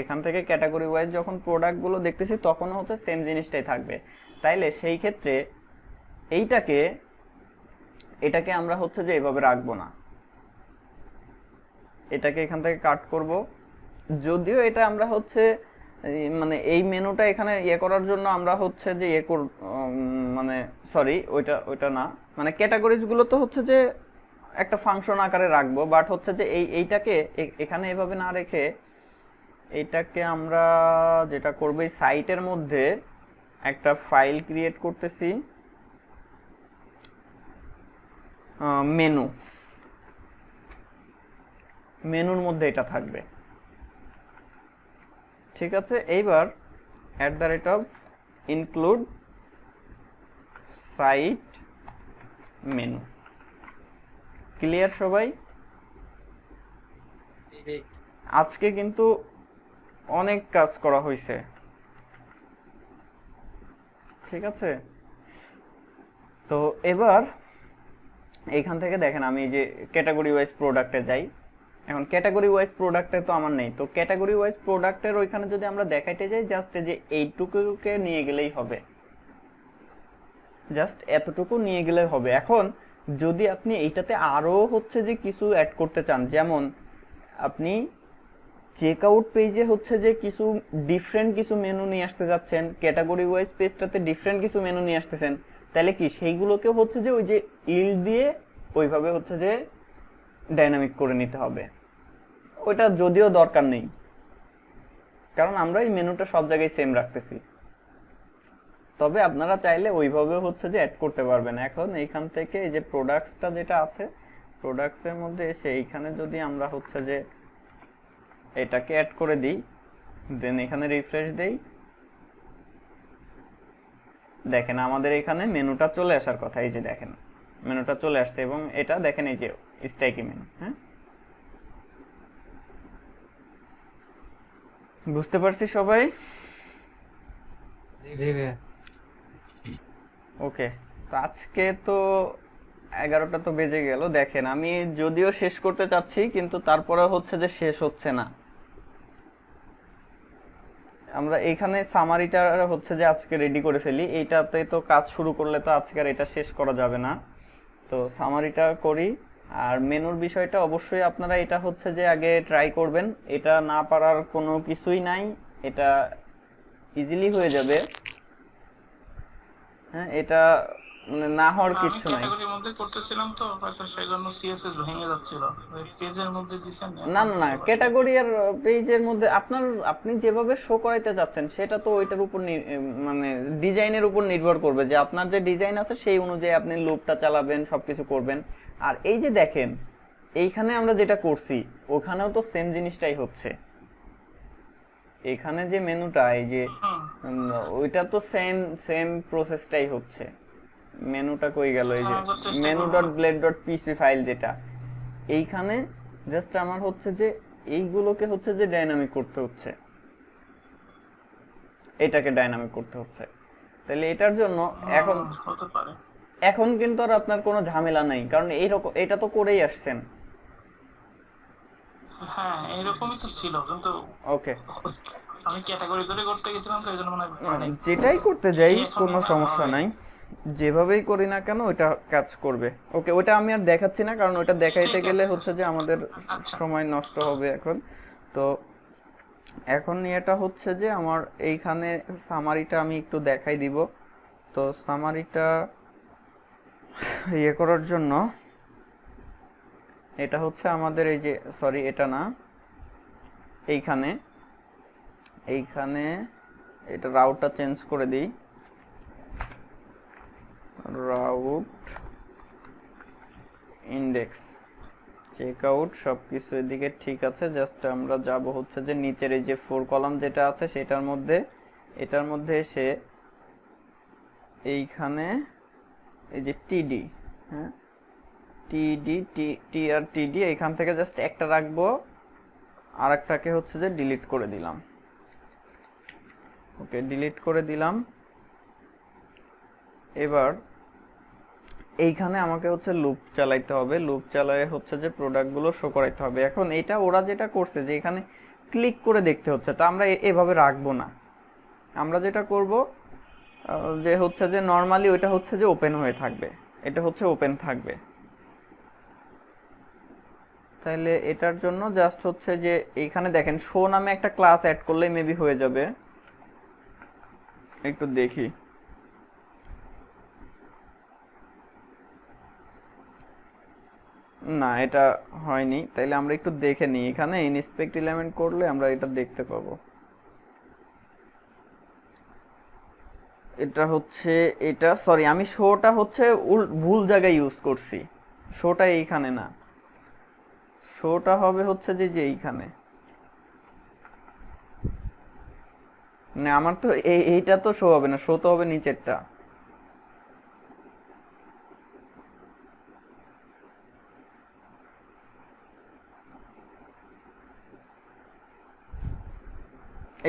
এখান থেকে ক্যাটাগরি ওয়াইজ যখন প্রোডাক্টগুলো দেখতেছি, তখন হচ্ছে সেম জিনিসটাই থাকবে। তাইলে সেই ক্ষেত্রে এটাকে আমরা হচ্ছে যে এইভাবে রাখবো না, এটাকে এখান থেকে কাট করব। যদিও এটা আমরা হচ্ছে মানে এই মেনুটা এখানে করার জন্য আমরা হচ্ছে যে মানে সরি, ওইটা না, মানে ক্যাটাগরিজ গুলো তো হচ্ছে যে একটা ফাংশন আকারে রাখবো। বাট হচ্ছে যে এইটাকে এখানে এভাবে না রেখে এইটাকে আমরা যেটা করব, এই সাইটের মধ্যে একটা ফাইল ক্রিয়েট করতেছি, মেনুর মধ্যে এটা থাকবে। ঠিক আছে, এইবার @include site menu। ক্লিয়ার সবাই? আজকে কিন্তু অনেক কাজ করা হয়েছে। ঠিক আছে, তো এবার এইখান থেকে দেখেন আমি যে ক্যাটাগরি ওয়াইজ প্রোডাক্টে যাই। এখন ক্যাটাগরি ওয়াইজ প্রোডাক্টে তো আমার নেই, তো ক্যাটাগরি ওয়াইজ প্রোডাক্টের ওইখানে যদি আমরা দেখাইতে যাই, জাস্ট যে এইটুকুকে নিয়ে গেলেই হবে, জাস্ট এতটুকু নিয়ে গেলেই হবে। এখন যদি আপনি এইটাতে আরো হচ্ছে যে কিছু অ্যাড করতে চান, যেমন আপনি চেক আউট পেজে হচ্ছে যে কিছু ডিফারেন্ট কিছু মেনু নিয়ে আসতে যাচ্ছেন, ক্যাটাগরি ওয়াইজ পেজটাতে ডিফারেন্ট কিছু মেনু নিয়ে আসতেছেন, তাহলে কি সেইগুলোকে হচ্ছে যে ওই যে ইল্ড দিয়ে ওইভাবে হচ্ছে যে ডাইনামিক করে নিতে হবে। ওইটা যদিও দরকার নেই, কারণ আমরা এই মেনুটা সব জায়গায় সেম রাখতেছি। তবে আপনারা চাইলে ওইভাবে হচ্ছে যে অ্যাড করতে পারবেন। এখন এইখান থেকে এই যে প্রোডাক্টসটা যেটা আছে, প্রোডাক্টসের মধ্যে এসে এইখানে যদি আমরা হচ্ছে যে এটাকে অ্যাড করে দিই, দেন এখানে রিফ্রেশ দেই, দেখেন আমাদের এখানে মেনুটা চলে আসার কথা। এই যে দেখেন মেনুটা চলে আসছে, এবং এটা দেখেন এই যে স্ট্যাকি মেনু। হ্যাঁ, বুঝতে পারছি সবাই? জি ভাইয়া। ওকে, তো আজকে তো 11টা তো বেজে গেল। দেখেন আমি যদিও শেষ করতে চাচ্ছি, কিন্তু তারপরে হচ্ছে যে শেষ হচ্ছে না। আমরা এইখানে সামারিটা হচ্ছে যে আজকে রেডি করে ফেলি। এইটাতে তো কাজ শুরু করলে তো আজকে আর এটা শেষ করা যাবে না, তো সামারিটা করি। আর মেনুর বিষয়টা অবশ্যই আপনারা এটা হচ্ছে যে আগে ট্রাই করবেন, এটা না পারার কোনো কিছুই নাই, এটা ইজিলি হয়ে যাবে। হ্যাঁ, এটা মানে না হওয়ার আমি কিচ্ছু নাই। ক্যাটাগরির মধ্যে করতেছিলাম তো হয়তো সেজন্য সিএসএস ভেঙে যাচ্ছিল, ওই পেজের মধ্যে দিছেন না না না, ক্যাটাগরি আর পেজের মধ্যে আপনি যেভাবে শো করাইতে যাচ্ছেন সেটা তো ওইটার উপর মানে ডিজাইনের উপর নির্ভর করবে, যে আপনার যে ডিজাইন আছে সেই অনুযায়ী আপনি লুপটা চালাবেন, সবকিছু করবেন। আর এই যে দেখেন এইখানে আমরা যেটা করছি ওখানেও তো সেম জিনিসটাই হচ্ছে। এখানে যে মেনুটা এই যে ওইটা তো সেম সেম প্রসেসটাই হচ্ছে। মেনুটা কই গেল? এই যে menu dot blade dot PSP file, যেটা এইখানে জাস্ট আমার হচ্ছে যে এইগুলোকে হচ্ছে যে ডাইনামিক করতে হচ্ছে, এটাকে ডাইনামিক করতে হচ্ছে। তাহলে এটার জন্য এখন হতে পারে। এখন কিন্তু আর আপনার কোনো ঝামেলা নাই, কারণ এইরকম এটা তো করেই আসছেন। হ্যাঁ এরকমই তো ছিল, কিন্তু ওকে, আমি ক্যাটাগরি ধরে করতে গেছিলাম তো এইজন্য মনে হয় যেটাই করতে যাই এখন কোনো মনে হয় সমস্যা হবে। নাই, যেভাবেই করি না কেন ওটা কাজ করবে। ওকে, ওটা আমি আর দেখাচ্ছি না, কারণ ওটা দেখাইতে ঠিক গেলে আছে। হচ্ছে যে আমাদের আচ্ছা। সময় নষ্ট হবে এখন। তো এখন এটা হচ্ছে যে আমার এইখানে সামারিটা আমি একটু দেখাই দিব। তো সামারিটা ইয়ে করার জন্য এটা হচ্ছে আমাদের এই যে, সরি এটা না, এইখানে এইখানে এটা রাউটটা চেঞ্জ করে দিই, রাউট ইন্ডেক্স চেক আউট সবকিছু এদিকে ঠিক আছে। জাস্ট আমরা যাব হচ্ছে যে নিচের এই যে 4 কলাম যেটা আছে সেটার মধ্যে, এটার মধ্যে এসে এইখানে এই যে টিডি, হ্যাঁ টিডি টি আর টিডি, এইখান থেকে জাস্ট একটা রাখবো, আর একটাকে হচ্ছে যে ডিলিট করে দিলাম। ওকে, ডিলিট করে দিলাম। এবার এইখানে আমাকে হচ্ছে লুপ চালাইতে হবে, লুপ চালায় হচ্ছে যে প্রোডাক্টগুলো শো করাইতে হবে। এখন এটা ওরা যেটা করছে যে এখানে ক্লিক করে দেখতে হচ্ছে, তা আমরা এভাবে রাখবো না। আমরা যেটা করব যে হচ্ছে যে নর্মালি ওইটা হচ্ছে যে ওপেন হয়ে থাকবে, এটা হচ্ছে ওপেন থাকবে। তাহলে এটার জন্য জাস্ট হচ্ছে যে এইখানে দেখেন শো নামে একটা ক্লাস অ্যাড করলেই মেবি হয়ে যাবে। একটু দেখি, না এটা হয়নি। তাইলে আমরা একটু দেখে নিই, এখানে ইনস্পেক্ট এলিমেন্ট করলে আমরা এটা দেখতে পাবো। এটা হচ্ছে এটা, সরি আমি শোটা হচ্ছে ভুল জায়গায় ইউজ করছি, শোটা এইখানে না, শোটা হবে হচ্ছে যে এইখানে। মানে আমার তো এইটা তো শো হবে না, শো তো হবে নিচেরটা।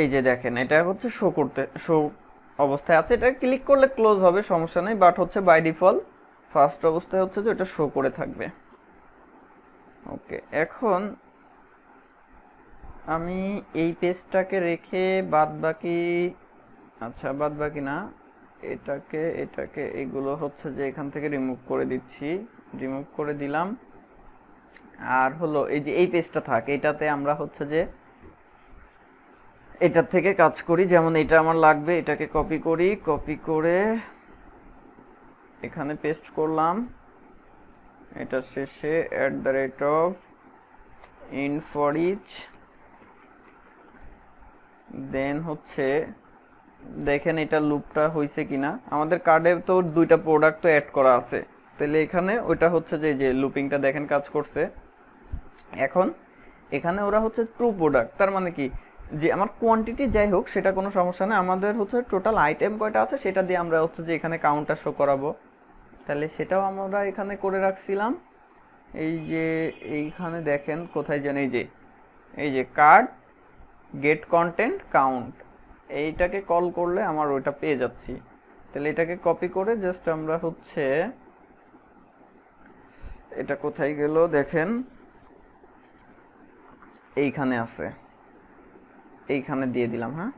এই যে দেখেন এটা হচ্ছে শো অবস্থায় আছে, এটা ক্লিক করলে ক্লোজ হবে, সমস্যা নেই, বাট হচ্ছে বাই ডিফল্ট ফার্স্ট অবস্থায় হচ্ছে যে এটা শো করে থাকবে। ওকে, এখন আমি এই পেজটাকে রেখে বাদ বাকি, আচ্ছা বাদ বাকি না, এটাকে এটাকে এগুলো হচ্ছে যে এখান থেকে রিমুভ করে দিচ্ছি, রিমুভ করে দিলাম। আর হলো এই যে এই পেজটা থাক, এটাতে আমরা হচ্ছে যে এটার থেকে কাজ করি। যেমন এটা আমার লাগবে, এটাকে কপি করি, কপি করে এখানে পেস্ট করলাম, এটা শেষে @in4each, দেন হচ্ছে দেখেন এটা লুপটা হয়েছে কিনা। আমাদের কার্ডে তো দুইটা প্রোডাক্ট তো অ্যাড করা আছে, তাহলে এখানে ওইটা হচ্ছে যে লুপিংটা দেখেন কাজ করছে। এখন এখানে ওরা হচ্ছে ট্রু প্রোডাক্ট, তার মানে কি যে আমার কোয়ান্টিটি যাই হোক সেটা কোনো সমস্যা নেই, আমাদের হচ্ছে টোটাল আইটেম কয়টা আছে সেটা দিয়ে আমরা হচ্ছে যে এখানে কাউন্টার শো করাবো। তাহলে সেটাও আমরা এখানে করে রাখছিলাম। এই যে এইখানে দেখেন কোথায় যেন এই যে কার্ড গেট কন্টেন্ট কাউন্ট, এইটাকে কল করলে আমার ওইটা পেয়ে যাচ্ছি। তাহলে এটাকে কপি করে জাস্ট আমরা হচ্ছে এটা কোথায় গেল দেখেন, এইখানে আছে, এইখানে দিয়ে দিলাম। হ্যাঁ,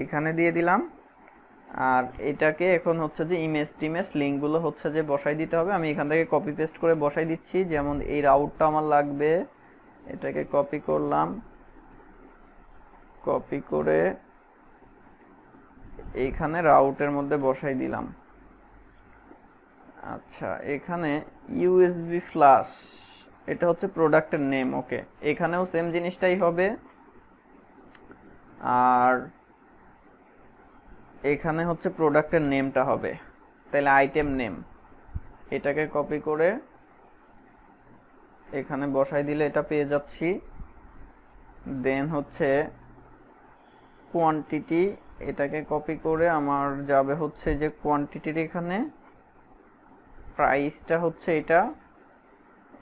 এখানে দিয়ে দিলাম। আর এটাকে এখন হচ্ছে যে ইমেজ টিমেজ লিঙ্কগুলো হচ্ছে যে বসাই দিতে হবে। আমি এখান থেকে কপি পেস্ট করে বসাই দিচ্ছি। যেমন এই রাউটটা আমার লাগবে, এটাকে কপি করলাম, কপি করে এইখানে রাউটের মধ্যে বসাই দিলাম। আচ্ছা, এখানে ইউএসবি ফ্ল্যাশ, এটা হচ্ছে প্রোডাক্টের নেম। ওকে, এখানেও সেম জিনিসটাই হবে। আর এখানে হচ্ছে প্রোডাক্টের নেমটা হবে, তাহলে আইটেম নেম। এটাকে কপি করে এখানে বসাই দিলে এটা পেয়ে যাচ্ছি। দেন হচ্ছে কোয়ান্টিটি, এটাকে কপি করে আমার যাবে হচ্ছে যে কোয়ান্টিটির এখানে, প্রাইসটা হচ্ছে এটা,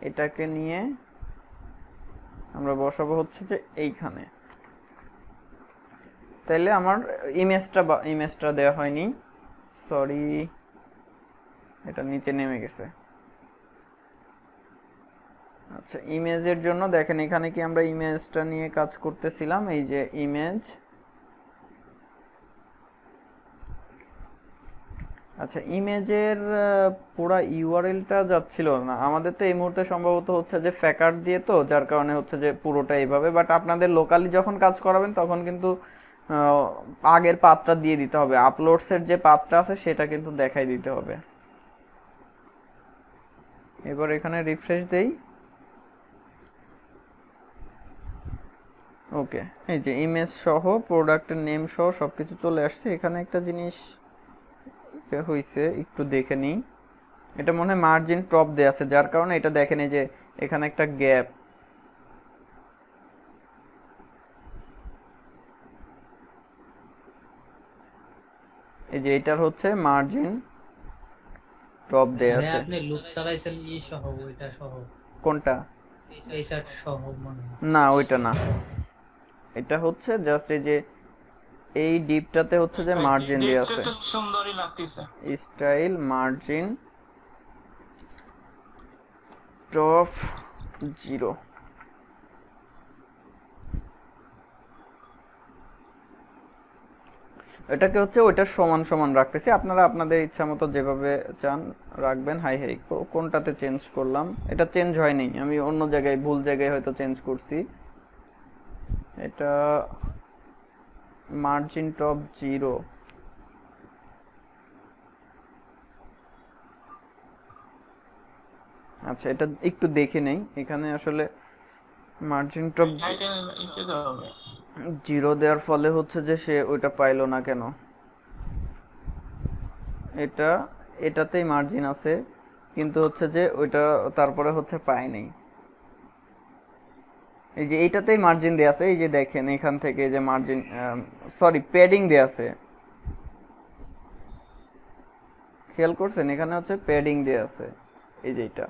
এটাকে নিয়ে আমরা বসাবো হচ্ছে যে এইখানে। তাইলে আমার ইমেজটা দেওয়া হয়নি, সরি, এটা নিচে নেমে গেছে। আচ্ছা, ইমেজের জন্য দেখেন এখানে কি আমরা ইমেজটা নিয়ে কাজ করতেছিলাম, এই যে ইমেজ। আচ্ছা, ইমেজের পুরা ইউআরএলটা যাচ্ছিল না আমাদের, তো এই মুহূর্তে সম্ভবত হচ্ছে যে ফ্যাকার দিয়ে, তো যার কারণে হচ্ছে যে পুরোটা এইভাবে। বাট আপনাদের লোকালি যখন কাজ করাবেন তখন কিন্তু আগের পাথটা দিয়ে দিতে হবে, আপলোডসের যে পাথটা আছে সেটা কিন্তু দেখাই দিতে হবে। এবার এখানে রিফ্রেশ দেই। ওকে, এই যে ইমেজ সহ প্রোডাক্টের নেম সহ সবকিছু চলে আসছে। এখানে একটা জিনিস হয়েছে, একটু দেখে নিই। এটা মনে হয় মার্জিন টপ দেয়া আছে, যার কারণে এটা দেখেন এই যে এখানে একটা গ্যাপ। এই যে এটার হচ্ছে মার্জিন টপ দেয়া ভাই আছে। আপনি লুপ চালাইছেন সহ, ওইটা সহ? কোনটা? এই চার্ট সহ মনে হয়। না, ওইটা না, এটা হচ্ছে জাস্ট এই যে এই ডিপটাতে হচ্ছে যে মার্জিন দেয়া আছে, দেখতে তো সুন্দরই লাগতেছে। Style margin top 0। এটাকে হচ্ছে ওইটার সমান সমান রাখতেছি, আপনারা আপনাদের ইচ্ছা মতো যেভাবে চান রাখবেন। হাই হাই, কোনটাতে চেঞ্জ করলাম? এটা চেঞ্জ হয়নি, আমি অন্য জায়গায় ভুল জায়গায় হয়তো চেঞ্জ করছি। এটা মার্জিন টপ 0। আচ্ছা, এটা একটু দেখে নেই। এখানে আসলে মার্জিন টপ 0 দেওয়ার ফলে হচ্ছে যে সে ওইটা পাইলো না কেন। এটাতেই মার্জিন আছে, কিন্তু হচ্ছে যে ওইটা তারপরে হচ্ছে পায় নাই। এই যে এইটাতেই মার্জিন দেয়া আছে, এই যে দেখেন এখান থেকে যে মার্জিন, সরি, প্যাডিং দেয়া আছে, খেয়াল করছেন? এখানে হচ্ছে প্যাডিং দেয়া আছে, এই যে এটা।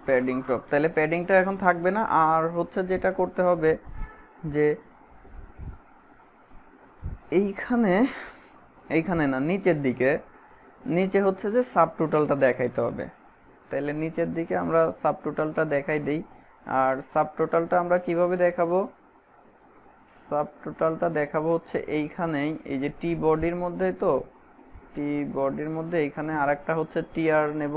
প্যাডিং টপ, তাহলে প্যাডিংটা এখন থাকবে না। আর হচ্ছে যেটা করতে হবে যে এইখানে না, নিচের দিকে, নিচে হচ্ছে যে সাব টোটালটা দেখাইতে হবে। তাহলে নিচের দিকে আমরা সাব টোটালটা দেখাই দেই। আর সাব টোটালটা আমরা কিভাবে দেখাবো? সাব টোটালটা দেখাবো হচ্ছে এইখানেই, এই যে টি বডির মধ্যে, তো টি বডির মধ্যে এইখানে আরেকটা হচ্ছে টিআর নেব।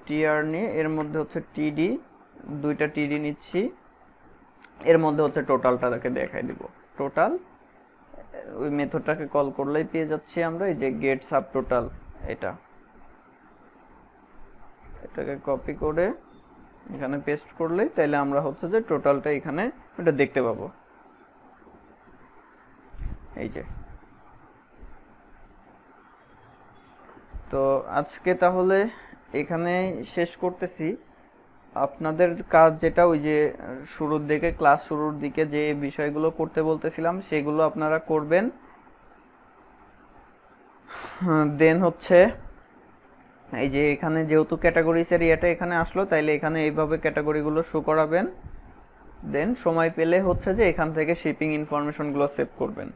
টিআর নিয়ে এর মধ্যে হচ্ছে টিডি, দুইটা টিডি নিচ্ছি, এর মধ্যে হচ্ছে টোটালটাকে দেখাই দিব। টোটাল, ওই মেথডটাকে কল করলেই পেয়ে যাচ্ছি আমরা, এই যে গেট সাব টোটাল। এটাকে কপি করে এখানে পেস্ট করলেই তাইলে আমরা হচ্ছে যে টোটালটা এখানে এটা দেখতে পাবো। এই যে, তো আজকে তাহলে এখানে শেষ করতেছি। আপনাদের কাজ যেটা, ওই যে শুরুর দিকে, ক্লাস শুরুর দিকে যে বিষয়গুলো করতে বলতেছিলাম সেগুলো আপনারা করবেন। দেন হচ্ছে এই যে এখানে যেহেতু ক্যাটাগরিজের ইয়েটা এখানে আসলো, তাইলে এখানে এইভাবে ক্যাটাগরিগুলো শো করাবেন। দেন সময় পেলে হচ্ছে যে এখান থেকে শিপিং ইনফরমেশনগুলো সেভ করবেন।